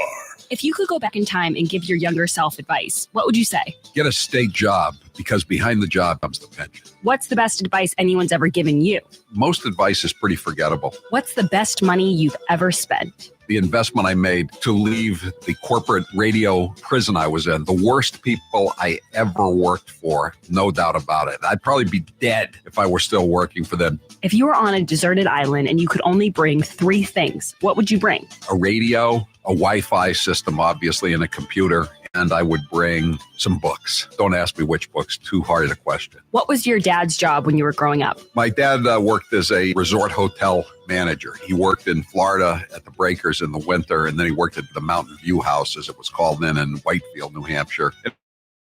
If you could go back in time and give your younger self advice, what would you say? Get a state job, because behind the job comes the pension. What's the best advice anyone's ever given you? Most advice is pretty forgettable. What's the best money you've ever spent? The investment I made to leave the corporate radio prison I was in, the worst people I ever worked for, no doubt about it. I'd probably be dead if I were still working for them. If you were on a deserted island and you could only bring 3 things, what would you bring? A radio, a Wi-Fi system, obviously, and a computer. And I would bring some books. Don't ask me which books, too hard a question. What was your dad's job when you were growing up? My dad worked as a resort hotel manager. He worked in Florida at the Breakers in the winter, and then he worked at the Mountain View House, as it was called then, in Whitefield, New Hampshire, and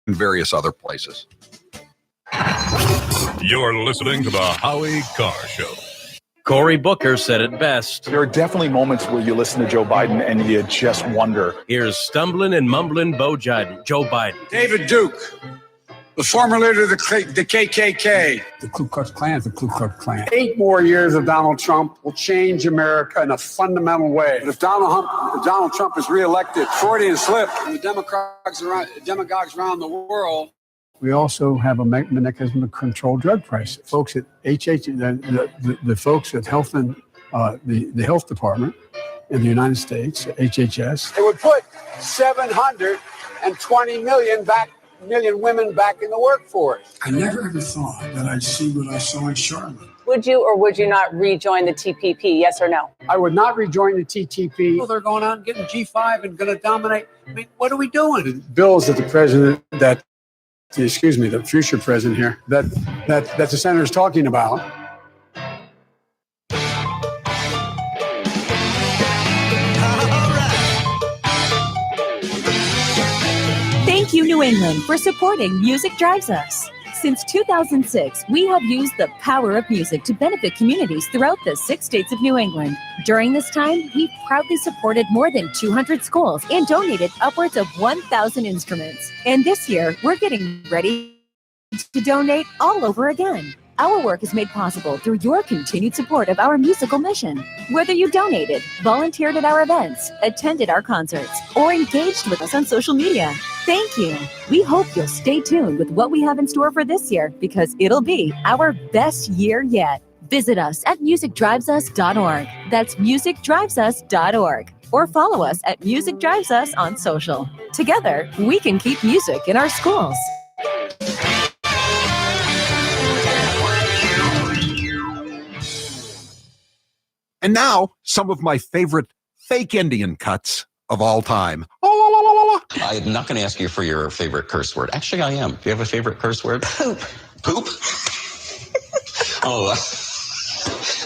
various other places. You're listening to the Howie Carr Show. Cory Booker said it best. There are definitely moments where you listen to Joe Biden and you just wonder. Here's stumbling and mumbling Joe Biden. David Duke, the former leader of the KKK. The Ku Klux Klan is the Ku Klux Klan. 8 more years of Donald Trump will change America in a fundamental way. But if Donald Trump is reelected, Freudian slip, and the demagogues around the world. We also have a mechanism to control drug prices. Folks at the folks at Health and the Health Department in the United States, HHS. It would put 720 million women back in the workforce. I never ever thought that I'd see what I saw in Charlotte. Would you or would you not rejoin the TPP? Yes or no? I would not rejoin the TTP. Well, they're going out and getting G5 and going to dominate. I mean, what are we doing? The bills that the future president here, that the senator's talking about. Thank you, New England, for supporting Music Drives Us. Since 2006, we have used the power of music to benefit communities throughout the 6 states of New England. During this time, we've proudly supported more than 200 schools and donated upwards of 1,000 instruments. And this year, we're getting ready to donate all over again. Our work is made possible through your continued support of our musical mission. Whether you donated, volunteered at our events, attended our concerts, or engaged with us on social media, thank you. We hope you'll stay tuned with what we have in store for this year because it'll be our best year yet. Visit us at musicdrivesus.org. That's musicdrivesus.org. Or follow us at Music Drives Us on social. Together, we can keep music in our schools. And now, some of my favorite fake Indian cuts of all time. Oh, la, la, la, la. I'm not going to ask you for your favorite curse word. Actually, I am. Do you have a favorite curse word? Poop. Poop? Oh,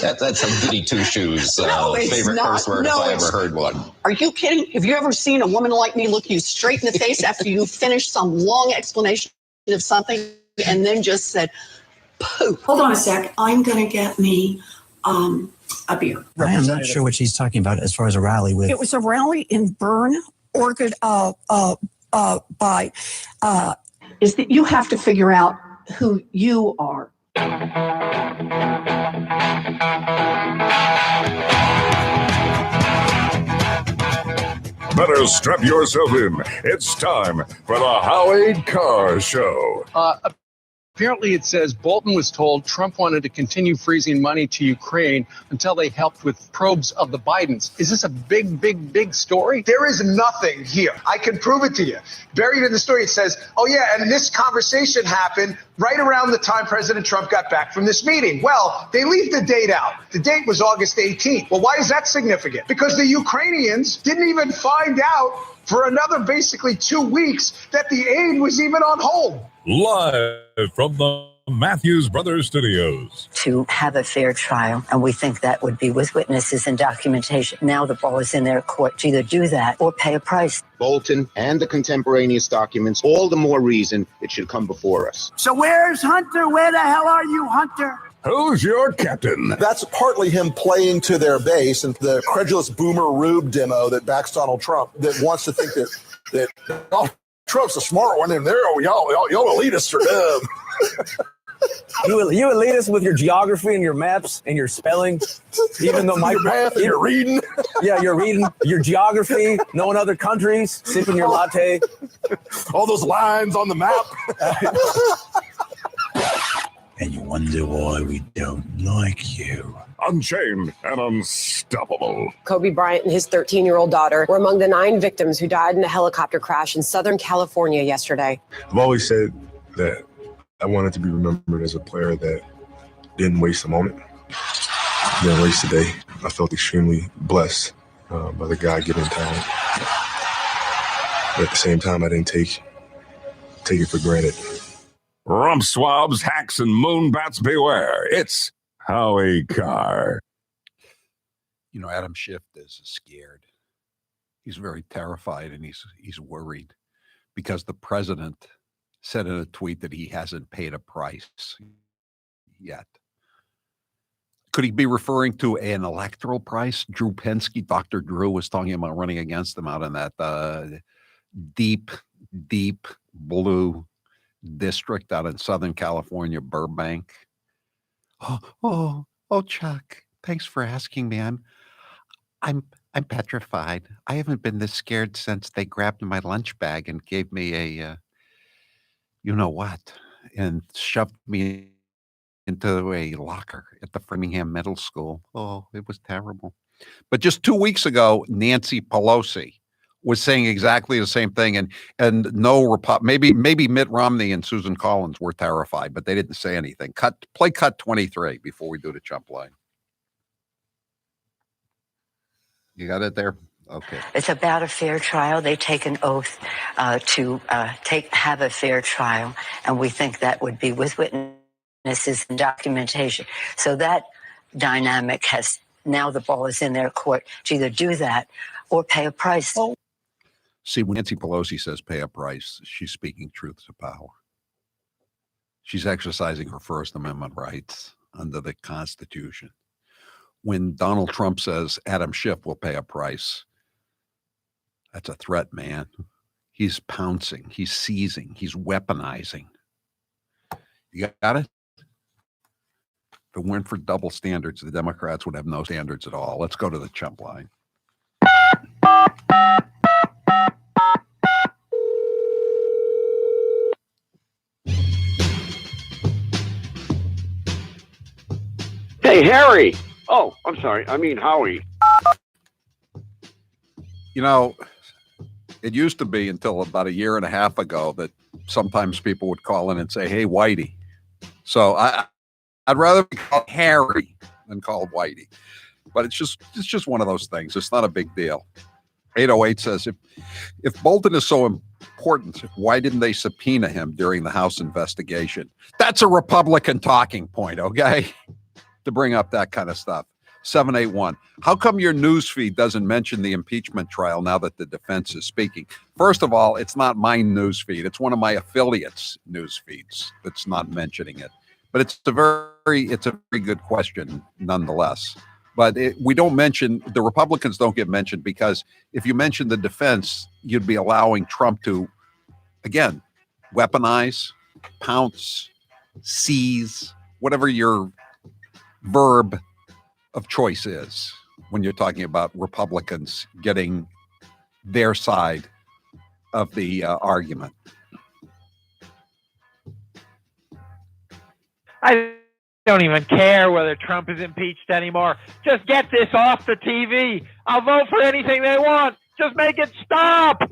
that's a goody two-shoes favorite curse word if I ever heard one. Are you kidding? Have you ever seen a woman like me look you straight in the face after you finish some long explanation of something and then just said, poop? Hold on a sec. I'm going to get me a beer. I am not sure what she's talking about as far as a rally with. It was a rally in Bern, Oregon, is that you have to figure out who you are. Better strap yourself in. It's time for the Howie Carr Show. Apparently, it says Bolton was told Trump wanted to continue freezing money to Ukraine until they helped with probes of the Bidens. Is this a big story? There is nothing here. I can prove it to you. Buried in the story, it says, oh, yeah, and this conversation happened right around the time President Trump got back from this meeting. Well, they leave the date out. The date was August 18th. Well, why is that significant? Because the Ukrainians didn't even find out for another basically 2 weeks that the aid was even on hold. Live from the Matthews Brothers Studios. To have a fair trial, and we think that would be with witnesses and documentation. Now the ball is in their court to either do that or pay a price. Bolton and the contemporaneous documents, all the more reason it should come before us. So where's Hunter? Where the hell are you, Hunter? Who's your captain? That's partly him playing to their base and the credulous boomer Rube demo that backs Donald Trump that wants to think that oh, Trump's a smart one and y'all elitists are dumb. You elitists with your geography and your maps and your spelling, even though your math and your reading. Yeah, you're reading your geography, knowing other countries, sipping your latte. All those lines on the map. And you wonder why we don't like you. Unchained and unstoppable. Kobe Bryant and his 13-year-old daughter were among the 9 victims who died in a helicopter crash in Southern California yesterday. I've always said that I wanted to be remembered as a player that didn't waste a moment, didn't waste a day. I felt extremely blessed by the God-given talent. But at the same time, I didn't take it for granted. Rump swabs, hacks, and moonbats beware. It's Howie Carr. You know, Adam Schiff is scared. He's very terrified and he's worried because the president said in a tweet that he hasn't paid a price yet. Could he be referring to an electoral price? Drew Pensky, Dr. Drew was talking about running against him out in that deep blue district out in Southern California, Burbank. Oh, Chuck, thanks for asking me. I'm petrified. I haven't been this scared since they grabbed my lunch bag and gave me a, you know what, and shoved me into a locker at the Framingham Middle School. Oh, it was terrible. But just 2 weeks ago, Nancy Pelosi was saying exactly the same thing, and no maybe Mitt Romney and Susan Collins were terrified, but they didn't say anything. Play cut 23 before we do the chump line. You got it there? Okay. It's about a fair trial. They take an oath to have a fair trial, and we think that would be with witnesses and documentation. So that dynamic has, now the ball is in their court to either do that or pay a price. See, when Nancy Pelosi says pay a price, she's speaking truth to power. She's exercising her First Amendment rights under the Constitution. When Donald Trump says Adam Schiff will pay a price, that's a threat, man. He's pouncing, he's seizing, he's weaponizing. You got it? If it weren't for double standards, the Democrats would have no standards at all. Let's go to the chump line. Hey, Harry. Oh, I'm sorry. I mean, Howie. You know, it used to be until about a year and a half ago that sometimes people would call in and say, hey, Whitey. So I'd rather be called Harry than called Whitey. But it's just one of those things. It's not a big deal. 808 says, if Bolton is so important, why didn't they subpoena him during the House investigation? That's a Republican talking point, okay? To bring up that kind of stuff. 781. How come your news feed doesn't mention the impeachment trial now that the defense is speaking? First of all, it's not my news feed. It's one of my affiliates' news feeds that's not mentioning it. But it's a very good question nonetheless. But we don't mention, the Republicans don't get mentioned because if you mention the defense, you'd be allowing Trump to, again, weaponize, pounce, seize, whatever your verb of choice is when you're talking about Republicans getting their side of the argument. I don't even care whether Trump is impeached anymore. Just get this off the TV. I'll vote for anything they want. Just make it stop.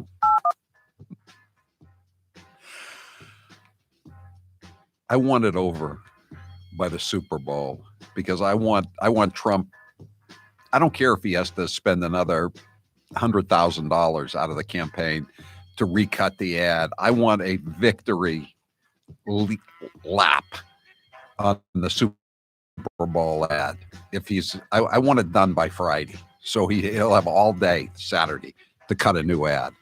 I want it over by the Super Bowl because I want Trump. I don't care if he has to spend another $100,000 out of the campaign to recut the ad. I want a victory lap on the Super Bowl ad. If I want it done by Friday, so he'll have all day Saturday to cut a new ad.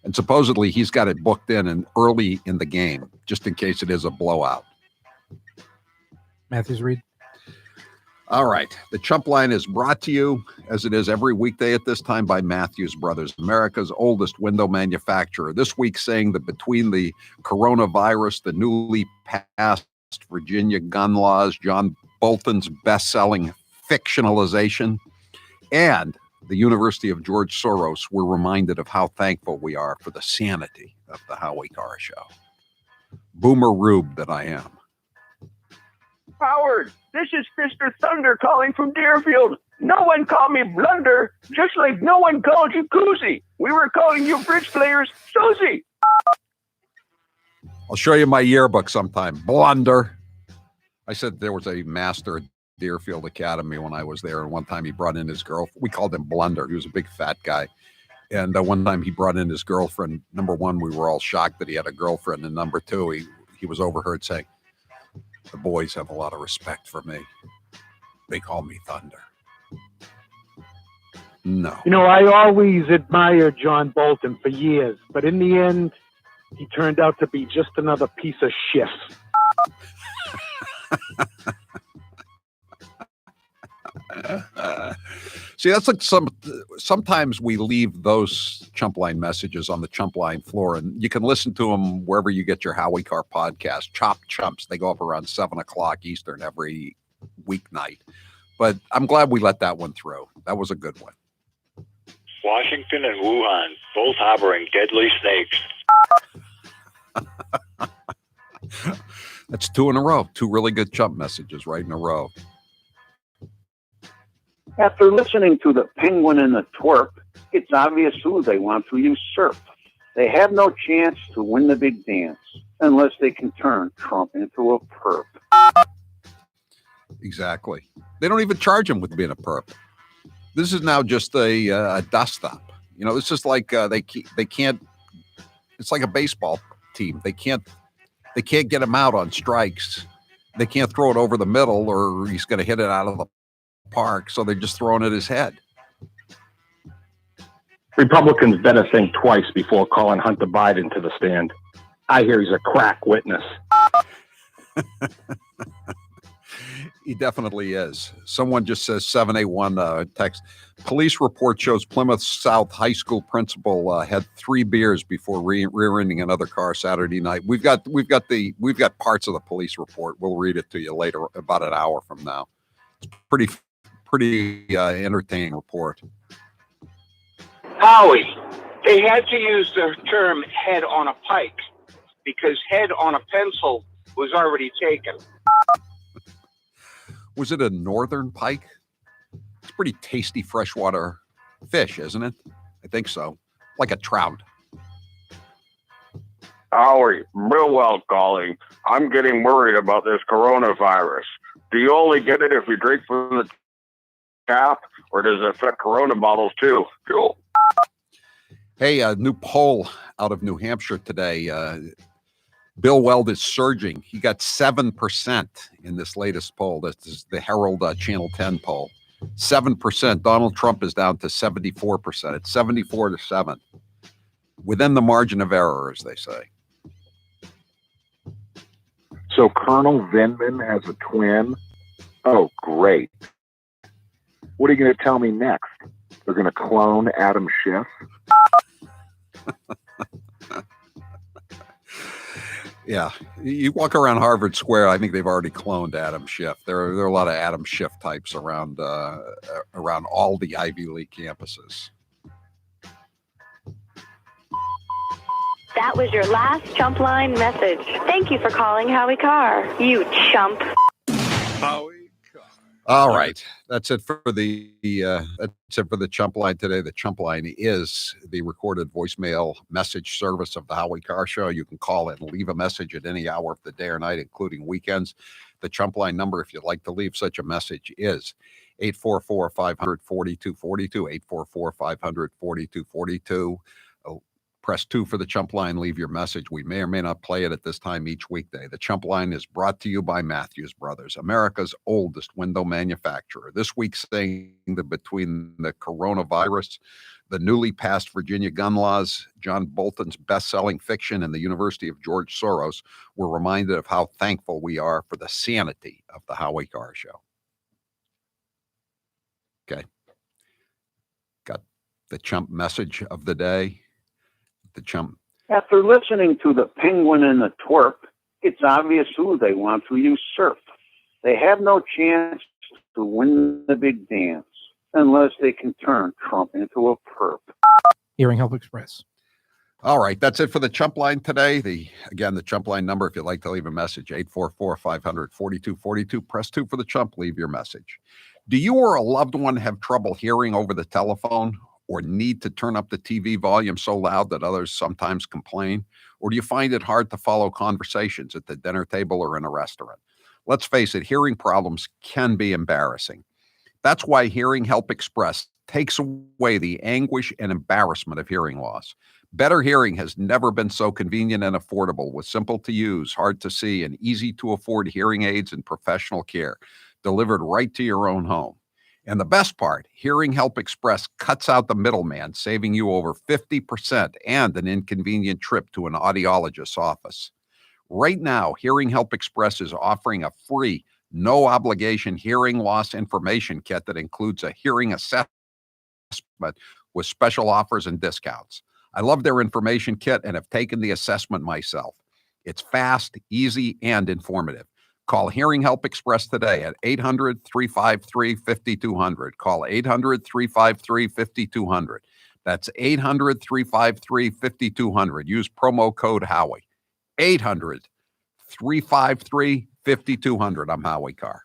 And supposedly he's got it booked in early in the game, just in case it is a blowout. Matthews Reed. All right. The Chump Line is brought to you, as it is every weekday at this time, by Matthews Brothers, America's oldest window manufacturer. This week saying that between the coronavirus, the newly passed Virginia gun laws, John Bolton's best-selling fictionalization, and the University of George Soros, we're reminded of how thankful we are for the sanity of the Howie Carr Show. Boomer Rube that I am. Howard, this is Mr. Thunder calling from Deerfield. No one called me Blunder, just like no one called you Koozie. We were calling you bridge players Susie. I'll show you my yearbook sometime. Blunder. I said there was a master at Deerfield Academy when I was there, and one time he brought in his girlfriend. We called him Blunder. He was a big fat guy. And one time he brought in his girlfriend. Number one, we were all shocked that he had a girlfriend. And number two, he was overheard saying, the boys have a lot of respect for me. They call me Thunder. No. You know, I always admired John Bolton for years, but in the end, he turned out to be just another piece of shit. See, that's like sometimes we leave those Chump Line messages on the Chump Line floor, and you can listen to them wherever you get your Howie Carr podcast. Chop Chumps, they go up around 7:00 Eastern every weeknight. But I'm glad we let that one through. That was a good one. Washington and Wuhan, both harboring deadly snakes. That's two in a row. Two really good Chump messages right in a row. After listening to the penguin and the twerp, it's obvious who they want to usurp. They have no chance to win the big dance unless they can turn Trump into a perp. Exactly. They don't even charge him with being a perp. This is now just a dust stop. You know, it's just like they can't. It's like a baseball team. They can't get him out on strikes. They can't throw it over the middle, or he's going to hit it out of the park. So they're just throwing it at his head. Republicans better think twice before calling Hunter Biden to the stand. I hear he's a crack witness. He definitely is. Someone just says 781 text. Police report shows Plymouth South High School principal had 3 beers before rear-ending another car Saturday night. We've got parts of the police report. We'll read it to you later, about an hour from now. It's pretty entertaining report. Howie, they had to use the term head on a pike because head on a pencil was already taken. Was it a northern pike? It's pretty tasty freshwater fish, isn't it? I think so. Like a trout. Howie, Millwell calling. I'm getting worried about this coronavirus. Do you only get it if you drink from the tap, or does it affect Corona bottles too? Cool. Hey, a new poll out of New Hampshire today. Bill Weld is surging. He got 7% in this latest poll. This is the Herald Channel 10 poll. 7%. Donald Trump is down to 74%. It's 74-7. Within the margin of error, as they say. So Colonel Vindman has a twin? Oh, great. What are you going to tell me next? They're going to clone Adam Schiff? Yeah, you walk around Harvard Square. I think they've already cloned Adam Schiff. There are a lot of Adam Schiff types around all the Ivy League campuses. That was your last Chump Line message. Thank you for calling Howie Carr, you chump. Howie. All right, that's it for the Chump Line today. The Chump Line is the recorded voicemail message service of the Howie Carr Show. You can call it and leave a message at any hour of the day or night, including weekends. The Chump Line number, if you'd like to leave such a message, is 844-500-4242, 844-500-4242. Press 2 for the Chump Line. Leave your message. We may or may not play it at this time each weekday. The Chump Line is brought to you by Matthews Brothers, America's oldest window manufacturer. This week, saying that between the coronavirus, the newly passed Virginia gun laws, John Bolton's best-selling fiction, and the University of George Soros, we're reminded of how thankful we are for the sanity of the Howie Carr Show. Okay. Got the Chump message of the day. The Chump. After listening to the penguin and the twerp, it's obvious who they want to usurp. They have no chance to win the big dance unless they can turn Trump into a perp. Hearing Help Express. All right, that's it for the Chump Line today. The Chump Line number, if you'd like to leave a message, 844-500-4242. Press 2 for the Chump. Leave your message. Do you or a loved one have trouble hearing over the telephone, or need to turn up the TV volume so loud that others sometimes complain? Or do you find it hard to follow conversations at the dinner table or in a restaurant? Let's face it, hearing problems can be embarrassing. That's why Hearing Help Express takes away the anguish and embarrassment of hearing loss. Better Hearing has never been so convenient and affordable, with simple to use, hard to see, and easy to afford hearing aids and professional care delivered right to your own home. And the best part, Hearing Help Express cuts out the middleman, saving you over 50% and an inconvenient trip to an audiologist's office. Right now, Hearing Help Express is offering a free, no-obligation hearing loss information kit that includes a hearing assessment with special offers and discounts. I love their information kit and have taken the assessment myself. It's fast, easy, and informative. Call Hearing Help Express today at 800-353-5200. Call 800-353-5200. That's 800-353-5200. Use promo code Howie. 800-353-5200. I'm Howie Carr.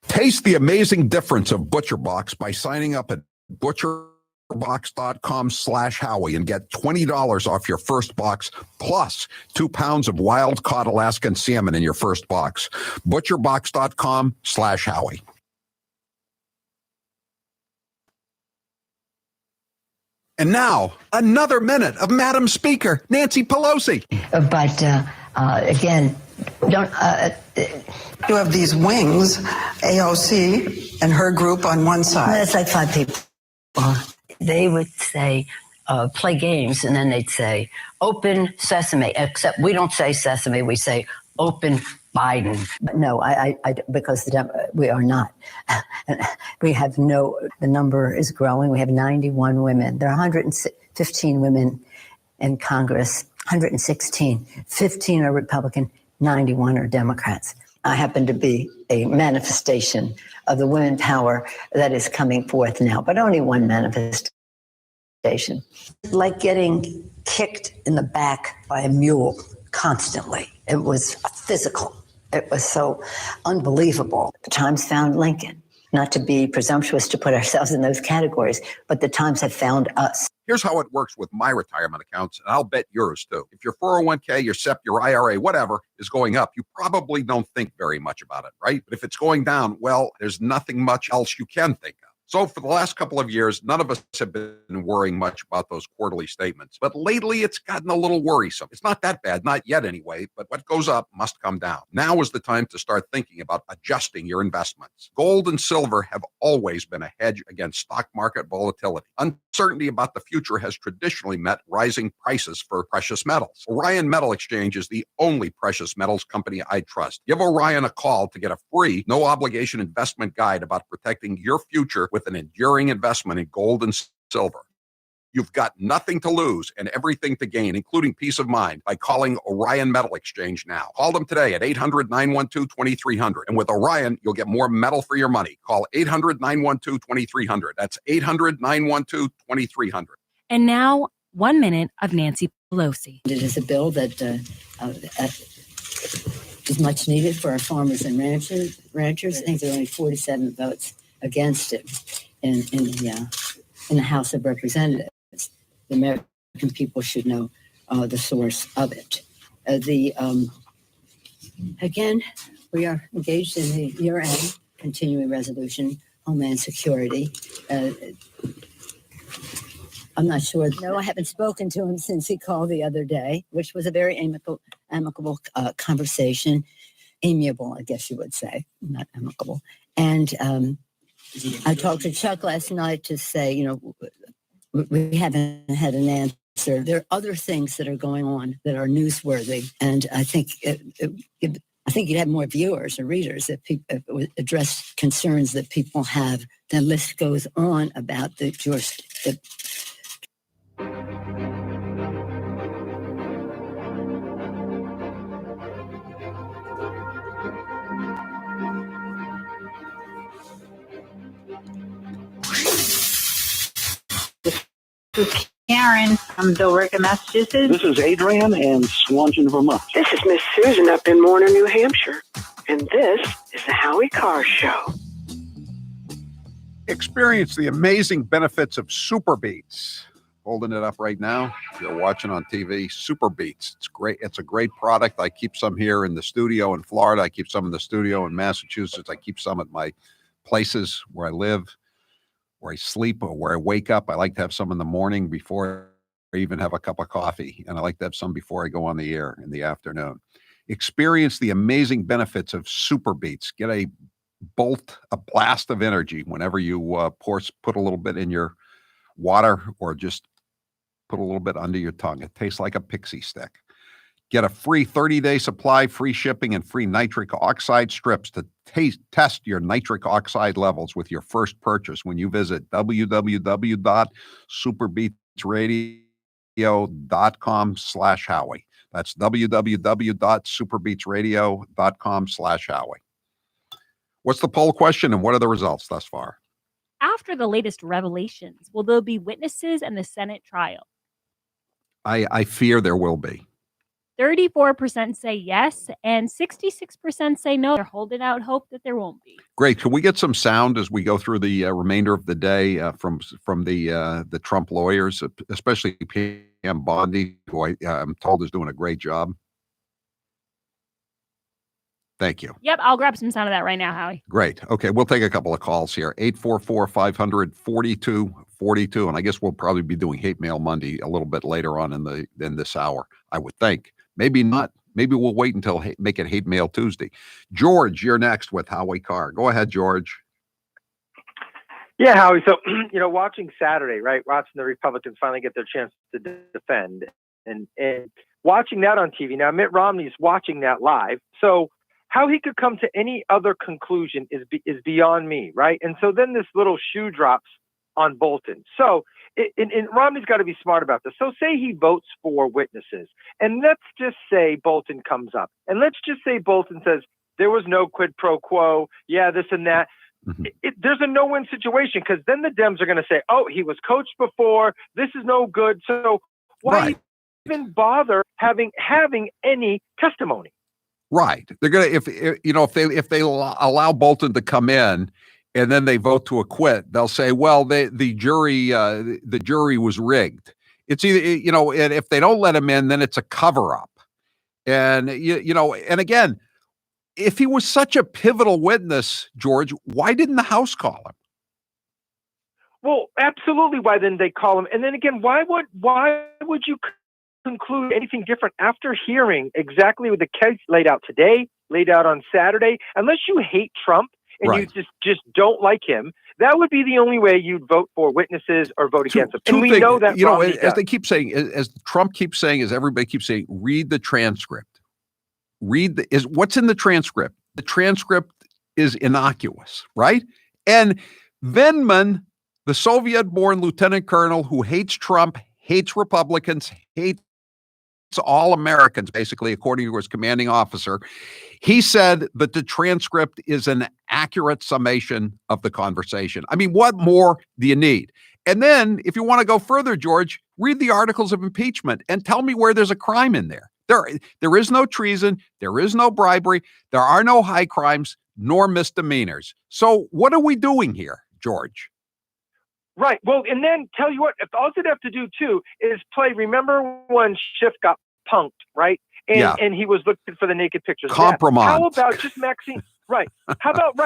Taste the amazing difference of ButcherBox by signing up at butcherbox.com/Howie and get $20 off your first box plus 2 pounds of wild caught Alaskan salmon in your first box. butcherbox.com/Howie. And now, another minute of Madam Speaker, Nancy Pelosi. But again, don't. You have these wings, AOC and her group on one side. That's like 5 people. They would say, play games, and then they'd say, open sesame, except we don't say sesame, we say open Biden. But no, because we are not. We have the number is growing. We have 91 women. There are 115 women in Congress, 116. 15 are Republican, 91 are Democrats. I happen to be a manifestation of the women power that is coming forth now, but only one manifestation. Like getting kicked in the back by a mule constantly. It was physical. It was so unbelievable. The Times found Lincoln. Not to be presumptuous to put ourselves in those categories, but the Times have found us. Here's how it works with my retirement accounts, and I'll bet yours too. If your 401k, your SEP, your IRA, whatever is going up, you probably don't think very much about it, right? But if it's going down, well, there's nothing much else you can think of. So for the last couple of years, none of us have been worrying much about those quarterly statements. But lately, it's gotten a little worrisome. It's not that bad, not yet anyway, but what goes up must come down. Now is the time to start thinking about adjusting your investments. Gold and silver have always been a hedge against stock market volatility. Uncertainty about the future has traditionally met rising prices for precious metals. Orion Metal Exchange is the only precious metals company I trust. Give Orion a call to get a free, no-obligation investment guide about protecting your future with an enduring investment in gold and silver. You've got nothing to lose and everything to gain, including peace of mind, by calling Orion Metal Exchange now. Call them today at 800-912-2300. And with Orion, you'll get more metal for your money. Call 800-912-2300. That's 800-912-2300. And now, 1 minute of Nancy Pelosi. It is a bill that is much needed for our farmers and ranchers. I think there are only 47 votes against it in the House of Representatives. The American people should know the source of it. Again, we are engaged in the year-end continuing resolution, Homeland Security. I'm not sure. No, I haven't spoken to him since he called the other day, which was a very amicable conversation. Amiable, I guess you would say, not amicable. And I talked to Chuck last night to say, we haven't had an answer. There are other things that are going on that are newsworthy, and I think you'd have more viewers or readers if people address concerns that people have. The list goes on about the This is Karen from Billerica, Massachusetts. This is Adrian in Swanton, Vermont. This is Miss Susan up in Warner, New Hampshire. And this is the Howie Carr Show. Experience the amazing benefits of Super Beets. Holding it up right now. If you're watching on TV, Super Beets. It's great. It's a great product. I keep some here in the studio in Florida. I keep some in the studio in Massachusetts. I keep some at my places where I live, where I sleep, or where I wake up. I like to have some in the morning before I even have a cup of coffee. And I like to have some before I go on the air in the afternoon. Experience the amazing benefits of Super Beets. Get a blast of energy whenever you put a little bit in your water or just put a little bit under your tongue. It tastes like a pixie stick. Get a free 30-day supply, free shipping, and free nitric oxide strips to test your nitric oxide levels with your first purchase when you visit www.superbeetsradio.com/Howie. That's www.superbeetsradio.com/Howie. What's the poll question and what are the results thus far? After the latest revelations, will there be witnesses in the Senate trial? I fear there will be. 34% say yes, and 66% say no. They're holding out hope that there won't be. Great. Can we get some sound as we go through the remainder of the day from the Trump lawyers, especially Pam Bondi, who I'm told is doing a great job? Thank you. Yep, I'll grab some sound of that right now, Howie. Great. Okay, we'll take a couple of calls here. 844-500-4242, and I guess we'll probably be doing Hate Mail Monday a little bit later on in this hour, I would think. Maybe not. Maybe we'll wait until make it Hate Mail Tuesday. George, you're next with Howie Carr. Go ahead, George. Yeah, Howie. So, watching Saturday, right? Watching the Republicans finally get their chance to defend and watching that on TV. Now, Mitt Romney's watching that live. So how he could come to any other conclusion is beyond me, right? And so then this little shoe drops on Bolton. So and Romney's got to be smart about this. So say he votes for witnesses, and let's just say Bolton comes up, and let's just say Bolton says there was no quid pro quo, yeah, this and that. Mm-hmm. There's a no-win situation, because then the Dems are going to say, oh, he was coached before, this is no good. So why even bother having any testimony? Right. They're gonna if they allow Bolton to come in and then they vote to acquit, they'll say, well, the jury was rigged. It's either and if they don't let him in, then it's a cover up. And and again, if he was such a pivotal witness, George, why didn't the House call him? Well, absolutely. Why didn't they call him? And then again, why would you conclude anything different after hearing exactly what the case laid out today, laid out on Saturday? Unless you hate Trump and you just don't like him, that would be the only way you'd vote for witnesses or vote against them. And we know that, as they keep saying, as Trump keeps saying, as everybody keeps saying, read the transcript. What's in the transcript. The transcript is innocuous, right? And Vindman, the Soviet-born lieutenant colonel who hates Trump, hates Republicans, hates all Americans, basically, according to his commanding officer, he said that the transcript is an accurate summation of the conversation. I mean, what more do you need? And then, if you want to go further, George, read the articles of impeachment and tell me where there's a crime in there. There is no treason. There is no bribery. There are no high crimes nor misdemeanors. So what are we doing here, George? Right. Well, and then tell you what, if all you'd have to do too is play. Remember when Schiff got punked, right? And he was looking for the naked pictures. Compromise. How about just Maxine? Right. How about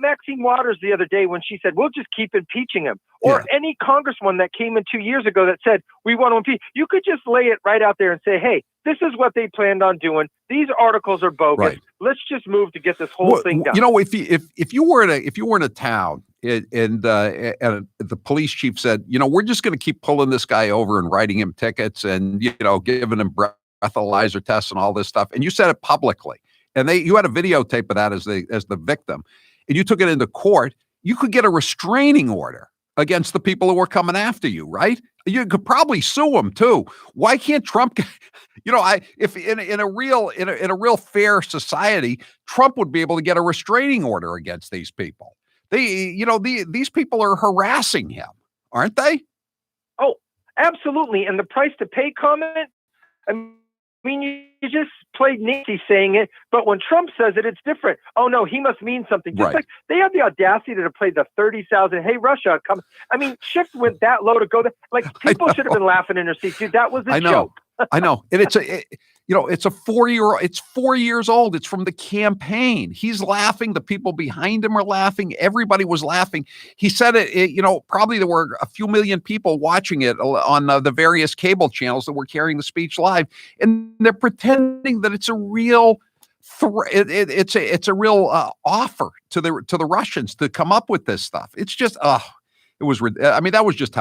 Maxine Waters the other day when she said, we'll just keep impeaching him? Or any congressman that came in 2 years ago that said, we want to impeach. You could just lay it right out there and say, hey, this is what they planned on doing. These articles are bogus. Right. Let's just move to get this whole thing done. If you were in a town and the police chief said, we're just going to keep pulling this guy over and writing him tickets and, giving him breathalyzer tests and all this stuff, and you said it publicly, and you had a videotape of that as the victim, and you took it into court, you could get a restraining order against the people who were coming after you, right? You could probably sue them too. Why can't Trump? If in a real fair society, Trump would be able to get a restraining order against these people. These people are harassing him, aren't they? Oh, absolutely. And the price to pay comment, I mean, you just played Nancy saying it, but when Trump says it, it's different. Oh, no, he must mean something. Just like they have the audacity to play the 30,000, hey, Russia, come. I mean, Schiff went that low to go there. Like, people should have been laughing in their seats. Dude, that was a joke. I know. And it's a 4-year-old. It's 4 years old. It's from the campaign. He's laughing. The people behind him are laughing. Everybody was laughing. He said probably there were a few million people watching it on the various cable channels that were carrying the speech live. And they're pretending that it's a real it's a real offer to the Russians to come up with this stuff. It's just, it was, that was just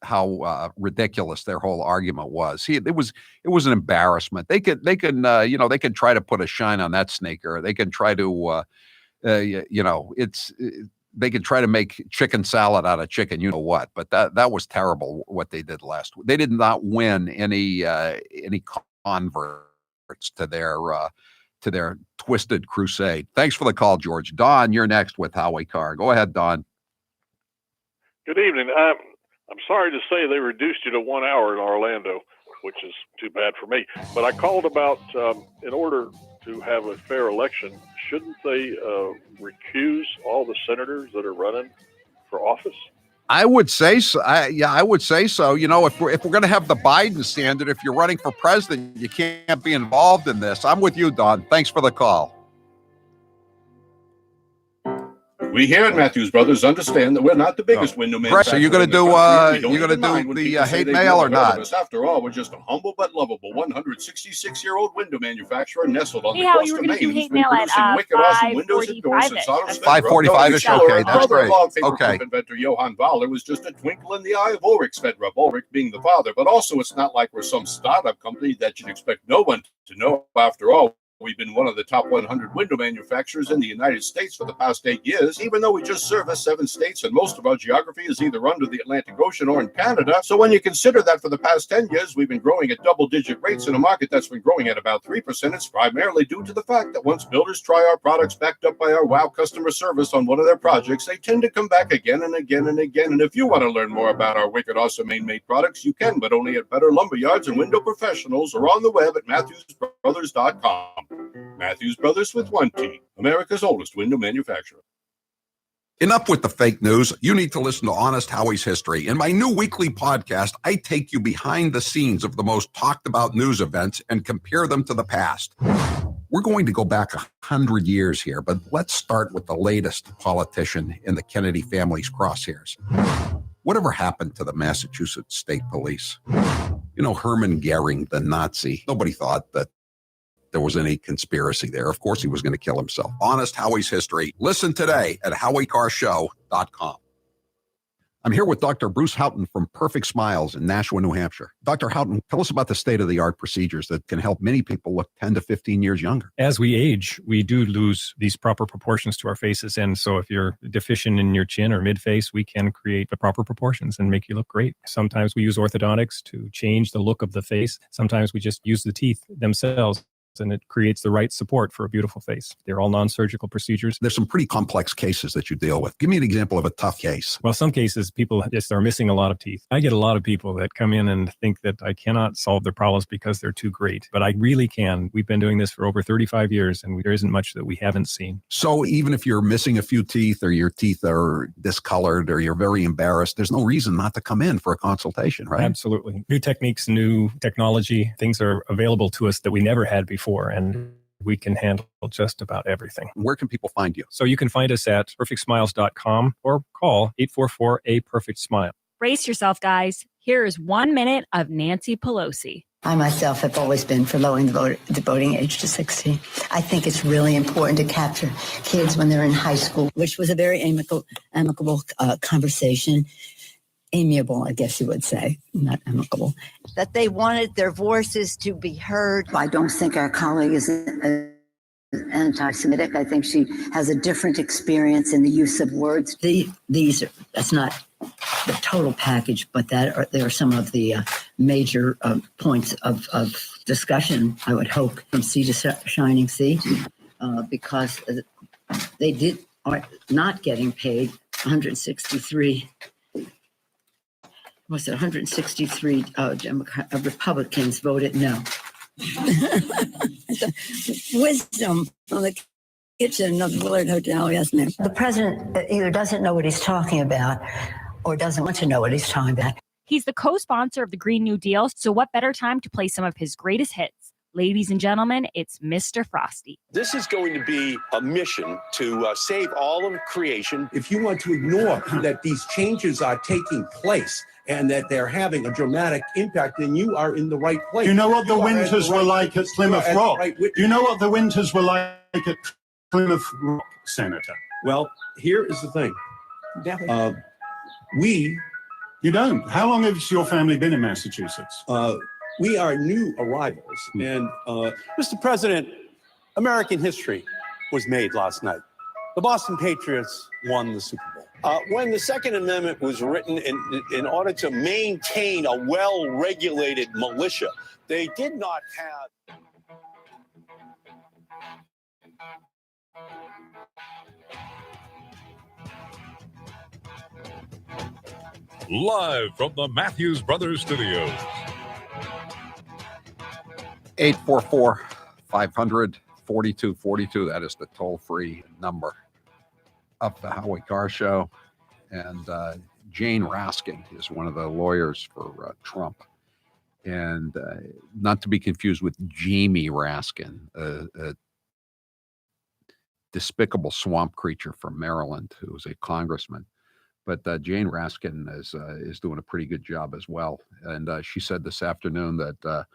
how ridiculous their whole argument was. It was an embarrassment. They could try to put a shine on that snake, or they can try to they could try to make chicken salad out of chicken, what, but that was terrible what they did last week. They did not win any converts to their twisted crusade. Thanks for the call, George. Don, you're next with Howie Carr. Go ahead, Don. Good evening. I'm sorry to say they reduced you to 1 hour in Orlando. which is too bad for me. But I called about, in order to have a fair election, shouldn't they recuse all the senators that are running for office? I would say so. I would say so. You know, if we're going to have the Biden standard, if you're running for president, you can't be involved in this. I'm with you, Don. Thanks for the call. We here at Matthews Brothers understand that we're not the biggest window manufacturer. So you're going to do the hate mail or not? After all, we're just a humble but lovable 166-year-old window manufacturer nestled on Hey, the Howie, coast we're of gonna do Maine. hate Who's been mail at, producing wicked awesome windows and doors since 5:45-ish. Okay, that's great. Okay. Inventor Johann Wahler was just a twinkle in the eye of Ulrich Svedra, Ulrich being the father. But also, it's not like we're some startup company that you'd expect no one to know. After all, we've been one of the top 100 window manufacturers in the United States for the past 8 years, even though we just service 7 states and most of our geography is either under the Atlantic Ocean or in Canada. So when you consider that for the past 10 years, we've been growing at double-digit rates in a market that's been growing at about 3%, it's primarily due to the fact that once builders try our products backed up by our wow customer service on one of their projects, they tend to come back again and again and again. And if you want to learn more about our wicked awesome Maine-made products, you can, but only at Better Lumber Yards and Window Professionals or on the web at MatthewsBrothers.com. Matthews Brothers with 1 T, America's oldest window manufacturer. Enough with the fake news. You need to listen to Honest Howie's History. In my new weekly podcast, I take you behind the scenes of the most talked about news events and compare them to the past. We're going to go back 100 years here, but let's start with the latest politician in the Kennedy family's crosshairs. Whatever happened to the Massachusetts State Police? You know, Hermann Goering, the Nazi. Nobody thought that there was any conspiracy there. Of course, he was going to kill himself. Honest Howie's History. Listen today at HowieCarShow.com. I'm here with Dr. Bruce Houghton from Perfect Smiles in Nashua, New Hampshire. Dr. Houghton, tell us about the state-of-the-art procedures that can help many people look 10 to 15 years younger. As we age, we do lose these proper proportions to our faces. And so if you're deficient in your chin or mid-face, we can create the proper proportions and make you look great. Sometimes we use orthodontics to change the look of the face. Sometimes we just use the teeth themselves, and it creates the right support for a beautiful face. They're all non-surgical procedures. There's some pretty complex cases that you deal with. Give me an example of a tough case. Well, some cases people just are missing a lot of teeth. I get a lot of people that come in and think that I cannot solve their problems because they're too great, but I really can. We've been doing this for over 35 years and there isn't much that we haven't seen. So even if you're missing a few teeth or your teeth are discolored or you're very embarrassed, there's no reason not to come in for a consultation, right? Absolutely. New techniques, new technology, things are available to us that we never had before. And we can handle just about everything. Where can people find you? So you can find us at perfectsmiles.com or call 844-A-PERFECT-SMILE. Brace yourself, guys. Here is 1 minute of Nancy Pelosi. I myself have always been for lowering the voting age to 16. I think it's really important to capture kids when they're in high school, which was a very amicable conversation. Amiable, I guess you would say, not amicable. That they wanted their voices to be heard. I don't think our colleague is anti-Semitic. I think she has a different experience in the use of words. That's not the total package, but there are some of the major points of discussion, I would hope, from sea to shining sea, because they are not getting paid 163. Was it 163 Republicans voted no? Wisdom on the kitchen of the Willard Hotel, yes, ma'am. The president either doesn't know what he's talking about or doesn't want to know what he's talking about. He's the co-sponsor of the Green New Deal, so what better time to play some of his greatest hits? Ladies and gentlemen, it's Mr. Frosty. This is going to be a mission to save all of creation. If you want to ignore that these changes are taking place, and that they're having a dramatic impact, then you are in the right place. You know what the winters were like at Plymouth Rock? You know what the winters were like at Plymouth Rock, Senator? Well, here is the thing. You don't. How long has your family been in Massachusetts? We are new arrivals. And Mr. President, American history was made last night. The Boston Patriots won the Super Bowl. When the Second Amendment was written in order to maintain a well-regulated militia, they did not have... Live from the Matthews Brothers Studios. 844-500-4242. That is the toll-free number of the Howie Carr Show. And Jane Raskin is one of the lawyers for Trump. And not to be confused with Jamie Raskin, a despicable swamp creature from Maryland who was a congressman. But Jane Raskin is doing a pretty good job as well. And she said this afternoon that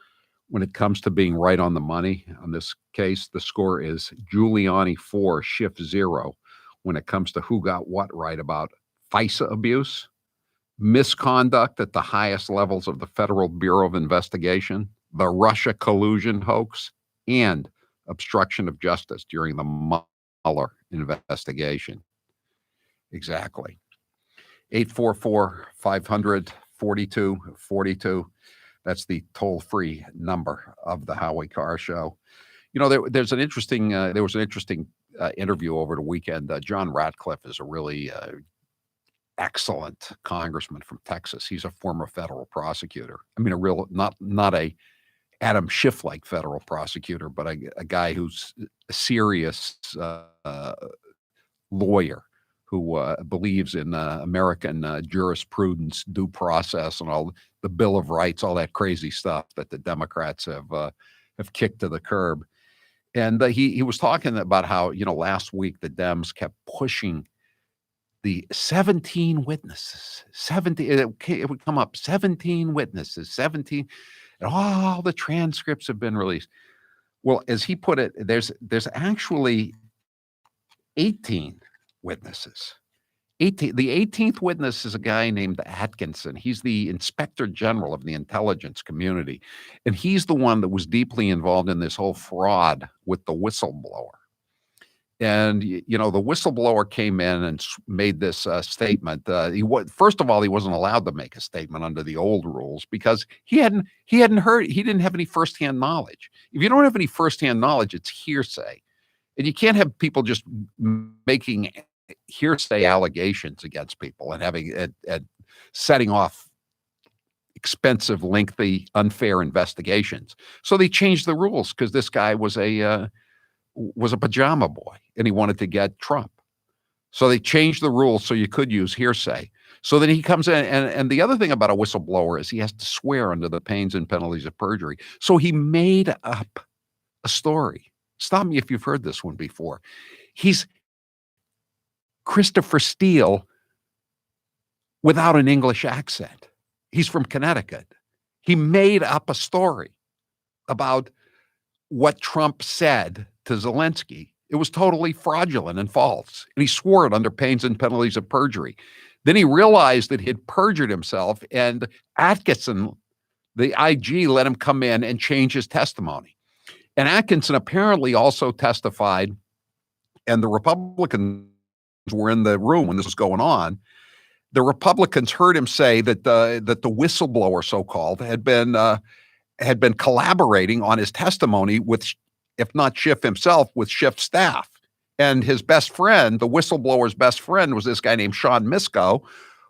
when it comes to being right on the money on this case, the score is Giuliani 4, Schiff 0 when it comes to who got what right about FISA abuse, misconduct at the highest levels of the Federal Bureau of Investigation, the Russia collusion hoax, and obstruction of justice during the Mueller investigation. Exactly. 844-500-4242. That's the toll-free number of the Howie Carr Show. You know, there was an interesting interview over the weekend. John Ratcliffe is a really excellent congressman from Texas. He's a former federal prosecutor. I mean, a real, not a Adam Schiff-like federal prosecutor, but a guy who's a serious lawyer who believes in American jurisprudence, due process, and all the Bill of Rights, all that crazy stuff that the Democrats have kicked to the curb. And he was talking about how, you know, last week the Dems kept pushing the 17 witnesses, 17, it would come up 17 witnesses, 17, and all the transcripts have been released. Well, as he put it, there's actually 18 witnesses. The 18th witness is a guy named Atkinson. He's the Inspector General of the intelligence community, and he's the one that was deeply involved in this whole fraud with the whistleblower. And, you know, the whistleblower came in and made this statement. First of all, he wasn't allowed to make a statement under the old rules because he didn't have any firsthand knowledge. If you don't have any firsthand knowledge, it's hearsay. And you can't have people just making hearsay allegations against people and having setting off expensive, lengthy, unfair investigations. So they changed the rules because this guy was a pajama boy and he wanted to get Trump. So they changed the rules so you could use hearsay. So then he comes in, and the other thing about a whistleblower is he has to swear under the pains and penalties of perjury. So he made up a story. Stop me if you've heard this one before. He's Christopher Steele without an English accent. He's from Connecticut. He made up a story about what Trump said to Zelensky. It was totally fraudulent and false. And he swore it under pains and penalties of perjury. Then he realized that he had perjured himself, and Atkinson, the IG, let him come in and change his testimony. And Atkinson apparently also testified, and the Republicans were in the room when this was going on. The Republicans heard him say that the whistleblower, so-called, had been collaborating on his testimony with, if not Schiff himself, with Schiff's staff. And his best friend, the whistleblower's best friend, was this guy named Sean Misko,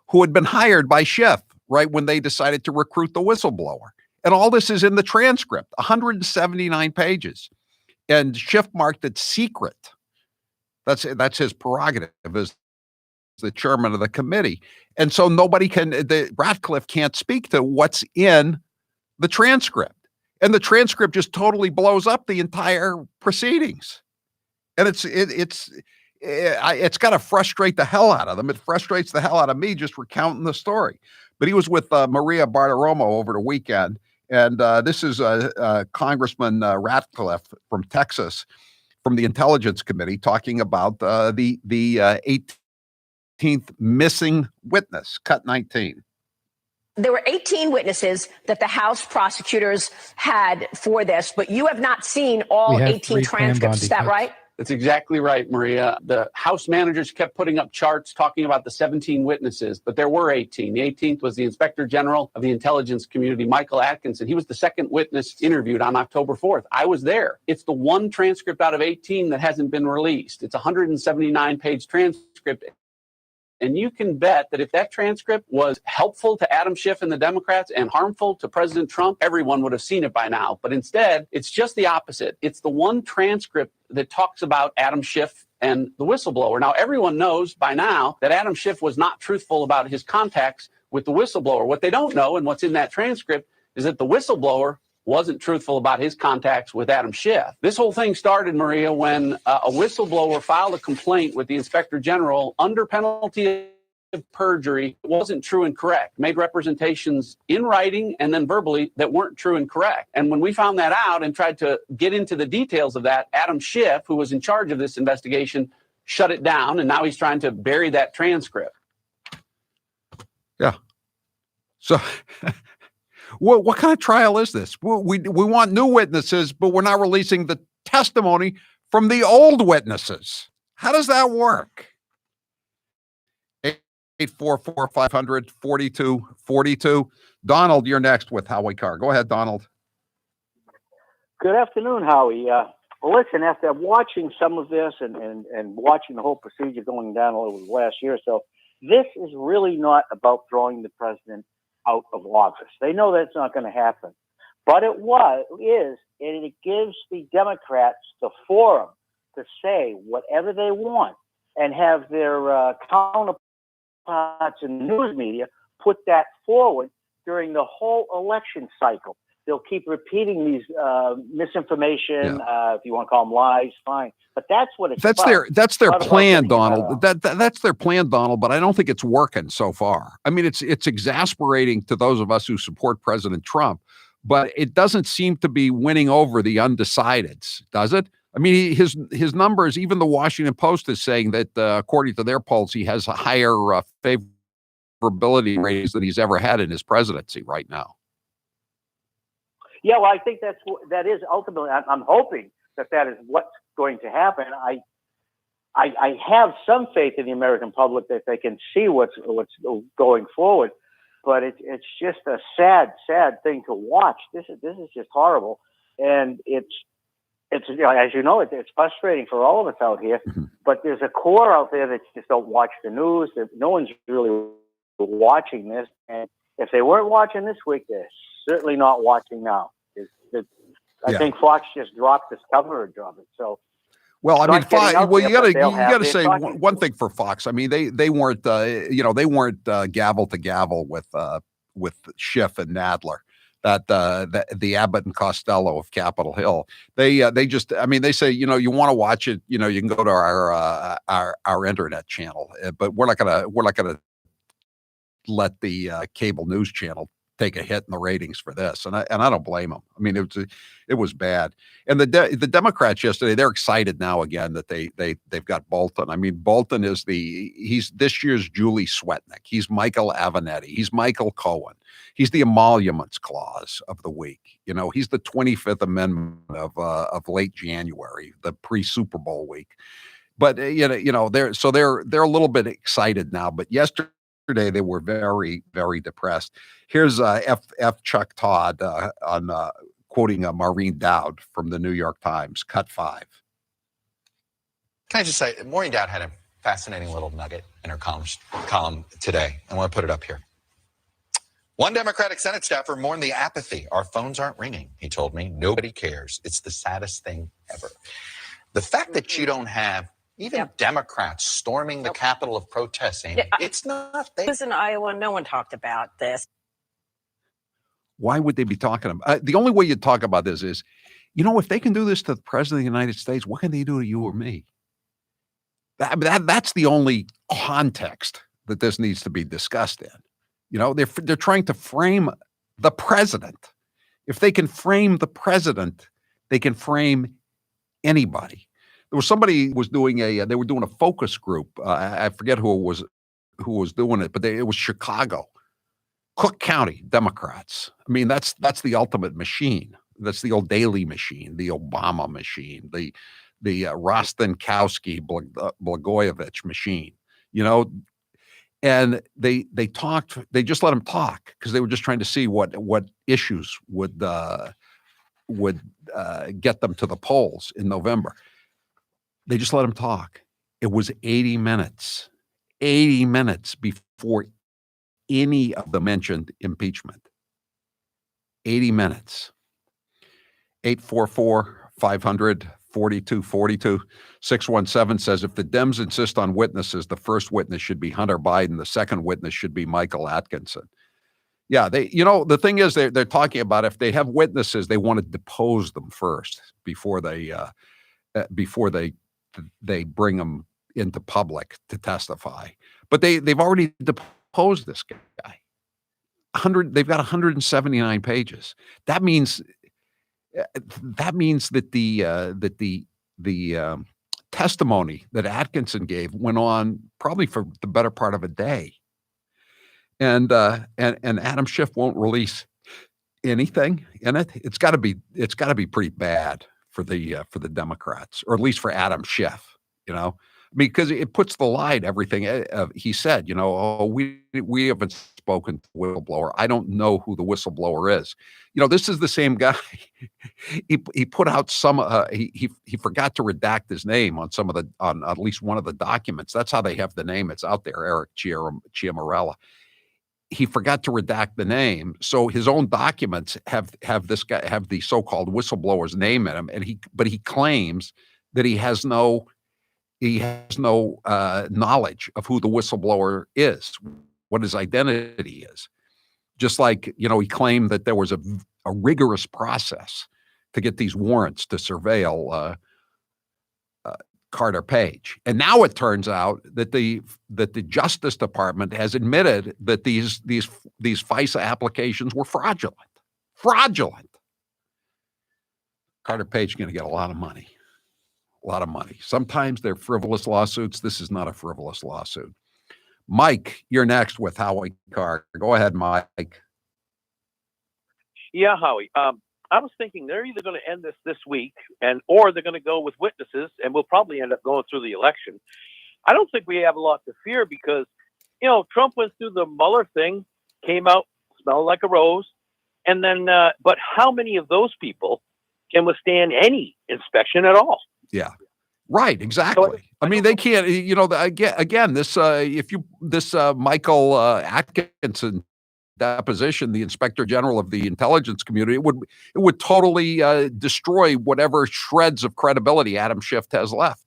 who had been hired by Schiff right when they decided to recruit the whistleblower. And all this is in the transcript, 179 pages. And Schiff marked it secret. That's his prerogative as the chairman of the committee. And so Ratcliffe can't speak to what's in the transcript. And the transcript just totally blows up the entire proceedings. And it's got to frustrate the hell out of them. It frustrates the hell out of me just recounting the story. But he was with Maria Bartiromo over the weekend. And this is Congressman Ratcliffe from Texas, from the Intelligence Committee, talking about the 18th missing witness, cut 19. There were 18 witnesses that the House prosecutors had for this, but you have not seen all 18 transcripts. Is that right? That's exactly right, Maria. The House managers kept putting up charts talking about the 17 witnesses, but there were 18. The 18th was the Inspector General of the Intelligence Community, Michael Atkinson. He was the second witness interviewed on October 4th. I was there. It's the one transcript out of 18 that hasn't been released. It's a 179-page transcript. And you can bet that if that transcript was helpful to Adam Schiff and the Democrats and harmful to President Trump, everyone would have seen it by now. But instead, it's just the opposite. It's the one transcript that talks about Adam Schiff and the whistleblower. Now, everyone knows by now that Adam Schiff was not truthful about his contacts with the whistleblower. What they don't know, and what's in that transcript, is that the whistleblower wasn't truthful about his contacts with Adam Schiff. This whole thing started, Maria, when a whistleblower filed a complaint with the Inspector General under penalty of perjury. It wasn't true and correct, made representations in writing and then verbally that weren't true and correct. And when we found that out and tried to get into the details of that, Adam Schiff, who was in charge of this investigation, shut it down, and now he's trying to bury that transcript. Yeah. So what kind of trial is this? We want new witnesses, but we're not releasing the testimony from the old witnesses. How does that work? 844-500-4242. Donald, you're next with Howie Carr. Go ahead, Donald. Good afternoon, Howie. Well, listen, after watching some of this and watching the whole procedure going down over the last year or so, this is really not about throwing the president out of office. They know that's not going to happen. But it gives the Democrats the forum to say whatever they want and have their counterparts in the news media put that forward during the whole election cycle. They'll keep repeating these misinformation, if you want to call them lies, fine. But that's what it's about. That's their plan, Donald. That's their plan, Donald, but I don't think it's working so far. I mean, it's exasperating to those of us who support President Trump, but it doesn't seem to be winning over the undecideds, does it? I mean, his numbers, even the Washington Post is saying that according to their polls, he has a higher favorability ratings than he's ever had in his presidency right now. Yeah, well, I think that is ultimately. I'm hoping that is what's going to happen. I have some faith in the American public that they can see what's going forward, but it's just a sad thing to watch. This is just horrible, and it's as you know, it's frustrating for all of us out here. But there's a core out there that just don't watch the news. That no one's really watching this, and if they weren't watching this week, they're certainly not watching now. I think Fox just dropped this coverage of it. So, well, I mean, you got to say one thing for Fox. I mean, they weren't gavel to gavel with Schiff and Nadler. That the Abbott and Costello of Capitol Hill. They just, I mean, they say, you want to watch it, you can go to our internet channel, but we're not gonna let the cable news channel take a hit in the ratings for this, and I don't blame them. I mean, it was bad. And the Democrats yesterday, they're excited now again that they've got Bolton. I mean, Bolton is he's this year's Julie Swetnick. He's Michael Avenatti. He's Michael Cohen. He's the emoluments clause of the week. He's the 25th Amendment of late January, the pre-Super Bowl week. But they're a little bit excited now. But yesterday they were very, very depressed. Here's F. Chuck Todd on quoting Maureen Dowd from the New York Times, cut 5. Can I just say, Maureen Dowd had a fascinating little nugget in her column today. I want to put it up here. One Democratic Senate staffer mourned the apathy. Our phones aren't ringing, he told me. Nobody cares. It's the saddest thing ever. The fact that you don't have even Democrats storming the Capitol of protest, Amy, it's not there. It was in Iowa. No one talked about this. Why would they be talking about the only way you talk about this is, if they can do this to the president of the United States, what can they do to you or me? That's the only context that this needs to be discussed in. They're trying to frame the president. If they can frame the president, they can frame anybody. There was somebody was doing they were doing a focus group. I forget who was doing it, but it was Chicago. Cook County Democrats. I mean, that's the ultimate machine. That's the old Daley machine, the Obama machine, the Rostenkowski Blagojevich machine. And they talked. They just let them talk because they were just trying to see what issues would get them to the polls in November. They just let them talk. It was 80 minutes. 80 minutes before any of the mentioned impeachment. 80 minutes. 844-500-4242. 617 says if the Dems insist on witnesses, the first witness should be Hunter Biden. The second witness should be Michael Atkinson. Yeah, the thing is they're talking about if they have witnesses, they want to depose them first before they bring them into public to testify. But they've already deposed this guy. They've got 179 pages. That means that the testimony that Atkinson gave went on probably for the better part of a day. And Adam Schiff won't release anything in it. It's got to be pretty bad for the Democrats, or at least for Adam Schiff, because it puts the lie to everything he said. We haven't spoken to the whistleblower. I don't know who the whistleblower is. This is the same guy. He put out some. He forgot to redact his name on on at least one of the documents. That's how they have the name. It's out there. Eric Ciamarella. He forgot to redact the name, so his own documents have the so-called whistleblower's name in them, but he claims that he has no knowledge of who the whistleblower is, what his identity is. Just like he claimed that there was a rigorous process to get these warrants to surveil Carter Page, and now it turns out that the Justice Department has admitted that these FISA applications were fraudulent. Carter Page is going to get a lot of money. Sometimes they're frivolous lawsuits. This is not a frivolous lawsuit. Mike, you're next with Howie Carr. Go ahead, Mike. Yeah, Howie. I was thinking they're either going to end this week, or they're going to go with witnesses, and we'll probably end up going through the election. I don't think we have a lot to fear because, Trump went through the Mueller thing, came out, smelled like a rose, and then, but how many of those people can withstand any inspection at all? Yeah. Right, exactly. I mean, they can't. Again, this Michael Atkinson deposition, the Inspector General of the intelligence community, it would totally destroy whatever shreds of credibility Adam Schiff has left.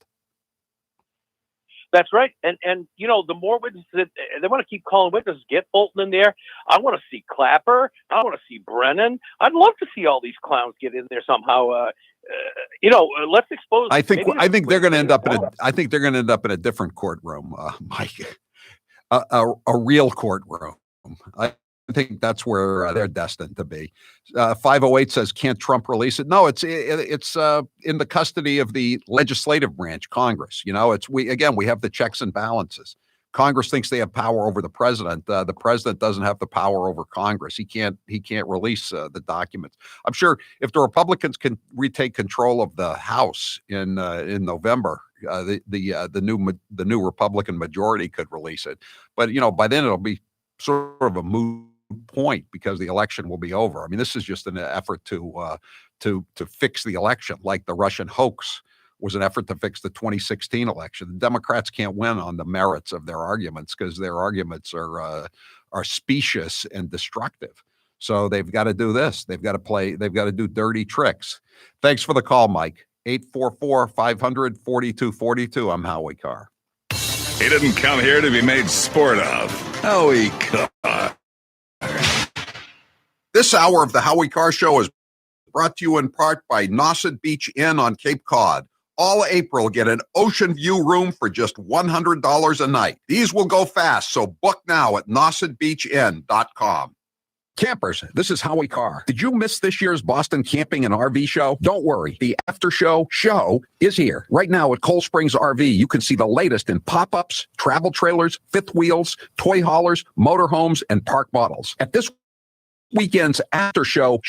That's right, and the more witnesses they want to keep calling witnesses, get Bolton in there. I want to see Clapper. I want to see Brennan. I'd love to see all these clowns get in there somehow. Let's expose. I think they're going to end up in a different courtroom, Mike. A real courtroom. I think that's where they're destined to be. 508 says, can't Trump release it? No, it's in the custody of the legislative branch, Congress. We have the checks and balances. Congress thinks they have power over the president. The president doesn't have the power over Congress. He can't release the documents. I'm sure if the Republicans can retake control of the House in November, the new Republican majority could release it. But by then it'll be sort of a moot point because the election will be over. I mean, this is just an effort to fix the election, like the Russian hoax was an effort to fix the 2016 election. The Democrats can't win on the merits of their arguments because their arguments are specious and destructive. So they've got to do this. They've got to do dirty tricks. Thanks for the call, Mike. 844-500-4242. I'm Howie Carr. He didn't come here to be made sport of. Howie Carr. This hour of the Howie Carr Show is brought to you in part by Nauset Beach Inn on Cape Cod. All April, get an ocean view room for just $100 a night. These will go fast, so book now at nausetbeachinn.com. Campers, this is Howie Carr. Did you miss this year's Boston Camping and RV Show? Don't worry, the after show is here. Right now at Cold Springs RV, you can see the latest in pop-ups, travel trailers, fifth wheels, toy haulers, motorhomes, and park models. At this weekend's after show,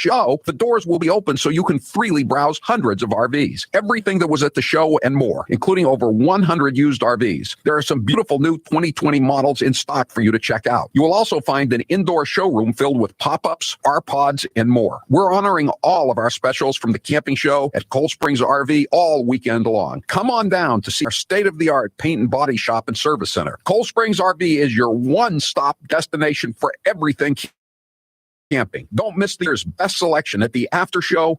the doors will be open so you can freely browse hundreds of RVs. Everything that was at the show and more, including over 100 used RVs. There are some beautiful new 2020 models in stock for you to check out. You will also find an indoor showroom filled with pop-ups, R-Pods, and more. We're honoring all of our specials from the camping show at Cold Springs RV all weekend long. Come on down to see our state-of-the-art paint and body shop and service center. Cold Springs RV is your one-stop destination for everything camping. Don't miss the year's best selection at the After Show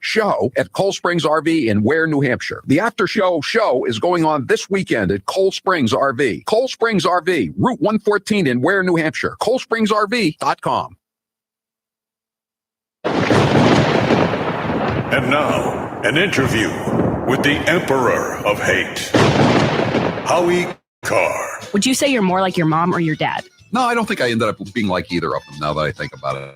at Cold Springs RV in Ware, New Hampshire. The After Show is going on this weekend at Cold Springs RV. Cold Springs RV, Route 114 in Ware, New Hampshire. ColdSpringsRV.com. And now, an interview with the Emperor of Hate, Howie Carr. Would you say you're more like your mom or your dad? No, I don't think I ended up being like either of them now that I think about it.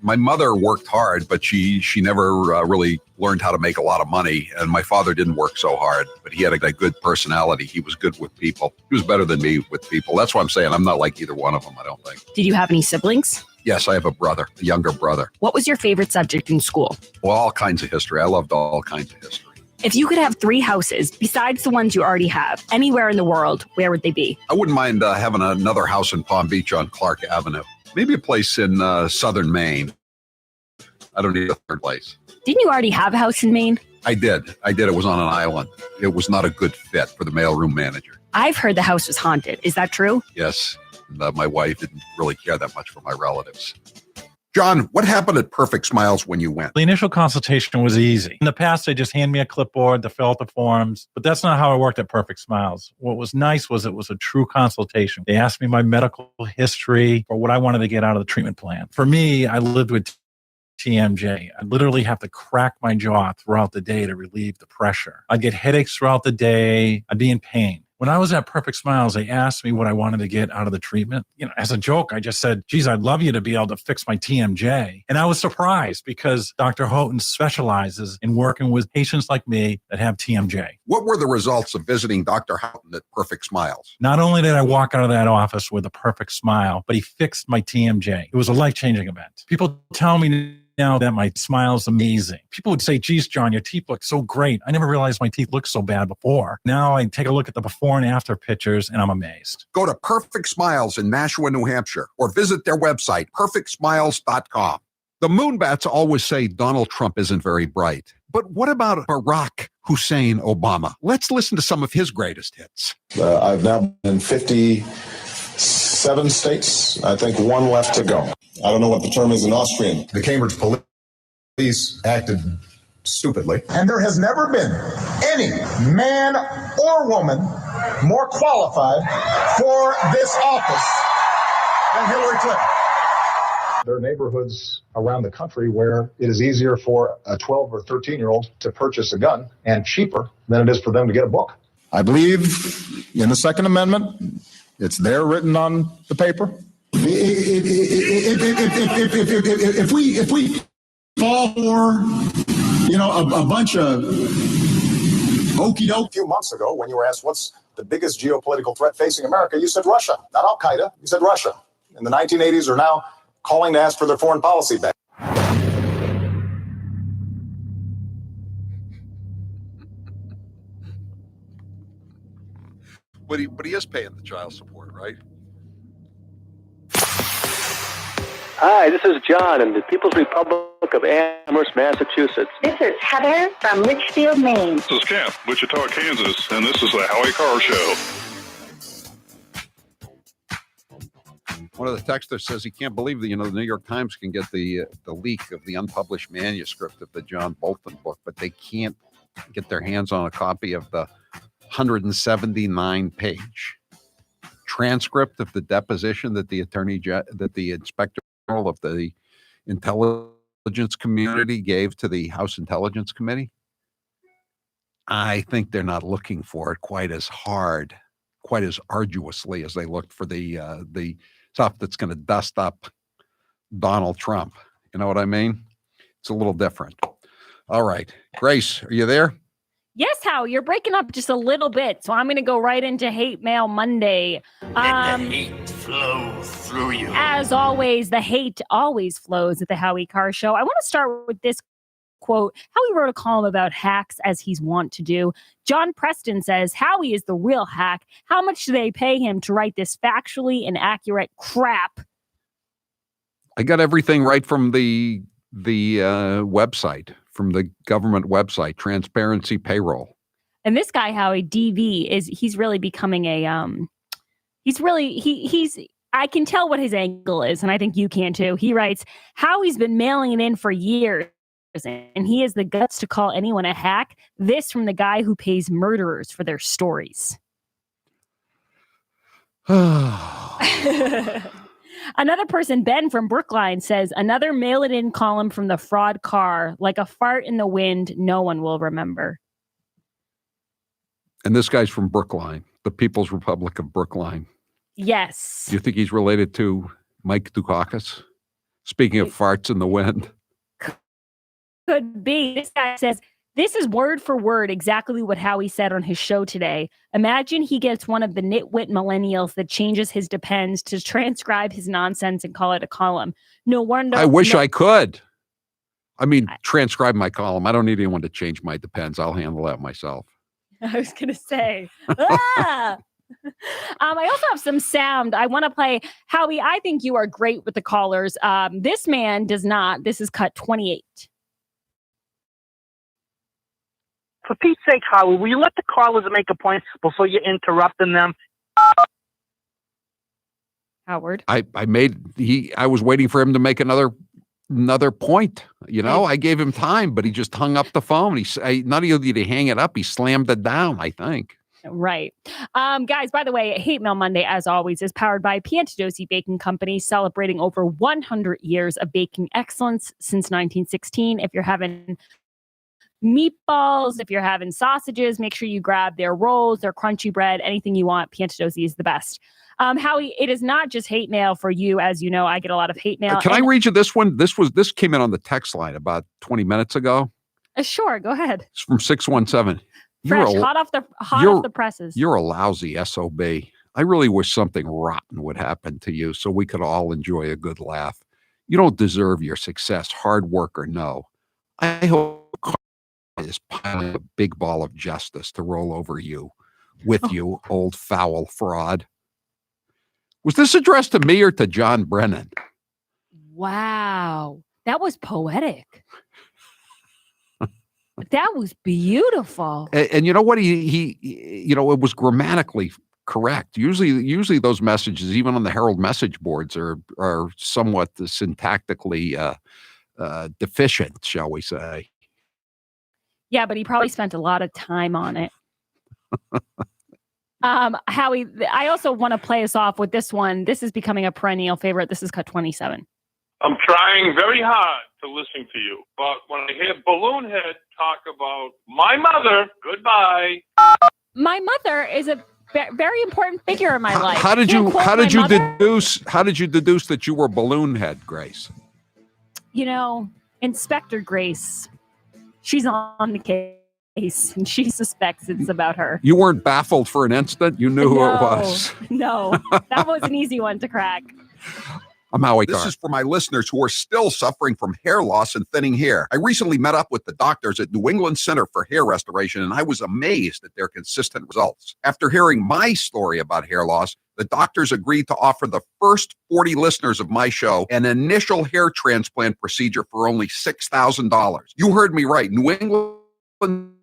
My mother worked hard, but she never really learned how to make a lot of money. And my father didn't work so hard, but he had a good personality. He was good with people. He was better than me with people. That's why I'm saying I'm not like either one of them, I don't think. Did you have any siblings? Yes, I have a brother, a younger brother. What was your favorite subject in school? Well, all kinds of history. I loved all kinds of history. If you could have 3 houses besides the ones you already have, anywhere in the world, where would they be? I wouldn't mind having another house in Palm Beach on Clark Avenue. Maybe a place in southern Maine. I don't need a third place. Didn't you already have a house in Maine? I did. It was on an island. It was not a good fit for the mailroom manager. I've heard the house was haunted. Is that true? Yes. And, my wife didn't really care that much for my relatives. John, what happened at Perfect Smiles when you went? The initial consultation was easy. In the past, they just hand me a clipboard to fill out the forms, but that's not how it worked at Perfect Smiles. What was nice was it was a true consultation. They asked me my medical history or what I wanted to get out of the treatment plan. For me, I lived with TMJ. I literally have to crack my jaw throughout the day to relieve the pressure. I'd get headaches throughout the day. I'd be in pain. When I was at Perfect Smiles, they asked me what I wanted to get out of the treatment. As a joke, I just said, geez, I'd love you to be able to fix my TMJ. And I was surprised because Dr. Houghton specializes in working with patients like me that have TMJ. What were the results of visiting Dr. Houghton at Perfect Smiles? Not only did I walk out of that office with a perfect smile, but he fixed my TMJ. It was a life-changing event. People tell me now that my smile's amazing. People would say, geez, John, your teeth look so great. I never realized my teeth looked so bad before. Now I take a look at the before and after pictures and I'm amazed. Go to Perfect Smiles in Nashua, New Hampshire, or visit their website, perfectsmiles.com. The Moonbats always say Donald Trump isn't very bright. But what about Barack Hussein Obama? Let's listen to some of his greatest hits. I've now been in 57 states. I think one left to go. I don't know what the term is in Austrian. The Cambridge police acted stupidly. And there has never been any man or woman more qualified for this office than Hillary Clinton. There are neighborhoods around the country where it is easier for a 12 or 13-year-old to purchase a gun and cheaper than it is for them to get a book. I believe in the Second Amendment. It's there written on the paper. If we fall for, a bunch of okey doke. A few months ago, when you were asked what's the biggest geopolitical threat facing America, you said Russia, not Al Qaeda. You said Russia. In the 1980s are now calling to ask for their foreign policy back. But he is paying the child support, right? Hi, this is John in the People's Republic of Amherst, Massachusetts. This is Heather from Litchfield, Maine. This is Camp, Wichita, Kansas, and this is the Howie Carr Show. One of the texters says he can't believe that, the New York Times can get the leak of the unpublished manuscript of the John Bolton book, but they can't get their hands on a copy of the 179-page transcript of the deposition that the inspector general of the intelligence community gave to the House Intelligence Committee. I think they're not looking for it quite as hard, quite as arduously as they looked for the stuff that's going to dust up Donald Trump. You know what I mean? It's a little different. All right. Grace, are you there? Yes, Howie, you're breaking up just a little bit, so I'm going to go right into Hate Mail Monday. Let the hate flow through you. As always, the hate always flows at the Howie Carr Show. I want to start with this quote. Howie wrote a column about hacks, as he's wont to do. John Preston says, Howie is the real hack. How much do they pay him to write this factually inaccurate crap? I got everything right from the website, from the government website, Transparency Payroll. And this guy, Howie, DV, he's really becoming a, he's I can tell what his angle is, and I think you can too. He writes, Howie's been mailing it in for years, and he has the guts to call anyone a hack. This from the guy who pays murderers for their stories. Another person, Ben from Brookline, says, another mail it in column from the fraud car, like a fart in the wind, no one will remember. And this guy's from Brookline, the People's Republic of Brookline. Yes. Do you think he's related to Mike Dukakis? Speaking of farts in the wind. Could be. This guy says, this is word for word exactly what Howie said on his show today. Imagine he gets one of the nitwit millennials that changes his Depends to transcribe his nonsense and call it a column. No wonder. I wish I could. I mean, transcribe my column. I don't need anyone to change my Depends. I'll handle that myself. I was going to say. I also have some sound I want to play. Howie, I think you are great with the callers. This man does not. This is cut 28. For Pete's sake, Howie, will you let the callers make a point before you're interrupting them? Howard, I was waiting for him to make another point. You know, I gave him time, but he just hung up the phone. Not only did he hang it up, he slammed it down, I think. Right. Guys, by the way, Hate Mail Monday, as always, is powered by Piantadosi Baking Company, celebrating over 100 years of baking excellence since 1916. If you're having meatballs, if you're having sausages, make sure you grab their rolls, their crunchy bread, anything you want. Piantadosi is the best. Howie, it is not just hate mail for you. As you know, I get a lot of hate mail. Can I read you this one? This came in on the text line about 20 minutes ago. Sure, go ahead. It's from 617. Fresh, hot off the presses. You're a lousy SOB. I really wish something rotten would happen to you so we could all enjoy a good laugh. You don't deserve your success, hard work or no. I hope is piling a big ball of justice to roll over you, with you, old foul fraud. Was this addressed to me or to John Brennan? Wow, that was poetic. That was beautiful. And you know what? He it was grammatically correct. Usually those messages, even on the Herald message boards, are somewhat syntactically deficient, shall we say. Yeah, but he probably spent a lot of time on it. Howie, I also want to play us off with this one. This is becoming a perennial favorite. This is cut 27. I'm trying very hard to listen to you, but when I hear Balloonhead talk about my mother, goodbye. My mother is a very important figure in my life. How did you deduce that you were Balloonhead, Grace? You know, Inspector Grace. She's on the case, and she suspects it's about her. You weren't baffled for an instant? You knew who it was? No, that was an easy one to crack. I'm Howie Carr. This is for my listeners who are still suffering from hair loss and thinning hair. I recently met up with the doctors at New England Center for Hair Restoration, and I was amazed at their consistent results. After hearing my story about hair loss, the doctors agreed to offer the first 40 listeners of my show an initial hair transplant procedure for only $6,000. You heard me right. New England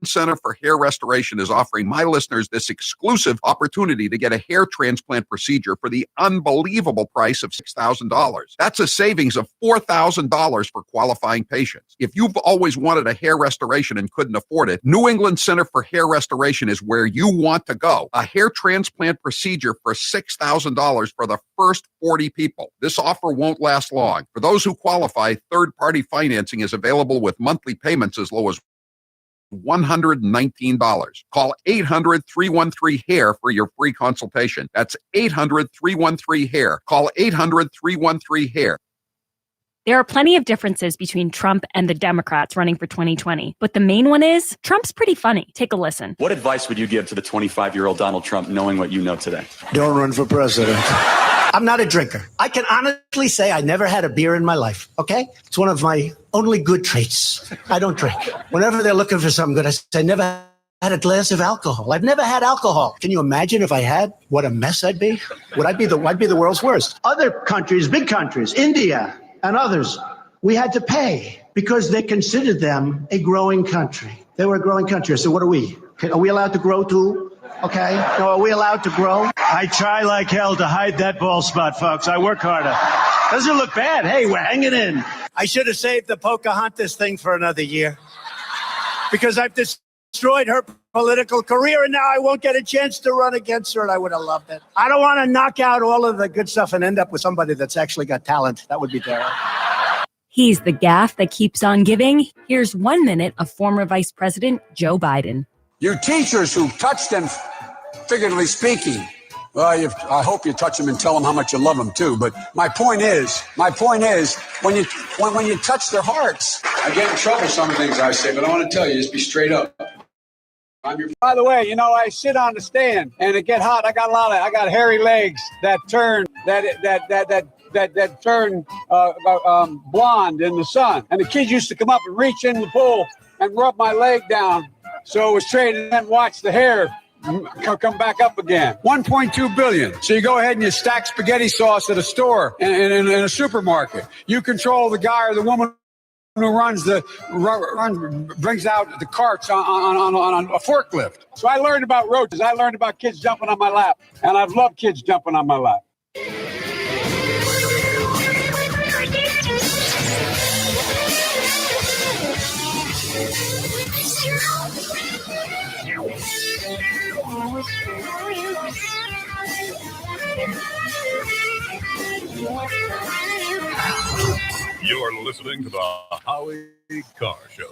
Center for Hair Restoration is offering my listeners this exclusive opportunity to get a hair transplant procedure for the unbelievable price of $6,000. That's a savings of $4,000 for qualifying patients. If you've always wanted a hair restoration and couldn't afford it, New England Center for Hair Restoration is where you want to go. A hair transplant procedure for $6,000 for the first 40 people. This offer won't last long. For those who qualify, third-party financing is available with monthly payments as low as $119. Call 800-313-HAIR for your free consultation. That's 800-313-HAIR. Call 800-313-HAIR. There are plenty of differences between Trump and the Democrats running for 2020, but the main one is Trump's pretty funny. Take a listen. What advice would you give to the 25-year-old Donald Trump knowing what you know today? Don't run for president. I'm not a drinker. I can honestly say I never had a beer in my life, okay? It's one of my only good traits. I don't drink. Whenever they're looking for something good, I say, never had a glass of alcohol. I've never had alcohol. Can you imagine if I had? What a mess I'd be. I'd be the world's worst. Other countries, big countries, India and others, we had to pay because they considered them a growing country. They were a growing country. So what are we? Are we allowed to grow too? Okay. No, are we allowed to grow? I try like hell to hide that bald spot, folks. I work harder. Doesn't look bad. Hey, we're hanging in. I should have saved the Pocahontas thing for another year because I've destroyed her political career, and now I won't get a chance to run against her, and I would have loved it. I don't want to knock out all of the good stuff and end up with somebody that's actually got talent. That would be terrible. He's the gaffe that keeps on giving. Here's 1 minute of former Vice President Joe Biden. Your teachers who touch them, figuratively speaking, well, I hope you touch them and tell them how much you love them too. But my point is, when you touch their hearts, I get in trouble some of the things I say, but I want to tell you, just be straight up. By the way, I sit on the stand and it get hot. I got hairy legs that turn blonde in the sun. And the kids used to come up and reach in the pool and rub my leg down so it was straight and then watch the hair come back up again. 1.2 billion. So you go ahead and you stack spaghetti sauce at a store in a supermarket. You control the guy or the woman who brings out the carts on a forklift. So I learned about roaches. I learned about kids jumping on my lap. And I've loved kids jumping on my lap. You're listening to the Howie Carr Show.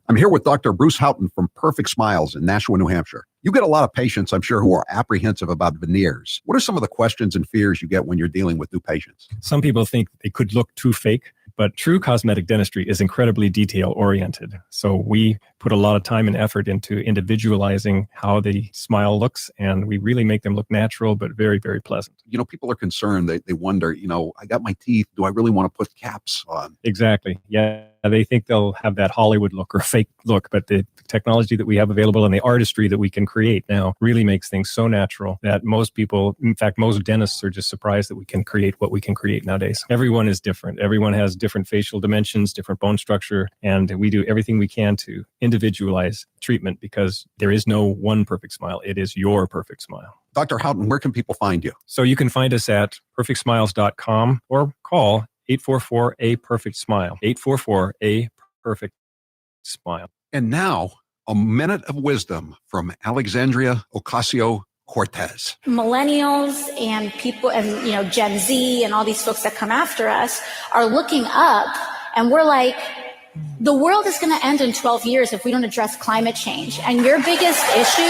I'm here with Dr. Bruce Houghton from Perfect Smiles in Nashua, New Hampshire. You get a lot of patients, I'm sure, who are apprehensive about veneers. What are some of the questions and fears you get when you're dealing with new patients? Some people think they could look too fake, but true cosmetic dentistry is incredibly detail-oriented. So we put a lot of time and effort into individualizing how the smile looks, and we really make them look natural, but very, very pleasant. People are concerned. They wonder, I got my teeth. Do I really want to put caps on? Exactly. Yeah. They think they'll have that Hollywood look or fake look, but the technology that we have available and the artistry that we can create now really makes things so natural that most people, in fact, most dentists are just surprised that we can create what we can create nowadays. Everyone is different. Everyone has different facial dimensions, different bone structure, and we do everything we can to individualize treatment because there is no one perfect smile. It is your perfect smile. Dr. Houghton, where can people find you? So you can find us at perfectsmiles.com or call 844-A-PERFECT-SMILE. 844-A-PERFECT-SMILE. And now, a minute of wisdom from Alexandria Ocasio-Cortez. Millennials and people and, Gen Z and all these folks that come after us are looking up and we're like, the world is going to end in 12 years if we don't address climate change. And your biggest issue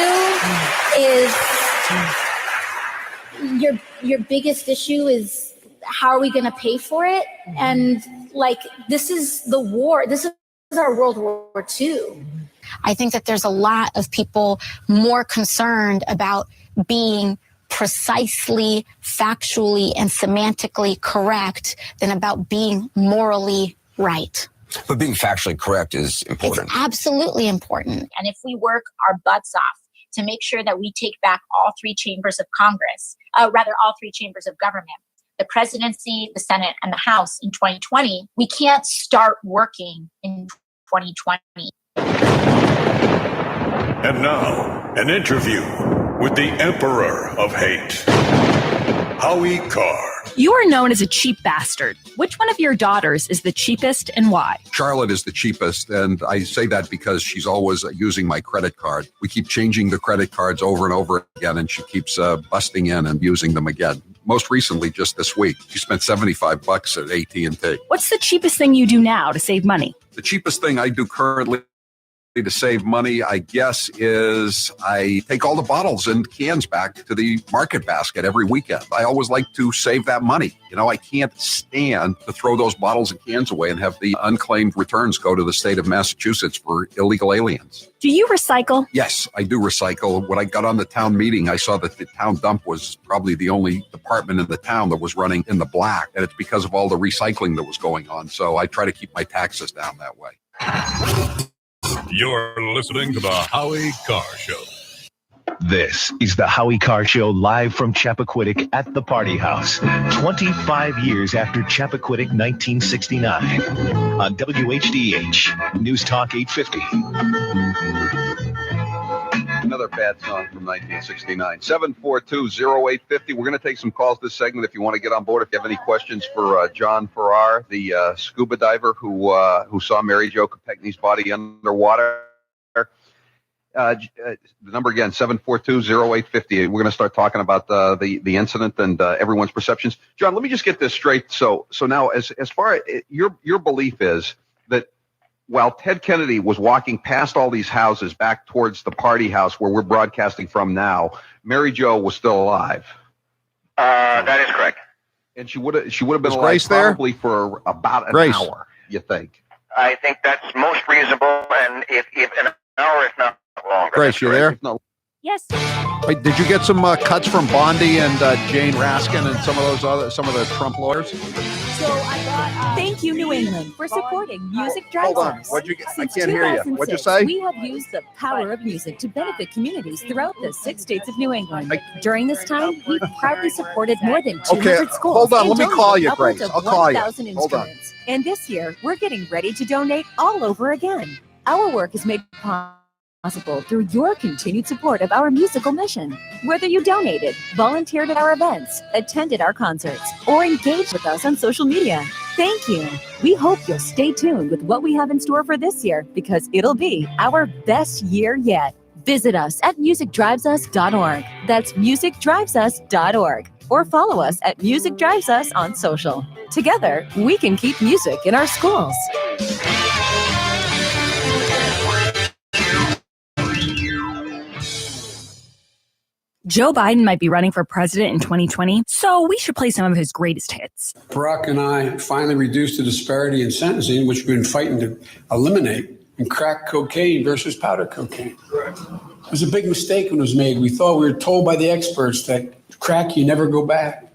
is how are we going to pay for it? And this is the war. This is our World War II. I think that there's a lot of people more concerned about being precisely, factually, and semantically correct than about being morally right. But being factually correct is important. It's absolutely important. And if we work our butts off to make sure that we take back all three chambers of Congress, all three chambers of government, the presidency, the Senate, and the House in 2020, we can't start working in 2020. And now, an interview with the Emperor of Hate, Howie Carr. You are known as a cheap bastard. Which one of your daughters is the cheapest and why? Charlotte is the cheapest, and I say that because she's always using my credit card. We keep changing the credit cards over and over again, and she keeps busting in and using them again. Most recently, just this week, she spent $75 at AT&T. What's the cheapest thing you do now to save money? The cheapest thing I do currently to save money, I guess, is I take all the bottles and cans back to the market basket every weekend. I always like to save that money. You know, I can't stand to throw those bottles and cans away and have the unclaimed returns go to the state of Massachusetts for illegal aliens. Do you recycle? Yes, I do recycle. When I got on the town meeting, I saw that the town dump was probably the only department in the town that was running in the black, and it's because of all the recycling that was going on. So I try to keep my taxes down that way. You're listening to the Howie Carr Show. This is the Howie Carr Show live from Chappaquiddick at the Party House. 25 years after Chappaquiddick 1969 on WHDH News Talk 850. Another bad song from 1969. 742-0850. We're going to take some calls this segment if you want to get on board. If you have any questions for John Farrar, the scuba diver who saw Mary Jo Kopechne's body underwater. The number again, 742-0850. We're going to start talking about the incident and everyone's perceptions. John, let me just get this straight. So now, as far as your belief is that while Ted Kennedy was walking past all these houses back towards the Party House where we're broadcasting from now, Mary Jo was still alive. That is correct. And she would have been alive Grace there? probably for about an hour, you think? I think that's most reasonable, and if an hour, if not longer. Grace, you there? No. Yes. Wait, did you get some cuts from Bondi and Jane Raskin and some of the Trump lawyers? So I got. Thank you, New England, for supporting Music Drives Hold on. Us. What'd you get? I Since can't hear you. What'd you say? We have used the power of music to benefit communities throughout the 6 states of New England. During this time, we've proudly supported more than 200 schools. Hold on. and Let me call donated you, upwards Grace. of I'll call you. 1,000 Hold on. instruments. And this year, we're getting ready to donate all over again. Our work is made possible through your continued support of our musical mission. Whether you donated, volunteered at our events, attended our concerts, or engaged with us on social media, thank you. We hope you'll stay tuned with what we have in store for this year, because it'll be our best year yet. Visit us at musicdrivesus.org. That's musicdrivesus.org. Or follow us at Music Drives Us on social. Together, we can keep music in our schools. Joe Biden might be running for president in 2020, so we should play some of his greatest hits. Barack and I finally reduced the disparity in sentencing, which we've been fighting to eliminate, in crack cocaine versus powder cocaine. It was a big mistake when it was made. We were told by the experts that crack, you never go back.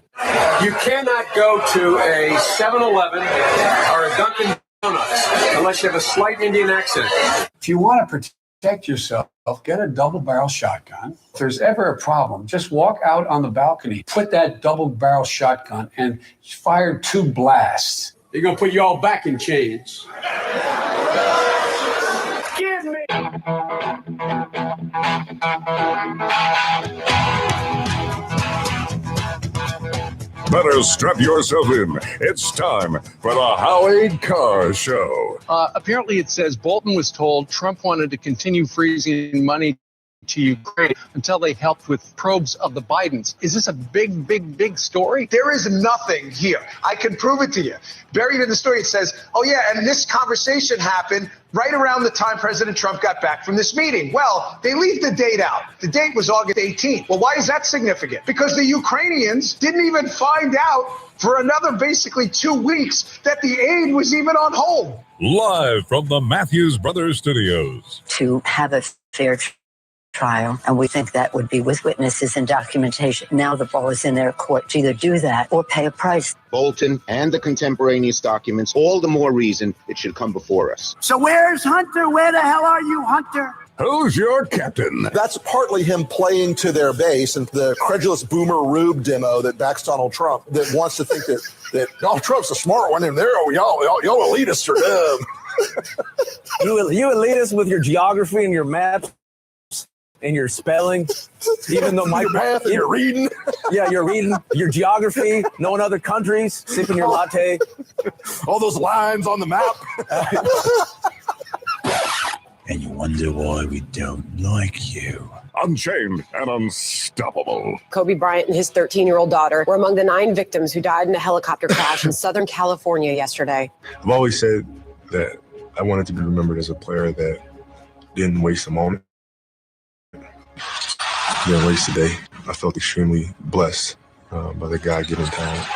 You cannot go to a 7-Eleven or a Dunkin' Donuts unless you have a slight Indian accent. If you want to protect yourself, get a double-barrel shotgun. If there's ever a problem, just walk out on the balcony, put that double-barrel shotgun, and fire 2 blasts. They're going to put you all back in chains. Give me! Better strap yourself in. It's time for the Howie Carr Show. Apparently, it says Bolton was told Trump wanted to continue freezing money to Ukraine until they helped with probes of the Bidens. Is this a big story? There is nothing here. I can prove it to you. Buried in the story, it says, oh, yeah, and this conversation happened right around the time President Trump got back from this meeting. Well, they leave the date out. The date was August 18th. Well, why is that significant? Because the Ukrainians didn't even find out for another basically 2 weeks that the aid was even on hold. Live from the Matthews Brothers Studios. To have a fair trial, and we think that would be with witnesses and documentation. Now the ball is in their court to either do that or pay a price. Bolton and the contemporaneous documents, all the more reason it should come before us. So where's Hunter? Where the hell are you, Hunter? Who's your captain? That's partly him playing to their base and the credulous boomer Rube demo that backs Donald Trump, that wants to think that Donald Trump's the smart one and y'all elitists are dumb. You elitists with your geography and your maps and your spelling, even though your math and your reading. Yeah, you're reading your geography, knowing other countries, sipping your latte. All those lines on the map. And you wonder why we don't like you. Unchained and unstoppable. Kobe Bryant and his 13-year-old daughter were among the 9 victims who died in a helicopter crash in Southern California yesterday. I've always said that I wanted to be remembered as a player that Didn't waste a moment. Didn't waste a day. I felt extremely blessed by the God-given talent.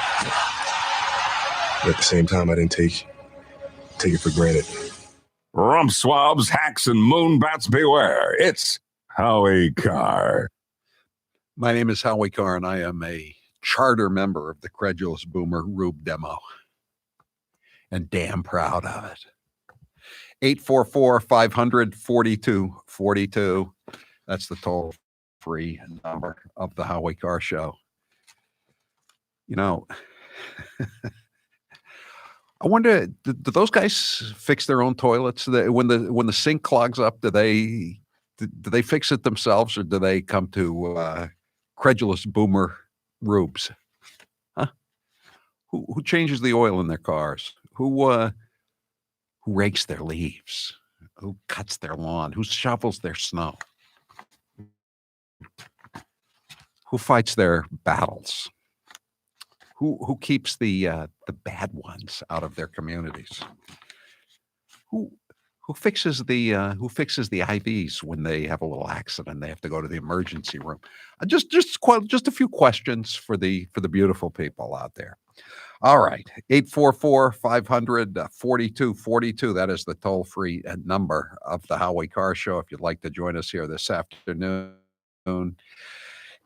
But at the same time, I didn't take it for granted. Rump swabs, hacks, and moonbats beware. It's Howie Carr. My name is Howie Carr, and I am a charter member of the Credulous Boomer Rube Demo. And damn proud of it. 844-500-4242. That's the toll-free number of the Howie Carr Show. You know, I wonder, do those guys fix their own toilets? When the sink clogs up, do they fix it themselves, or do they come to Credulous Boomer Rubes? Huh? Who changes the oil in their cars? Who rakes their leaves? Who cuts their lawn? Who shovels their snow? Who fights their battles? Who keeps the bad ones out of their communities? Who fixes the IVs when they have a little accident and they have to go to the emergency room? Just a few questions for the beautiful people out there. All right, 844-500-4242. That is the toll-free number of the Howie Carr Show. If you'd like to join us here this afternoon.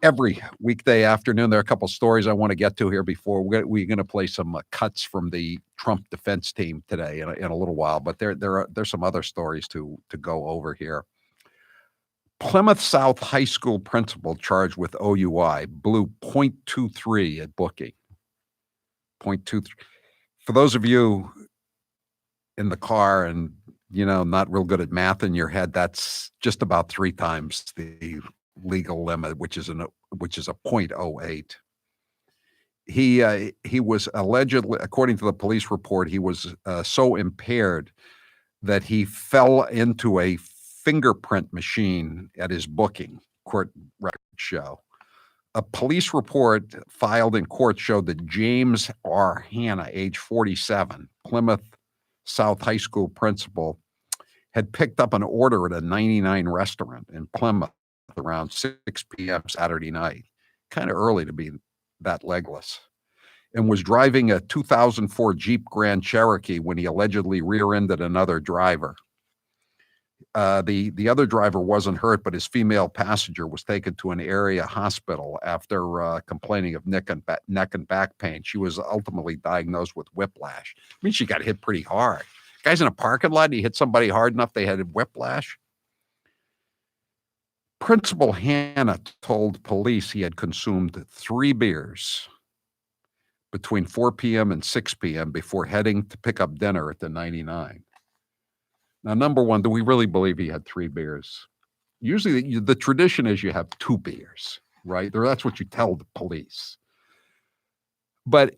Every weekday afternoon, there are a couple stories I want to get to here before we're going to play some cuts from the Trump defense team today in a little while. But there's some other stories to go over here. Plymouth South High School principal charged with OUI blew .23 at booking. .23. For those of you in the car and not real good at math in your head, that's just about 3 times the legal limit, which is a .08. He was allegedly, according to the police report, he was so impaired that he fell into a fingerprint machine at his booking, court records show. A police report filed in court showed that James R. Hanna, age 47, Plymouth South High School principal, had picked up an order at a 99 restaurant in Plymouth around 6 p.m. Saturday night, kind of early to be that legless, and was driving a 2004 Jeep Grand Cherokee when he allegedly rear-ended another driver. The other driver wasn't hurt, but his female passenger was taken to an area hospital after complaining of neck and back pain. She was ultimately diagnosed with whiplash. I mean, she got hit pretty hard. Guy's in a parking lot, he hit somebody hard enough they had whiplash. Principal Hanna told police he had consumed 3 beers between 4 p.m. and 6 p.m. before heading to pick up dinner at the 99. Now, number one, do we really believe he had 3 beers? Usually the tradition is you have 2 beers, right? That's what you tell the police. But,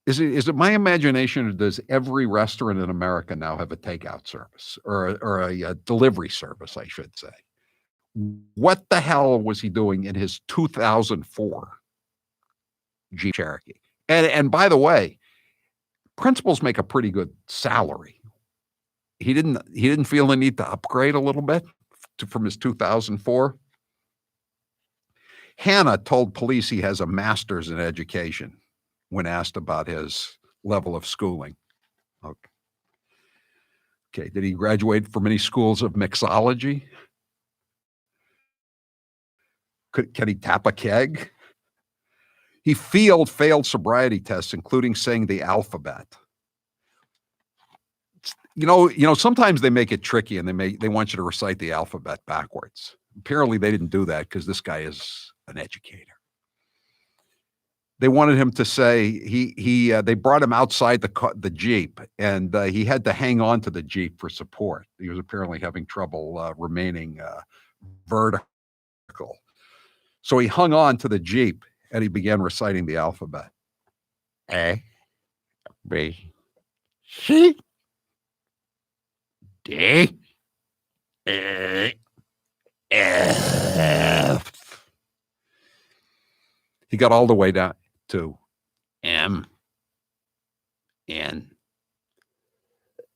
is it my imagination, or does every restaurant in America now have a takeout service or a delivery service, I should say? What the hell was he doing in his 2004 Jeep Cherokee? And by the way, principals make a pretty good salary. He didn't feel the need to upgrade a little bit from his 2004. Hanna told police he has a master's in education when asked about his level of schooling. Okay. Did he graduate from any schools of mixology? Can he tap a keg? He failed sobriety tests, including saying the alphabet. Sometimes they make it tricky and they want you to recite the alphabet backwards. Apparently they didn't do that because this guy is an educator. They wanted him to say they brought him outside the Jeep, and he had to hang on to the Jeep for support. He was apparently having trouble remaining vertical. So he hung on to the Jeep and he began reciting the alphabet. A, B, C, D, E, F. He got all the way down to M, N,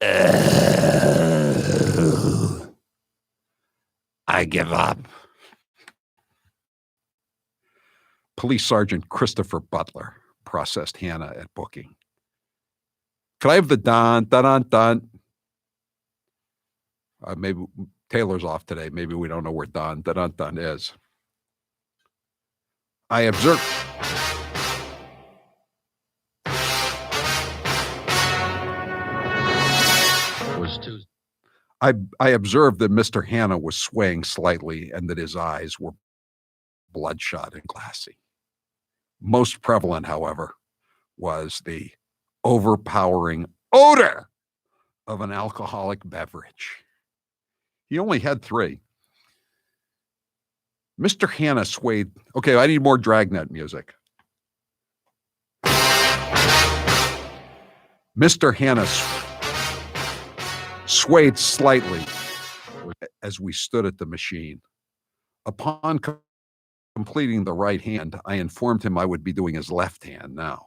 O, I give up. Police Sergeant Christopher Butler processed Hannah at booking. Could I have the dun, dun, dun, dun? Maybe Taylor's off today. Maybe we don't know where dun, dun, dun, dun is. I observed. Was Tuesday. I observed that Mr. Hannah was swaying slightly and that his eyes were bloodshot and glassy. Most prevalent, however, was the overpowering odor of an alcoholic beverage. He only had 3. Mr. Hannah swayed. Okay, I need more Dragnet music. Mr. Hannah swayed slightly as we stood at the machine. Upon completing the right hand, I informed him I would be doing his left hand now.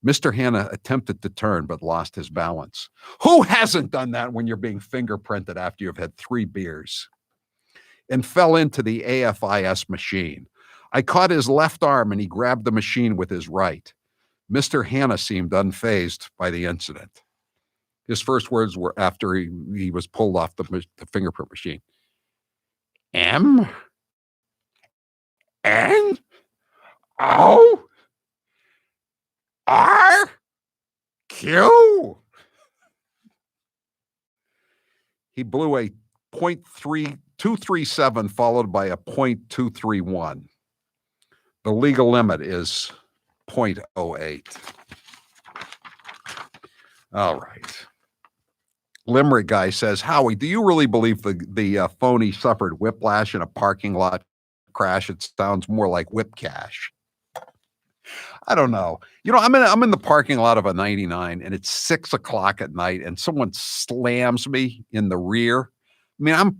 Mr. Hannah attempted to turn but lost his balance. Who hasn't done that when you're being fingerprinted after you've had 3 beers? And fell into the AFIS machine. I caught his left arm and he grabbed the machine with his right. Mr. Hannah seemed unfazed by the incident. His first words were after he was pulled off the fingerprint machine. M? N? O? R? Q? He blew a .237 followed by a .231. The legal limit is .08. All right. Limerick guy says, Howie, do you really believe the phony suffered whiplash in a parking lot crash? It sounds more like whip cash. I don't know. You know, I'm in the parking lot of a 99 and it's 6 o'clock at night and someone slams me in the rear. I mean, I'm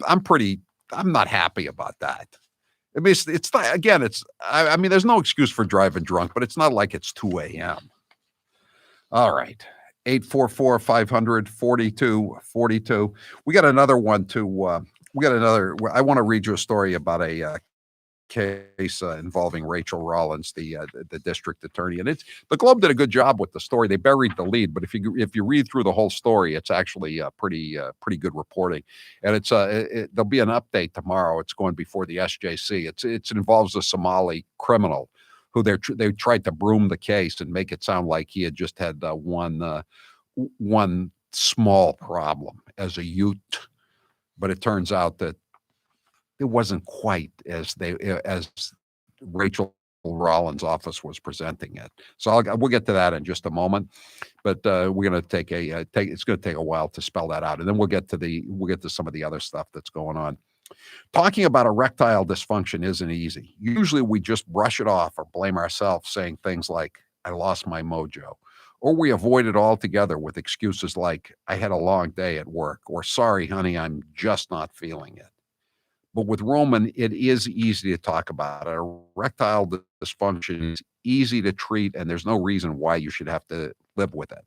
not happy about that. I mean, it's not, again, I mean, there's no excuse for driving drunk, but it's not like it's 2 a.m. All right. 844-500-4242. We got another one I want to read you a story about a case involving Rachel Rollins, the district attorney, and the Globe did a good job with the story. They buried the lead, but if you read through the whole story, it's actually pretty good reporting. And there'll be an update tomorrow. It's going before the SJC. It involves a Somali criminal who they tried to broom the case and make it sound like he had just had one small problem as a youth, but it turns out that it wasn't quite as Rachel Rollins' office was presenting it. So we'll get to that in just a moment, but we're going to it's going to take a while to spell that out, and then we'll get to some of the other stuff that's going on. Talking about erectile dysfunction isn't easy. Usually we just brush it off or blame ourselves, saying things like, I lost my mojo. Or we avoid it altogether with excuses like, I had a long day at work, or sorry, honey, I'm just not feeling it. But with Roman, it is easy to talk about. Erectile dysfunction is easy to treat, and there's no reason why you should have to live with it.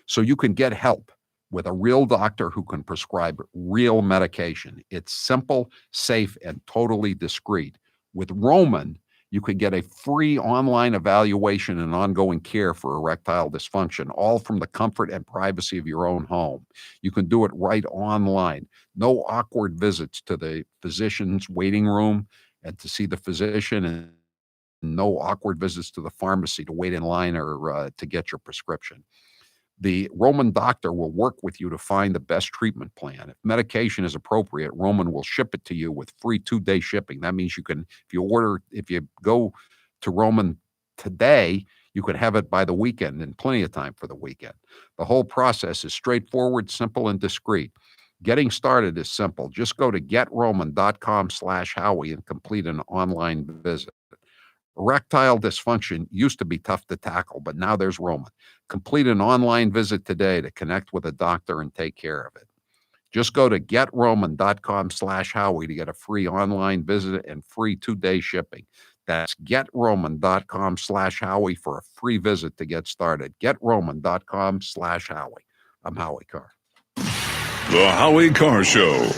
So you can get help with a real doctor who can prescribe real medication. It's simple, safe, and totally discreet. With Roman, you can get a free online evaluation and ongoing care for erectile dysfunction, all from the comfort and privacy of your own home. You can do it right online. No awkward visits to the physician's waiting room and to see the physician, and no awkward visits to the pharmacy to wait in line or to get your prescription. The Roman doctor will work with you to find the best treatment plan. If medication is appropriate, Roman will ship it to you with free 2-day shipping. That means if you go to Roman today, you could have it by the weekend and plenty of time for the weekend. The whole process is straightforward, simple, and discreet. Getting started is simple. Just go to getroman.com/Howie and complete an online visit. Erectile dysfunction used to be tough to tackle, but now there's Roman. Complete an online visit today to connect with a doctor and take care of it. Just go to getroman.com/Howie to get a free online visit and free 2-day shipping. That's getroman.com/Howie for a free visit to get started. Getroman.com/Howie. I'm Howie Carr. The Howie Carr Show.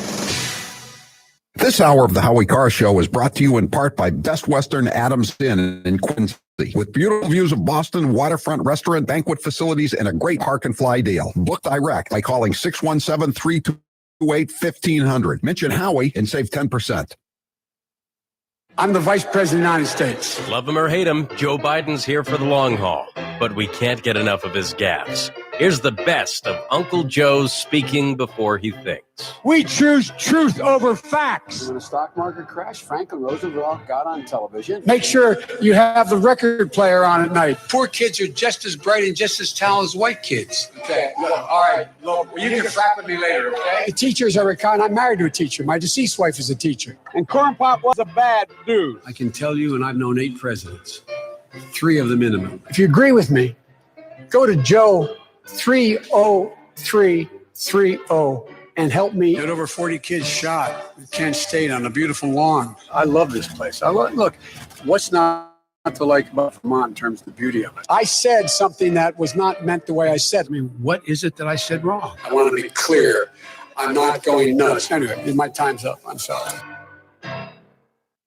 This hour of the Howie Carr Show is brought to you in part by Best Western Adams Inn in Quincy. With beautiful views of Boston, waterfront restaurant, banquet facilities, and a great park and fly deal. Book direct by calling 617-328-1500. Mention Howie and save 10%. I'm the Vice President of the United States. Love him or hate him, Joe Biden's here for the long haul. But we can't get enough of his gaffes. Here's the best of Uncle Joe speaking before he thinks. We choose truth over facts. When the stock market crashed, Franklin Roosevelt got on television. Make sure you have the record player on at night. Poor kids are just as bright and just as talented as white kids. Okay, look, all right, look, you can frack with me later, okay? The teachers are I'm married to a teacher. My deceased wife is a teacher. And Corn Pop was a bad dude. I can tell you, and I've known 8 presidents. 3 of the minimum. If you agree with me, go to Joe 30330 and help me get over 40 kids shot at Kent State on a beautiful lawn. I love this place. Look, what's not to like about Vermont in terms of the beauty of it? I said something that was not meant the way I said. I mean, what is it that I said wrong? I want to be clear. I'm not going nuts. Anyway, my time's up. I'm sorry.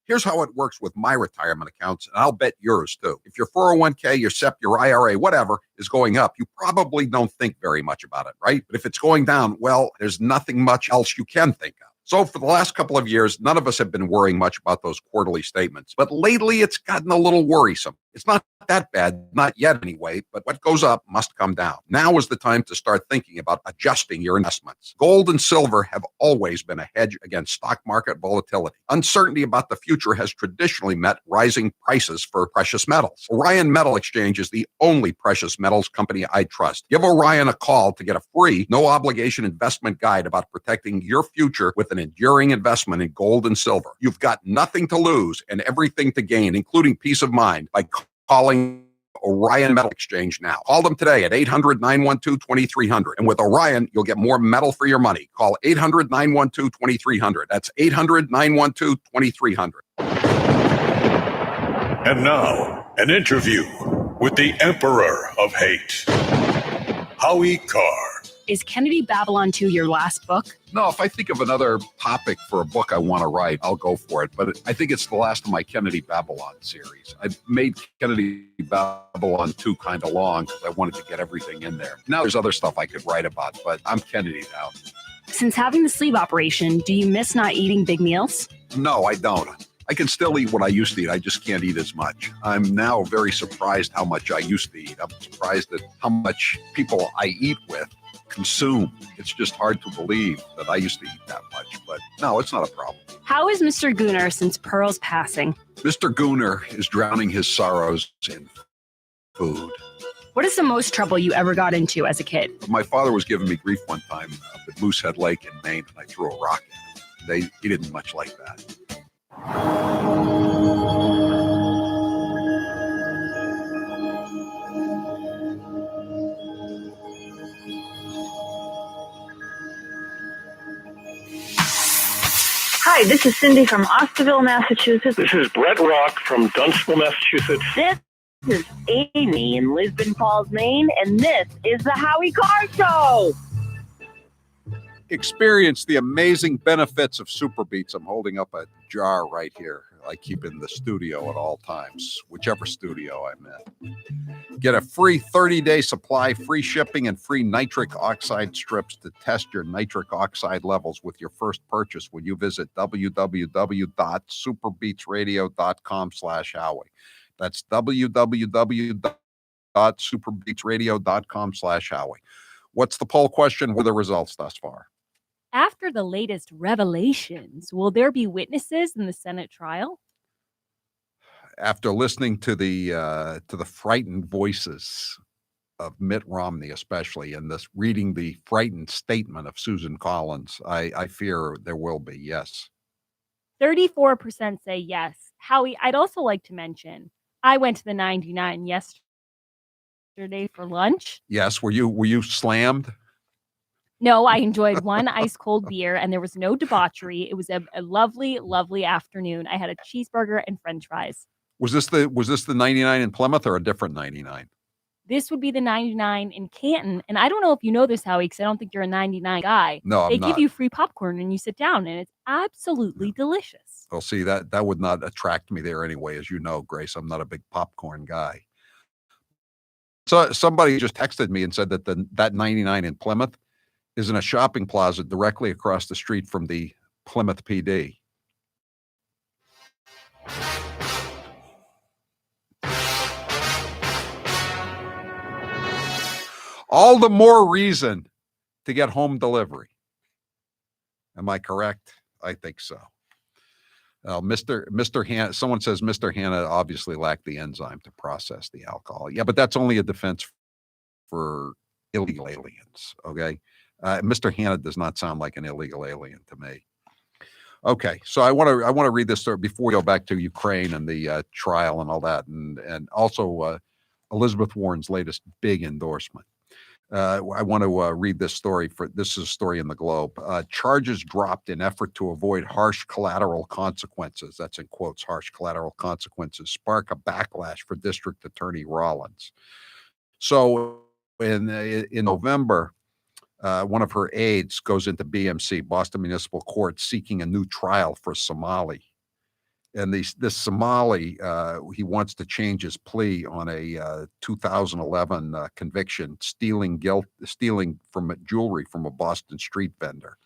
Here's how it works with my retirement accounts, and I'll bet yours too. If your 401k, your SEP, your IRA, whatever is going up, you probably don't think very much about it, right? But if it's going down, well, there's nothing much else you can think of. So for the last couple of years, none of us have been worrying much about those quarterly statements. But lately, it's gotten a little worrisome. It's not that bad, not yet anyway, but what goes up must come down. Now is the time to start thinking about adjusting your investments. Gold and silver have always been a hedge against stock market volatility. Uncertainty about the future has traditionally meant rising prices for precious metals. Orion Metal Exchange is the only precious metals company I trust. Give Orion a call to get a free, no-obligation investment guide about protecting your future with an enduring investment in gold and silver. You've got nothing to lose and everything to gain, including peace of mind, by calling Orion Metal Exchange now. Call them today at 800-912-2300. And with Orion, you'll get more metal for your money. Call 800-912-2300. That's 800-912-2300. And now, an interview with the Emperor of Hate, Howie Carr. Is Kennedy Babylon 2 your last book? No, if I think of another topic for a book I want to write, I'll go for it. But I think it's the last of my Kennedy Babylon series. I made Kennedy Babylon 2 kind of long because I wanted to get everything in there. Now there's other stuff I could write about, but I'm Kennedy now. Since having the sleeve operation, do you miss not eating big meals? No, I don't. I can still eat what I used to eat. I just can't eat as much. I'm now very surprised how much I used to eat. I'm surprised at how much people I eat with consume. It's just hard to believe that I used to eat that much, but no, it's not a problem. How is Mr. Gooner since Pearl's passing? Mr. Gooner is drowning his sorrows in food. What is the most trouble you ever got into as a kid? My father was giving me grief one time up at Moosehead Lake in Maine, and I threw a rock at him. He didn't much like that. Hi, this is Cindy from Osterville, Massachusetts. This is Brett Rock from Dunstable, Massachusetts. This is Amy in Lisbon Falls, Maine, and this is the Howie Carr Show. Experience the amazing benefits of Super Beets. I'm holding up a jar right here. I keep in the studio at all times, whichever studio I'm in. Get a free 30-day supply, free shipping, and free nitric oxide strips to test your nitric oxide levels with your first purchase when you visit www.superbeatsradio.com/Howie. That's www.superbeatsradio.com/Howie. What's the poll question? What are the results thus far? After the latest revelations, will there be witnesses in the Senate trial? After listening to the frightened voices of Mitt Romney, especially, and reading the frightened statement of Susan Collins, I fear there will be, yes. 34% say yes. Howie, I'd also like to mention, I went to the 99 yesterday for lunch. Yes, were you slammed? No, I enjoyed one ice cold beer and there was no debauchery. It was a lovely, lovely afternoon. I had a cheeseburger and French fries. Was this the 99 in Plymouth or a different 99? This would be the 99 in Canton. And I don't know if you know this, Howie, because I don't think you're a 99 guy. No, They I'm give not. you free popcorn and you sit down, and it's absolutely delicious. Well, see, that would not attract me there anyway. As you know, Grace, I'm not a big popcorn guy. So somebody just texted me and said that that 99 in Plymouth is in a shopping plaza directly across the street from the Plymouth PD. All the more reason to get home delivery. Am I correct? I think so. Mr. Hanna, someone says Mr. Hanna obviously lacked the enzyme to process the alcohol. Yeah, but that's only a defense for illegal aliens. Okay. Mr. Hanna does not sound like an illegal alien to me. Okay, so I want to read this story before we go back to Ukraine and the trial and all that, and also Elizabeth Warren's latest big endorsement. I want to read this story. This is a story in the Globe. Charges dropped in effort to avoid harsh collateral consequences. That's in quotes, harsh collateral consequences. Spark a backlash for District Attorney Rollins. So in November, one of her aides goes into BMC, Boston Municipal Court, seeking a new trial for Somali. And this Somali, he wants to change his plea on a 2011 conviction, stealing from jewelry from a Boston street vendor.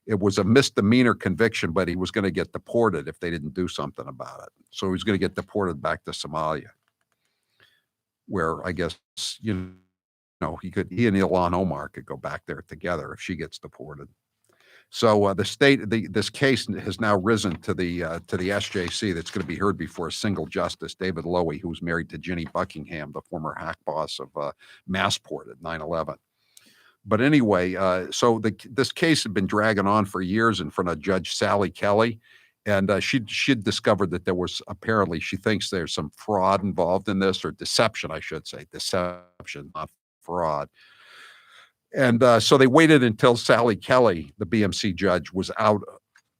It was a misdemeanor conviction, but he was going to get deported if they didn't do something about it. So he was going to get deported back to Somalia, where I guess, he and Ilhan Omar could go back there together if she gets deported. So this case has now risen to the SJC that's going to be heard before a single justice, David Lowy, who's married to Ginny Buckingham, the former hack boss of Massport at 9/11. But anyway, so this case had been dragging on for years in front of Judge Sally Kelly, and she'd discovered that there was apparently, she thinks there's some fraud involved in this, or deception, I should say, deception, not fraud. And so they waited until Sally Kelly, the BMC judge, was out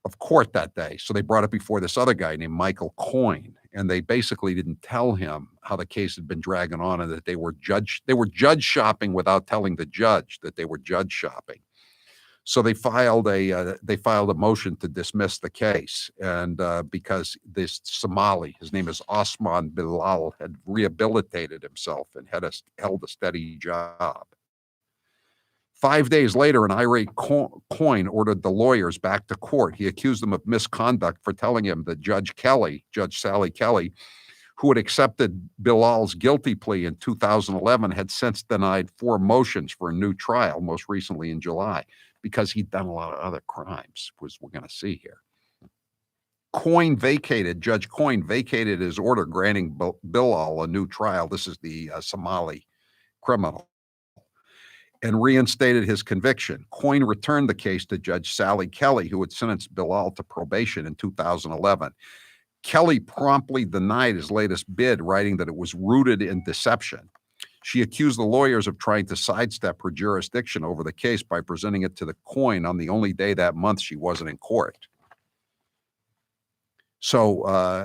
of court that day. So they brought it before this other guy named Michael Coyne, and they basically didn't tell him how the case had been dragging on and that they were judge shopping without telling the judge that they were judge shopping. So they filed a motion to dismiss the case, and because this Somali, his name is Osman Bilal, had rehabilitated himself and held a steady job. 5 days later, an irate Coyne ordered the lawyers back to court. He accused them of misconduct for telling him that Judge Sally Kelly, who had accepted Bilal's guilty plea in 2011, had since denied 4 motions for a new trial, most recently in July, because he'd done a lot of other crimes, as we're going to see here. Judge Coyne vacated his order granting Bilal a new trial. This is the Somali criminal, and reinstated his conviction. Coyne returned the case to Judge Sally Kelly, who had sentenced Bilal to probation in 2011. Kelly promptly denied his latest bid, writing that it was rooted in deception. She accused the lawyers of trying to sidestep her jurisdiction over the case by presenting it to the Coyne on the only day that month she wasn't in court. So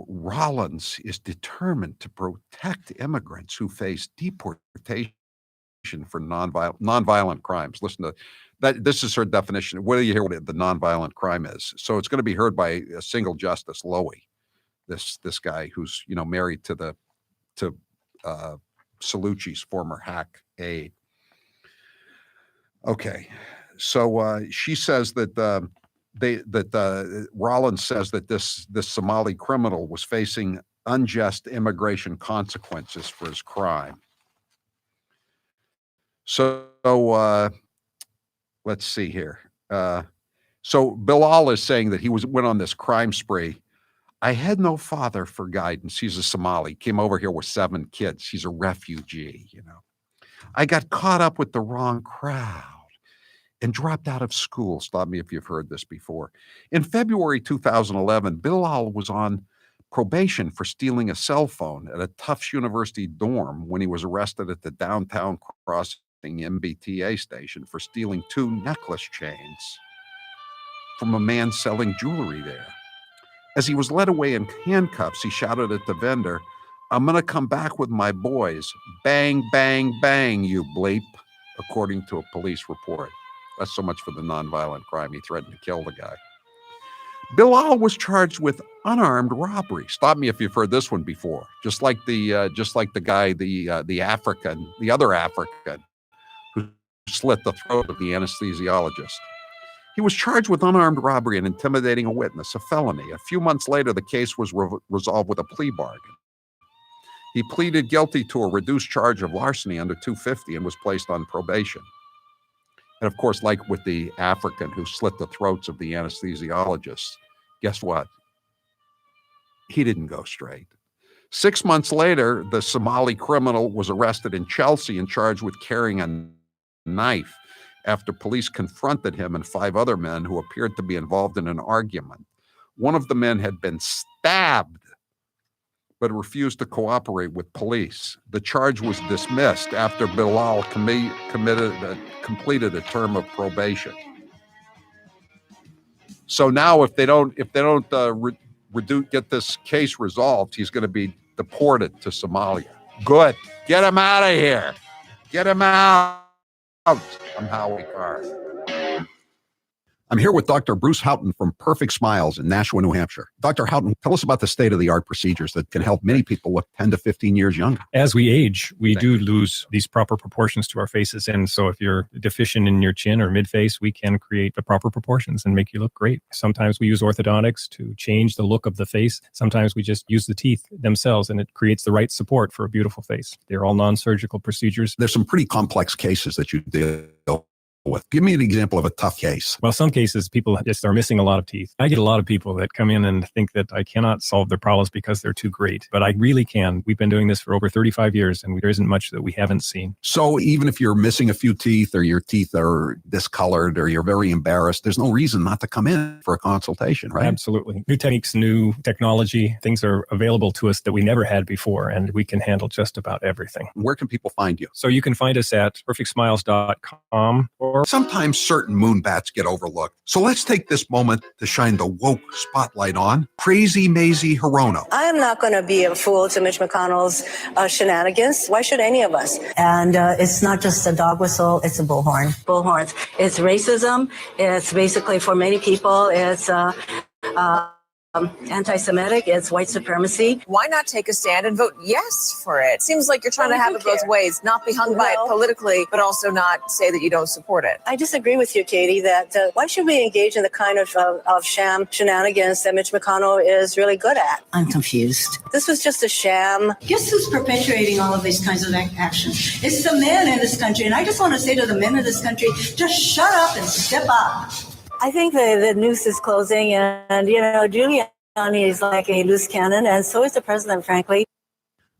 Rollins is determined to protect immigrants who face deportation for nonviolent crimes. Listen to that. This is her definition. Whether you hear what the nonviolent crime is. So it's going to be heard by a single justice, Lowy, this guy who's married to Salucci's former hack aide. Okay, so she says that Rollins says that this Somali criminal was facing unjust immigration consequences for his crime. So let's see here. So Bilal is saying that he went on this crime spree. I had no father for guidance. He's a Somali, came over here with 7 kids. He's a refugee, I got caught up with the wrong crowd and dropped out of school. Stop me if you've heard this before. In February 2011, Bilal was on probation for stealing a cell phone at a Tufts University dorm when he was arrested at the downtown Crossing MBTA station for stealing 2 necklace chains from a man selling jewelry there. As he was led away in handcuffs, he shouted at the vendor, I'm going to come back with my boys. Bang, bang, bang, you bleep, according to a police report. That's so much for the nonviolent crime. He threatened to kill the guy. Bilal was charged with unarmed robbery. Stop me if you've heard this one before. Just like the guy, the other African who slit the throat of the anesthesiologist. He was charged with unarmed robbery and intimidating a witness, a felony. A few months later, the case was resolved with a plea bargain. He pleaded guilty to a reduced charge of larceny under 250 and was placed on probation. And of course, like with the African who slit the throats of the anesthesiologists, guess what? He didn't go straight. 6 months later, the Somali criminal was arrested in Chelsea and charged with carrying a knife after police confronted him and 5 other men who appeared to be involved in an argument. One of the men had been stabbed but refused to cooperate with police. The charge was dismissed after Bilal completed a term of probation. So now, if they don't get this case resolved, he's going to be deported to Somalia. Good. Get him out of here. Get him out. I'm Howie Carr. I'm here with Dr. Bruce Houghton from Perfect Smiles in Nashua, New Hampshire. Dr. Houghton, tell us about the state-of-the-art procedures that can help many people look 10 to 15 years younger. As we age, we do lose these proper proportions to our faces. And so if you're deficient in your chin or mid-face, we can create the proper proportions and make you look great. Sometimes we use orthodontics to change the look of the face. Sometimes we just use the teeth themselves and it creates the right support for a beautiful face. They're all non-surgical procedures. There's some pretty complex cases that you deal with. Give me an example of a tough case. Well, some cases people just are missing a lot of teeth. I get a lot of people that come in and think that I cannot solve their problems because they're too great, but I really can. We've been doing this for over 35 years and there isn't much that we haven't seen. So even if you're missing a few teeth or your teeth are discolored or you're very embarrassed, there's no reason not to come in for a consultation, right? Absolutely. New techniques, new technology, things are available to us that we never had before, and we can handle just about everything. Where can people find you? So you can find us at perfectsmiles.com. Sometimes certain moonbats get overlooked. So let's take this moment to shine the woke spotlight on Crazy Maisie Hirono. I am not going to be a fool to Mitch McConnell's shenanigans. Why should any of us? And it's not just a dog whistle, it's a bullhorn. Bullhorns. It's racism. It's basically, for many people, it's anti-Semitic, it's white supremacy. Why not take a stand and vote yes for it? Seems like you're trying to have it both ways, not be hung by it politically, but also not say that you don't support it. I disagree with you, Katie, that why should we engage in the kind of sham shenanigans that Mitch McConnell is really good at? I'm confused. This was just a sham. Guess who's perpetuating all of these kinds of actions? It's the men in this country. And I just want to say to the men in this country, just shut up and step up. I think the noose is closing, and Giuliani is like a loose cannon, and so is the president, frankly.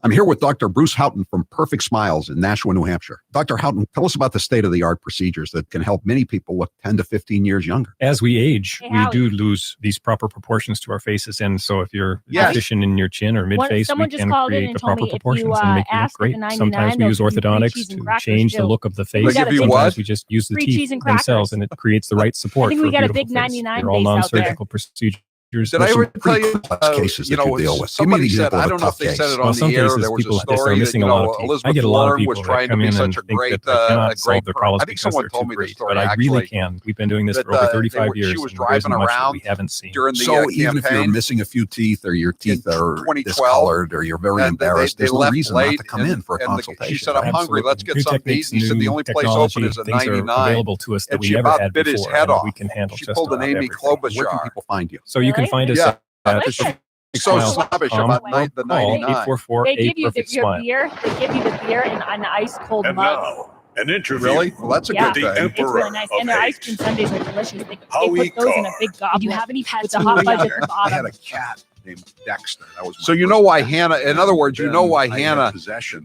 I'm here with Dr. Bruce Houghton from Perfect Smiles in Nashua, New Hampshire. Dr. Houghton, tell us about the state-of-the-art procedures that can help many people look 10 to 15 years younger. As we age, we do lose these proper proportions to our faces. And so if you're deficient in your chin or mid-face, we can create the proper proportions and make you look great. Sometimes we use orthodontics to change the look of the face. Sometimes we just use the teeth themselves and it creates the right support for a beautiful face. They're all non-surgical procedures. Did I ever tell you cases that you deal with? Somebody said, I don't know if they said it on the air. There was a story that, Elizabeth Warren was trying to be such a great, I think someone told me the story. But I really can. We've been doing this for over 35 years. She was driving around we haven't seen. During the so even if you're missing a few teeth or your teeth are discolored or you're very embarrassed, there's no reason not to come in for a consultation. She said, I'm hungry. Let's get something to eat. He said, the only place open is at 99. And she about bit his head off. She pulled an Amy Klobuchar. Where can people find you? So you can find us so snobbish about the 99. They give you your beer. They give you the beer in an ice cold mug. Now, an interview. Really? Well, that's a good thing. It's really nice. And their ice cream sundaes are delicious. They put those in a big goblet. You haven't even had the hot fudge at the I had bottom. a cat named Dexter. That was So you know why Hannah, in other words, you know why Hannah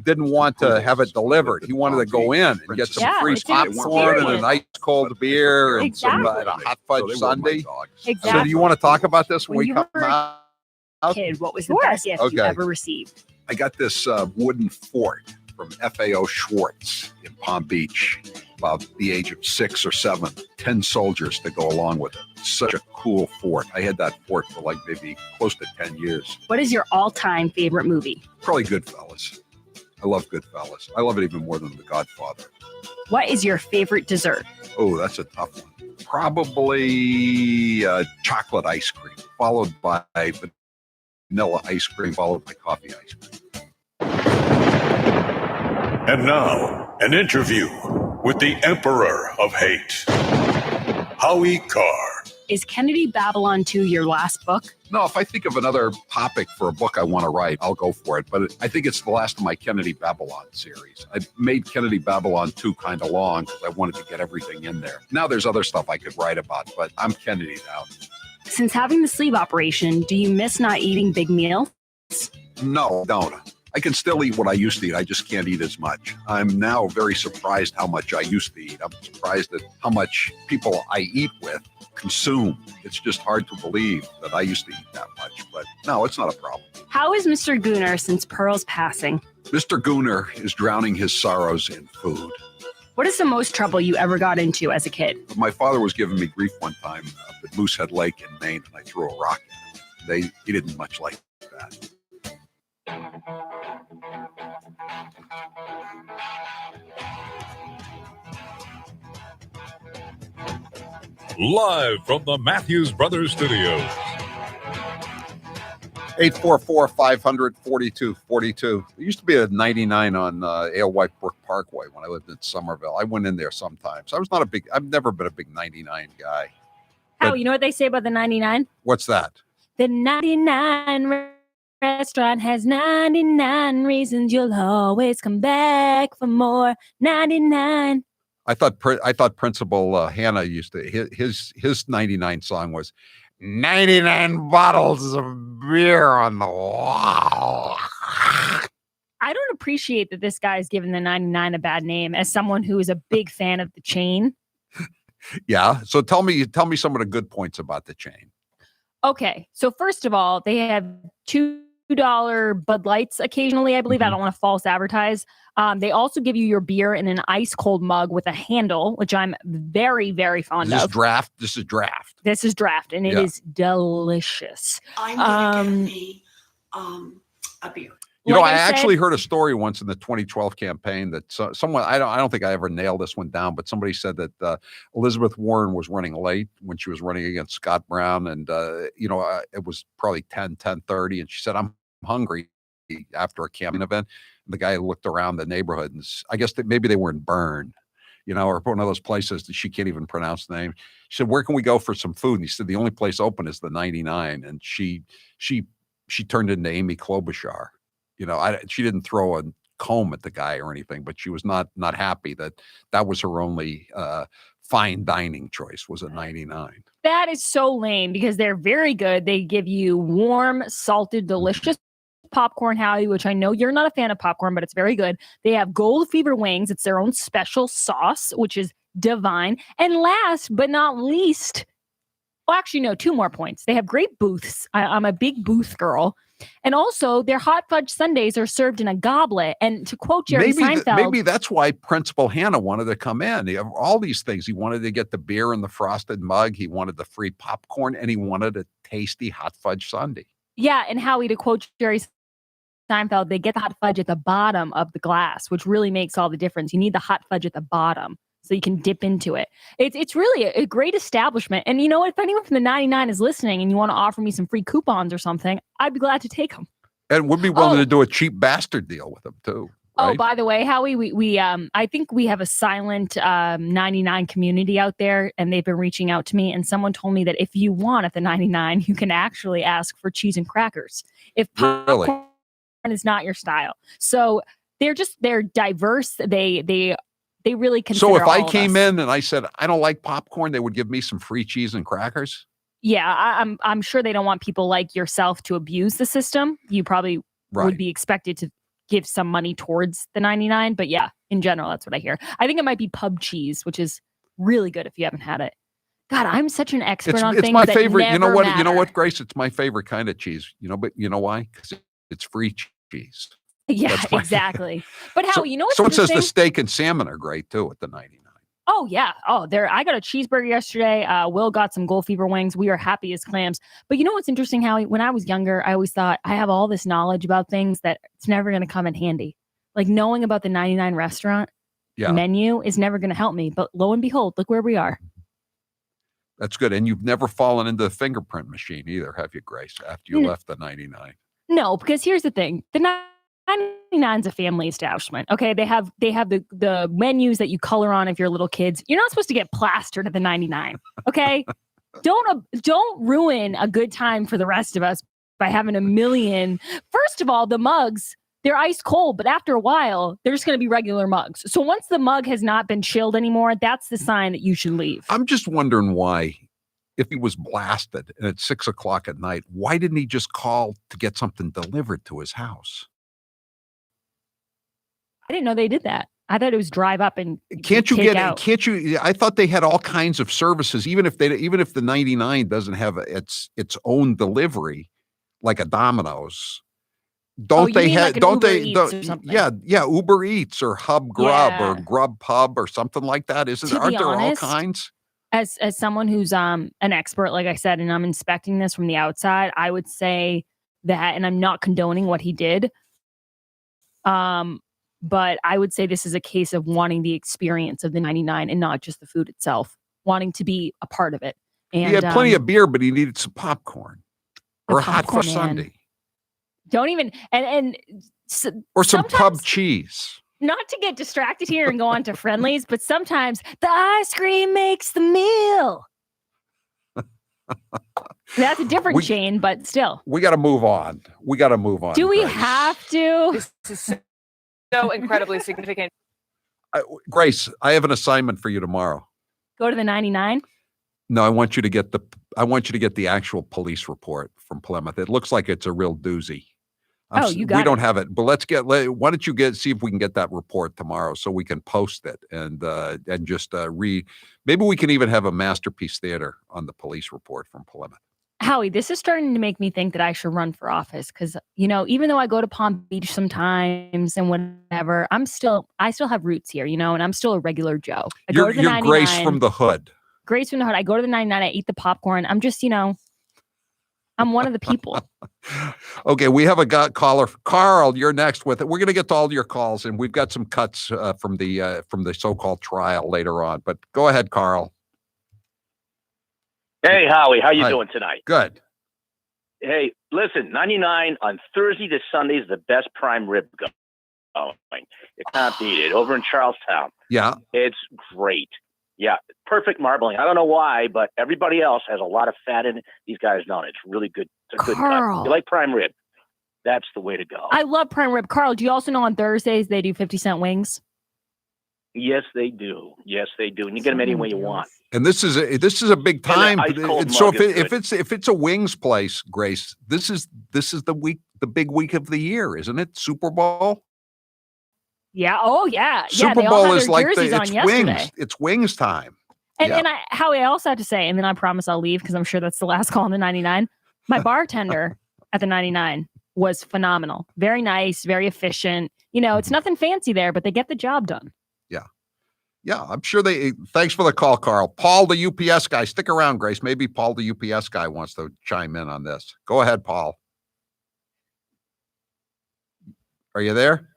didn't want to have it delivered. He wanted to go in and get some free popcorn and an ice cold beer and some a hot fudge sundae. So do you want to talk about this when we come out? Kid, what was the best gift you ever received? I got this wooden fort from FAO Schwartz in Palm Beach, about the age of 6 or 7, 10 soldiers to go along with it. Such a cool fort. I had that fort for like maybe close to 10 years. What is your all-time favorite movie? Probably Goodfellas. I love Goodfellas. I love it even more than The Godfather. What is your favorite dessert? Oh, that's a tough one. Probably chocolate ice cream, followed by vanilla ice cream, followed by coffee ice cream. And now, an interview with the Emperor of Hate, Howie Carr. Is Kennedy Babylon 2 your last book? No, if I think of another topic for a book I want to write, I'll go for it. But I think it's the last of my Kennedy Babylon series. I made Kennedy Babylon 2 kind of long because I wanted to get everything in there. Now there's other stuff I could write about, but I'm Kennedy now. Since having the sleeve operation, do you miss not eating big meals? No, don't. I can still eat what I used to eat. I just can't eat as much. I'm now very surprised how much I used to eat. I'm surprised at how much people I eat with consume. It's just hard to believe that I used to eat that much. But no, it's not a problem. How is Mr. Gooner since Pearl's passing? Mr. Gooner is drowning his sorrows in food. What is the most trouble you ever got into as a kid? My father was giving me grief one time up at Moosehead Lake in Maine, and I threw a rock at him. He didn't much like that. Live from the Matthews Brothers Studios. 844-500-4242. There used to be a 99 on Alewife Brook Parkway when I lived in Somerville. I went in there sometimes. I've never been a big 99 guy. Howie, you know what they say about the 99? What's that? The 99 restaurant has 99 reasons you'll always come back for more. 99. I thought Principal Hannah used to his 99 song was 99 bottles of beer on the wall. I don't appreciate that this guy's given the 99 a bad name as someone who is a big fan of the chain. Yeah. So tell me some of the good points about the chain. Okay. So first of all, they have $2 Bud Lights occasionally, I believe. I don't want to false advertise. They also give you your beer in an ice cold mug with a handle, which I'm very, very fond of. This is draft. This is draft, and it is delicious. I'm gonna get me a beer. You know, I actually heard a story once in the 2012 campaign that someone, I don't think I ever nailed this one down, but somebody said that Elizabeth Warren was running late when she was running against Scott Brown. And, it was probably 10:30. And she said, I'm hungry after a campaign event. And the guy looked around the neighborhood and I guess maybe they were in Bern, or one of those places that she can't even pronounce the name. She said, where can we go for some food? And he said, the only place open is the 99. And she turned into Amy Klobuchar. She didn't throw a comb at the guy or anything, but she was not happy that was her only fine dining choice was a 99. That is so lame because they're very good. They give you warm, salted, delicious popcorn, Howie, which I know you're not a fan of popcorn, but it's very good. They have Gold Fever wings. It's their own special sauce, which is divine. And last but not least, well, actually, no, 2 more points. They have great booths. I'm a big booth girl. And also, their hot fudge sundaes are served in a goblet. And to quote Jerry Seinfeld... Maybe that's why Principal Hannah wanted to come in. He had all these things. He wanted to get the beer in the frosted mug. He wanted the free popcorn. And he wanted a tasty hot fudge sundae. Yeah, and Howie, to quote Jerry Seinfeld, they get the hot fudge at the bottom of the glass, which really makes all the difference. You need the hot fudge at the bottom so you can dip into it. It's really a great establishment. And you know what? If anyone from the 99 is listening and you want to offer me some free coupons or something, I'd be glad to take them. And would be willing to do a cheap bastard deal with them too. Right? Oh, by the way, Howie, we I think we have a silent 99 community out there, and they've been reaching out to me. And someone told me that if you want at the 99, you can actually ask for cheese and crackers. If popcorn is not your style, so they're diverse. They really consider. So if I came in and I said I don't like popcorn, they would give me some free cheese and crackers. Yeah, I'm sure they don't want people like yourself to abuse the system. You probably would be expected to give some money towards the 99, but yeah, in general, that's what I hear. I think it might be pub cheese, which is really good if you haven't had it. God, I'm such an expert on things. It's my favorite. You know what? Matter. You know what, Grace? It's my favorite kind of cheese. But you know why? Because it's free cheese. Yeah, exactly. But Howie, you know what's someone says interesting? the steak and salmon are great too at the 99. Oh yeah. Oh, there. I got a cheeseburger yesterday. Will got some Gold Fever wings. We are happy as clams. But you know what's interesting, Howie? When I was younger, I always thought I have all this knowledge about things that it's never going to come in handy. Like knowing about the 99 restaurant menu is never going to help me. But lo and behold, look where we are. That's good. And you've never fallen into the fingerprint machine either, have you, Grace? After you left the 99. No, because here's the thing: the 99 is a family establishment. Okay, they have the menus that you color on if you're little kids. You're not supposed to get plastered at the 99. Okay, don't ruin a good time for the rest of us by having a million. First of all, the mugs, they're ice cold, but after a while, they're just going to be regular mugs. So once the mug has not been chilled anymore, that's the sign that you should leave. I'm just wondering why, if he was blasted and it's 6 o'clock at night, why didn't he just call to get something delivered to his house? I didn't know they did that. I thought it was drive up and can't you take get out. can't you? I thought they had all kinds of services, even if the 99 doesn't have its own delivery, like a Domino's. Don't they have? Like don't Uber they? Eats or something? Yeah, Uber Eats or Hub Grub or Grub Pub or something like that. Aren't there all kinds? As someone who's an expert, like I said, and I'm inspecting this from the outside, I would say that, and I'm not condoning what he did. But I would say this is a case of wanting the experience of the 99 and not just the food itself, wanting to be a part of it. And he had plenty of beer, but he needed some popcorn or a hot for Sunday. Don't even or some pub cheese. Not to get distracted here and go on to Friendlies, but sometimes the ice cream makes the meal. That's a different chain, but still. We got to move on. Do we have to? This is so incredibly significant. Grace, I have an assignment for you tomorrow. Go to the 99? No, I want you to get the actual police report from Plymouth. It looks like it's a real doozy. You got it. We don't have it, but why don't you see if we can get that report tomorrow so we can post it and just read. Maybe we can even have a Masterpiece Theater on the police report from Plymouth. Howie, this is starting to make me think that I should run for office because, even though I go to Palm Beach sometimes and whatever, I still have roots here, and I'm still a regular Joe. You're Grace from the hood. Grace from the hood. I go to the 99, I eat the popcorn. I'm just, I'm one of the people. Okay, we have a caller. Carl, you're next with it. We're going to get to all your calls, and we've got some cuts from the so-called trial later on. But go ahead, Carl. Hey, Howie, how you doing tonight? Good. Hey, listen, 99 on Thursday to Sunday is the best prime rib going. You can't beat it. Over in Charlestown. Yeah. It's great. Yeah, perfect marbling. I don't know why, but everybody else has a lot of fat in it. These guys don't. It's really good. It's a good cut. You like prime rib? That's the way to go. I love prime rib. Carl, do you also know on Thursdays they do 50-cent wings? Yes, they do. Yes, they do. And you get them any way you want. And this is a big time. So if it's a wings place, Grace, this is the big week of the year, isn't it? Super Bowl. Yeah. Oh, yeah. Super Bowl is like it's wings. It's wings time. And Howie, I also have to say, and then I promise I'll leave because I'm sure that's the last call on the 99. My bartender at the 99 was phenomenal. Very nice, very efficient. It's nothing fancy there, but they get the job done. Yeah, I'm sure thanks for the call, Carl. Paul, the UPS guy. Stick around, Grace. Maybe Paul, the UPS guy, wants to chime in on this. Go ahead, Paul. Are you there?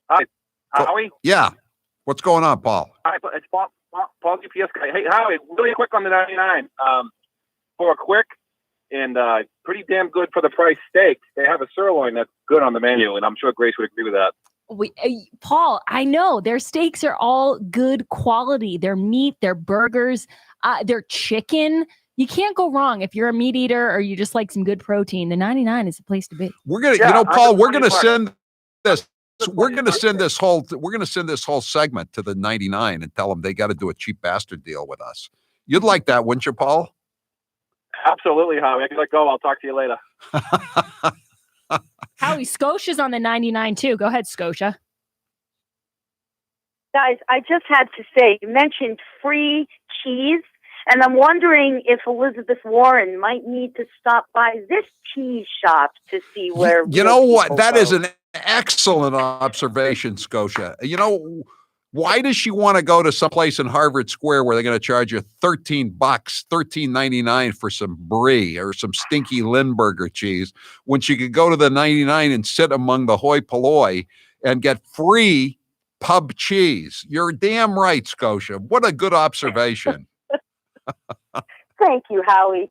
Hi, Howie? Yeah. What's going on, Paul? Hi, it's Paul, UPS guy. Hey, Howie, really quick on the 99. For a quick and pretty damn good for the price steak, they have a sirloin that's good on the menu, and I'm sure Grace would agree with that. Paul, I know their steaks are all good quality. Their meat, their burgers, their chicken. You can't go wrong if you're a meat eater or you just like some good protein. The 99 is the place to be. We're gonna, Paul. We're gonna send this. We're gonna send this whole segment to the 99 and tell them they got to do a cheap bastard deal with us. You'd like that, wouldn't you, Paul? Absolutely, Howie. I can let go. I'll talk to you later. Howie, Scotia's on the 99 too. Go ahead, Scotia. Guys, I just had to say, you mentioned free cheese. And I'm wondering if Elizabeth Warren might need to stop by this cheese shop to see where. You know what? That is an excellent observation, Scotia. You know, why does she want to go to someplace in Harvard Square where they're going to charge you $13, $13.99 for some brie or some stinky Lindbergher cheese when she could go to the 99 and sit among the hoi polloi and get free pub cheese? You're damn right, Scotia. What a good observation. Thank you, Howie.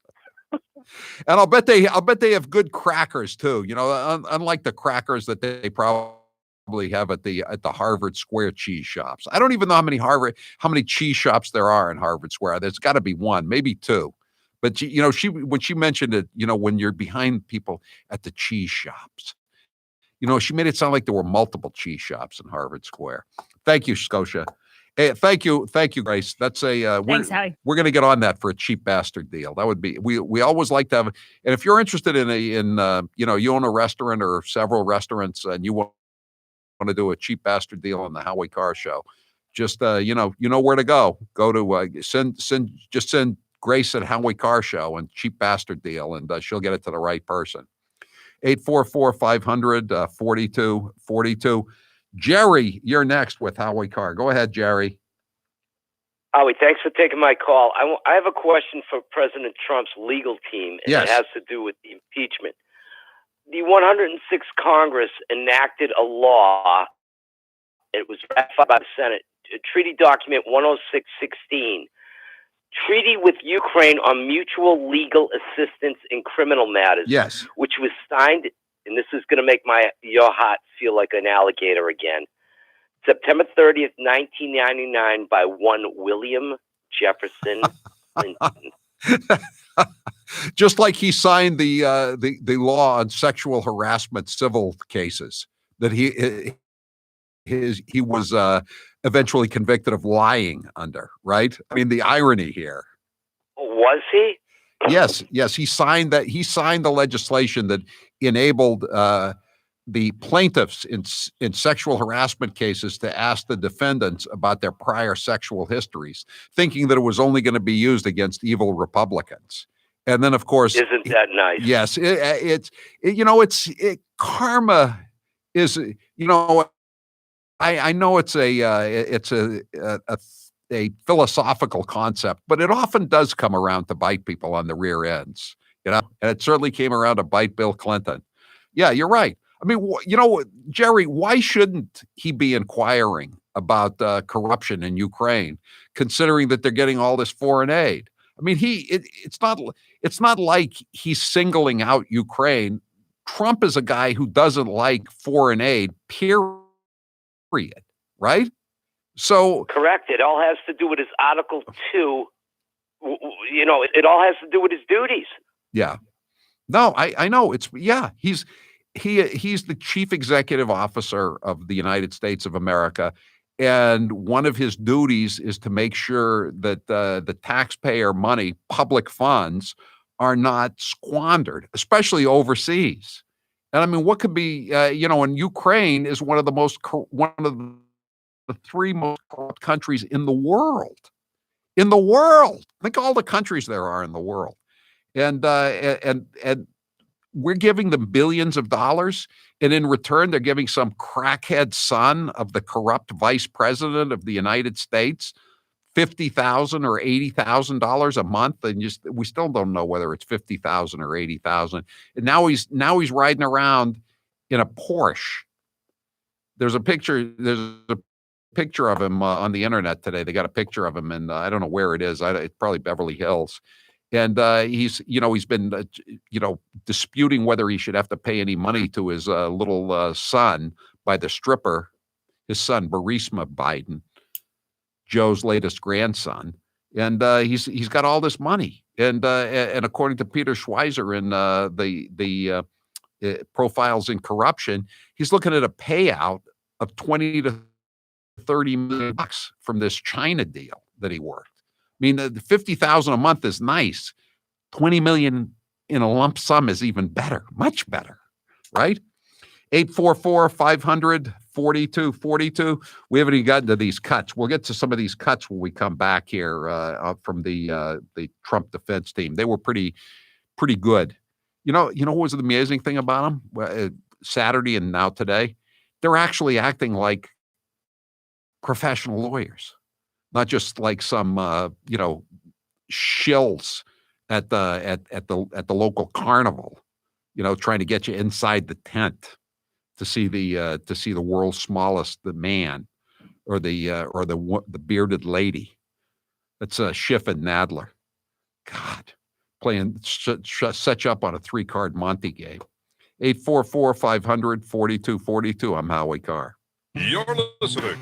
And I'll bet they have good crackers too. You know, unlike the crackers that they probably have at the Harvard Square cheese shops. I don't even know how many cheese shops there are in Harvard Square. There's got to be one, maybe two. But when she mentioned it, when you're behind people at the cheese shops, she made it sound like there were multiple cheese shops in Harvard Square. Thank you, Scotia. Hey, thank you, Grace. That's Thanks, Howie. We're going to get on that for a cheap bastard deal. That would be we always like to have. And if you're interested in you own a restaurant or several restaurants and you want to do a cheap bastard deal on the Howie Carr Show, just you know where to go. Go to send Grace at Howie Carr Show and cheap bastard deal, and she'll get it to the right person. 844-500-4242. Jerry, you're next with Howie Carr. Go ahead, Jerry. Howie, thanks for taking my call. I have a question for President Trump's legal team, and Yes. It has to do with the impeachment. The 106th Congress enacted a law. It was ratified by the Senate, Treaty Document 10616, Treaty with Ukraine on Mutual Legal Assistance in Criminal Matters. Yes. Which was signed, and this is going to make your heart feel like an alligator again, September 30th, 1999, by one William Jefferson Clinton. Just like he signed the law on sexual harassment civil cases that he was eventually convicted of lying under, right? I mean, the irony here. Was he? Yes. He signed that. He signed the legislation that enabled the plaintiffs in sexual harassment cases to ask the defendants about their prior sexual histories, thinking that it was only going to be used against evil Republicans. And then, of course, isn't that nice? Yes, karma is, I know it's a philosophical concept, but it often does come around to bite people on the rear ends, and it certainly came around to bite Bill Clinton. Yeah, you're right. I mean, Jerry, why shouldn't he be inquiring about corruption in Ukraine, considering that they're getting all this foreign aid? I mean, it's not like he's singling out Ukraine. Trump is a guy who doesn't like foreign aid, period. Right? So correct. It all has to do with his Article 2. It all has to do with his duties. Yeah. No, I know. He's the chief executive officer of the United States of America. And one of his duties is to make sure that the taxpayer money, public funds, are not squandered, especially overseas. And I mean, what could be, and Ukraine is one of the three most corrupt countries in the world. In the world, think all the countries there are in the world, and we're giving them billions of dollars, and in return, they're giving some crackhead son of the corrupt vice president of the United States $50,000 or $80,000 a month, and we still don't know whether it's $50,000 or $80,000. And now he's riding around in a Porsche. There's a picture of him on the internet today. They got a picture of him, and I don't know where it is. It's probably Beverly Hills. And he's been, disputing whether he should have to pay any money to his little son by the stripper, his son, Burisma Biden, Joe's latest grandson. And he's got all this money. And according to Peter Schweizer in the Profiles in Corruption, he's looking at a payout of $20 to $30 million from this China deal that he worked. I mean, the $50,000 a month is nice. $20 million in a lump sum is even better, much better, right? 844-500 42. We haven't even gotten to these cuts. We'll get to some of these cuts when we come back here from the Trump defense team. They were pretty good. You know what was the amazing thing about them? Saturday and now today, they're actually acting like professional lawyers, not just like some shills at the local carnival, trying to get you inside the tent to see the world's smallest man or the bearded lady. That's Schiff and Nadler. God, playing such up on a 3-card Monte game. 844-500-4242. I'm Howie Carr. You're listening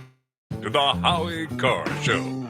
to the Howie Carr Show.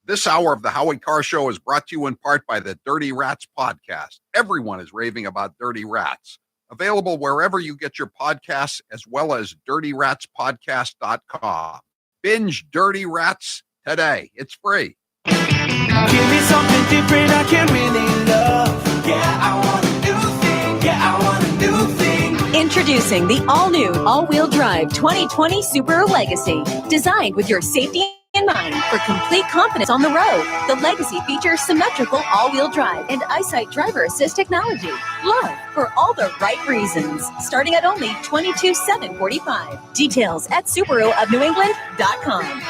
This hour of the Howie Carr Show is brought to you in part by the Dirty Rats podcast. Everyone is raving about Dirty Rats. Available wherever you get your podcasts, as well as dirtyratspodcast.com. Binge Dirty Rats today. It's free. Give me something different I can really love. Yeah, I want a new thing. Yeah, I want a new thing. Introducing the all-new, all-wheel drive 2020 Subaru Legacy. Designed with your safety in mind for complete confidence on the road. The Legacy features symmetrical all-wheel drive and EyeSight driver assist technology. Love for all the right reasons. Starting at only $22,745. Details at SubaruofNewEngland.com.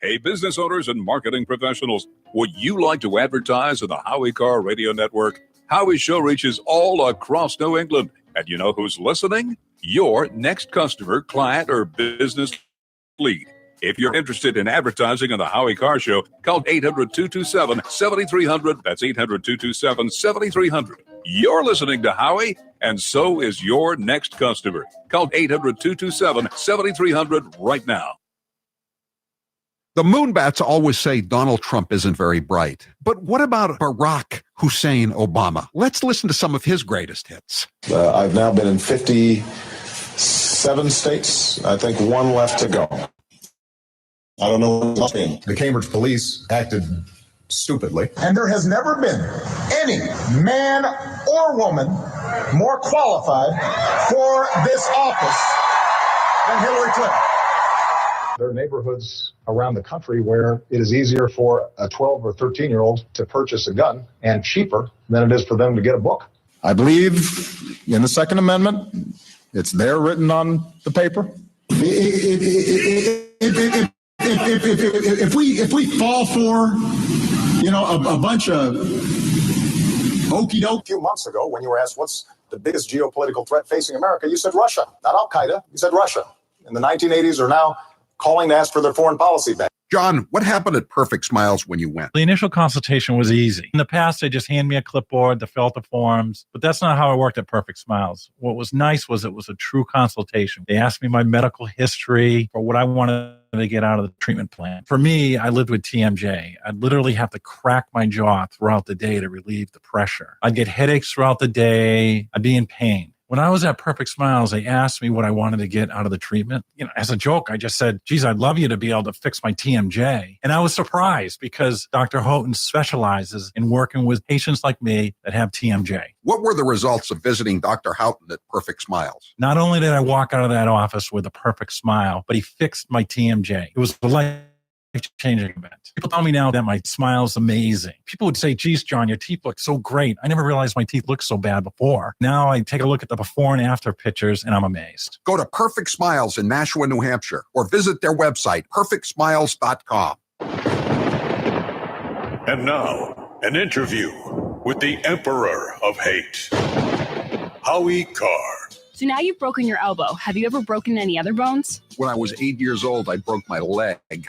Hey, business owners and marketing professionals, would you like to advertise on the Howie Carr Radio Network? Howie's show reaches all across New England. And you know who's listening? Your next customer, client, or business lead. If you're interested in advertising on the Howie Carr Show, call 800-227-7300. That's 800-227-7300. You're listening to Howie, and so is your next customer. Call 800-227-7300 right now. The Moonbats always say Donald Trump isn't very bright. But what about Barack Hussein Obama? Let's listen to some of his greatest hits. I've now been in 57 states. I think one left to go. I don't know what's happening. The Cambridge police acted stupidly. And there has never been any man or woman more qualified for this office than Hillary Clinton. There are neighborhoods around the country where it is easier for a 12 or 13-year-old to purchase a gun and cheaper than it is for them to get a book. I believe in the Second Amendment. It's there written on the paper. If we fall for, a bunch of okey doke. A few months ago, when you were asked what's the biggest geopolitical threat facing America, you said Russia, not Al Qaeda. You said Russia. In the 1980s are now calling to ask for their foreign policy back. John, what happened at Perfect Smiles when you went? The initial consultation was easy. In the past, they just hand me a clipboard to fill out the forms, but that's not how I worked at Perfect Smiles. What was nice was it was a true consultation. They asked me my medical history or what I wanted to get out of the treatment plan. For me, I lived with TMJ. I'd literally have to crack my jaw throughout the day to relieve the pressure. I'd get headaches throughout the day. I'd be in pain. When I was at Perfect Smiles, they asked me what I wanted to get out of the treatment. As a joke, I just said, geez, I'd love you to be able to fix my TMJ. And I was surprised because Dr. Houghton specializes in working with patients like me that have TMJ. What were the results of visiting Dr. Houghton at Perfect Smiles? Not only did I walk out of that office with a perfect smile, but he fixed my TMJ. It was a life-changing event. People tell me now that my smile's amazing. People would say, geez, John, your teeth look so great. I never realized my teeth looked so bad before. Now I take a look at the before and after pictures and I'm amazed. Go to Perfect Smiles in Nashua, New Hampshire, or visit their website, perfectsmiles.com. And now, an interview with the Emperor of Hate, Howie Carr. So now you've broken your elbow. Have you ever broken any other bones? When I was 8 years old, I broke my leg.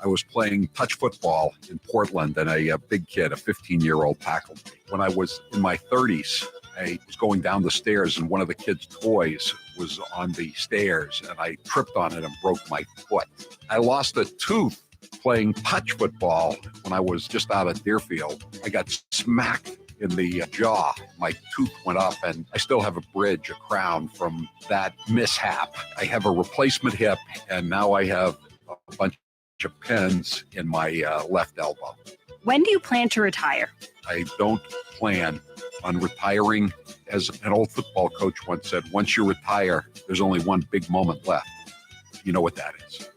I was playing touch football in Portland, and a big kid, a 15-year-old, tackled me. When I was in my 30s, I was going down the stairs, and one of the kids' toys was on the stairs, and I tripped on it and broke my foot. I lost a tooth playing touch football when I was just out of Deerfield. I got smacked in the jaw. My tooth went up, and I still have a bridge, a crown from that mishap. I have a replacement hip, and now I have a bunch of pins in my left elbow. When do you plan to retire? I don't plan on retiring as an old football coach once said, once you retire, there's only one big moment left. You know what that is.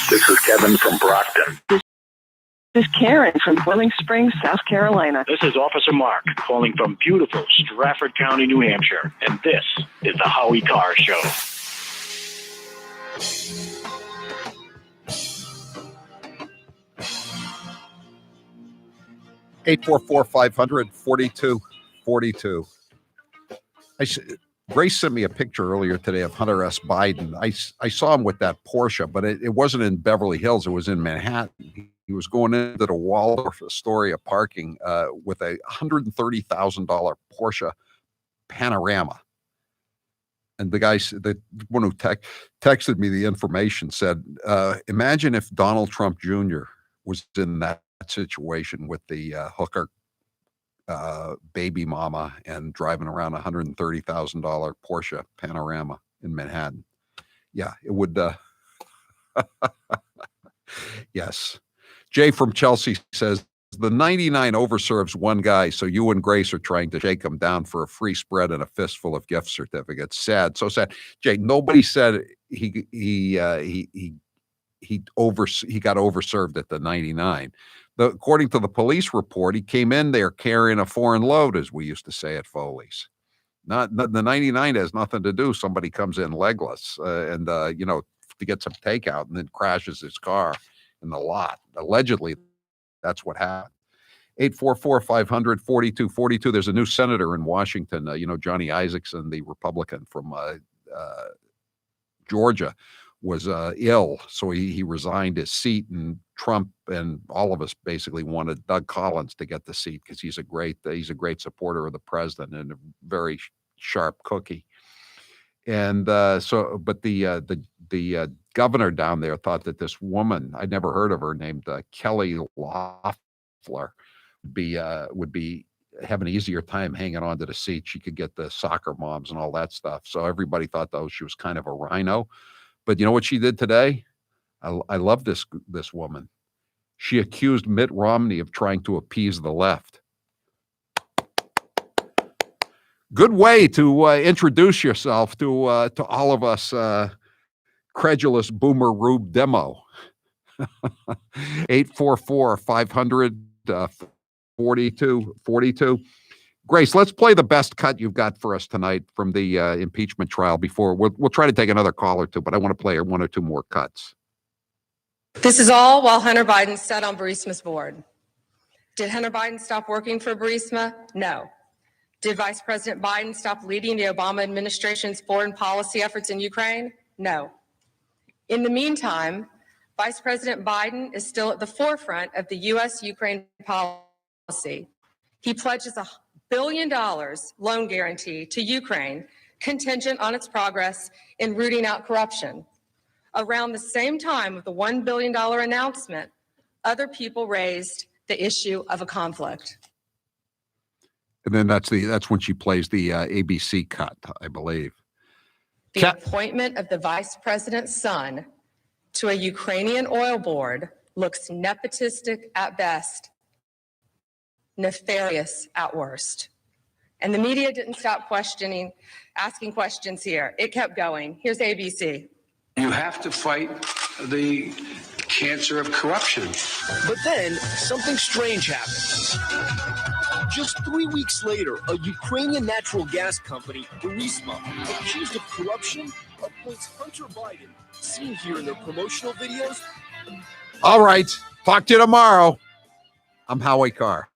This is Kevin from Brockton. This is Karen from Willing Springs, South Carolina. This is Officer Mark calling from beautiful Stratford County, New Hampshire. And this is the Howie Carr Show. Eight 844-500-4242. Grace sent me a picture earlier today of Hunter S. Biden. I saw him with that Porsche, but it wasn't in Beverly Hills. It was in Manhattan. He was going into the Waldorf Astoria parking with a $130,000 Porsche Panorama. And the one who texted me the information said, imagine if Donald Trump Jr. was in that situation with the hooker baby mama and driving around a $130,000 Porsche Panorama in Manhattan. Yeah, it would. Yes. Jay from Chelsea says, the 99 overserves one guy, so you and Grace are trying to shake him down for a free spread and a fistful of gift certificates. Sad, so sad. Jay, nobody said he got overserved at the 99. According to the police report, he came in there carrying a foreign load, as we used to say at Foley's. Not the 99 has nothing to do. Somebody comes in legless and to get some takeout and then crashes his car in the lot. Allegedly, that's what happened. 844-500-4242. There's a new senator in Washington. Johnny Isakson, the Republican from Georgia, was ill, so he resigned his seat, and Trump and all of us basically wanted Doug Collins to get the seat because he's a great supporter of the president and a very sharp cookie. And but the governor down there thought that this woman, I'd never heard of her, named Kelly Loeffler, would be have an easier time hanging on to the seat. She could get the soccer moms and all that stuff. So everybody thought, though, she was kind of a rhino. But you know what she did today? I love this woman. She accused Mitt Romney of trying to appease the left. Good way to introduce yourself to all of us credulous boomer Rube demo. 844-500-4242. Grace, let's play the best cut you've got for us tonight from the impeachment trial before. We'll try to take another call or two, but I want to play one or two more cuts. This is all while Hunter Biden sat on Burisma's board. Did Hunter Biden stop working for Burisma? No. Did Vice President Biden stop leading the Obama administration's foreign policy efforts in Ukraine? No. In the meantime, Vice President Biden is still at the forefront of the U.S.-Ukraine policy. He pledges $1 billion loan guarantee to Ukraine, contingent on its progress in rooting out corruption. Around the same time of the $1 billion announcement, other people raised the issue of a conflict. And then that's when she plays the ABC cut, I believe. The appointment of the vice president's son to a Ukrainian oil board looks nepotistic at best, nefarious at worst. And the media didn't stop asking questions here. It kept going. Here's ABC. You have to fight the cancer of corruption. But then something strange happened. Just 3 weeks later, a Ukrainian natural gas company, Burisma, accused of corruption, appoints Hunter Biden, seen here in their promotional videos. All right. Talk to you tomorrow. I'm Howie Carr.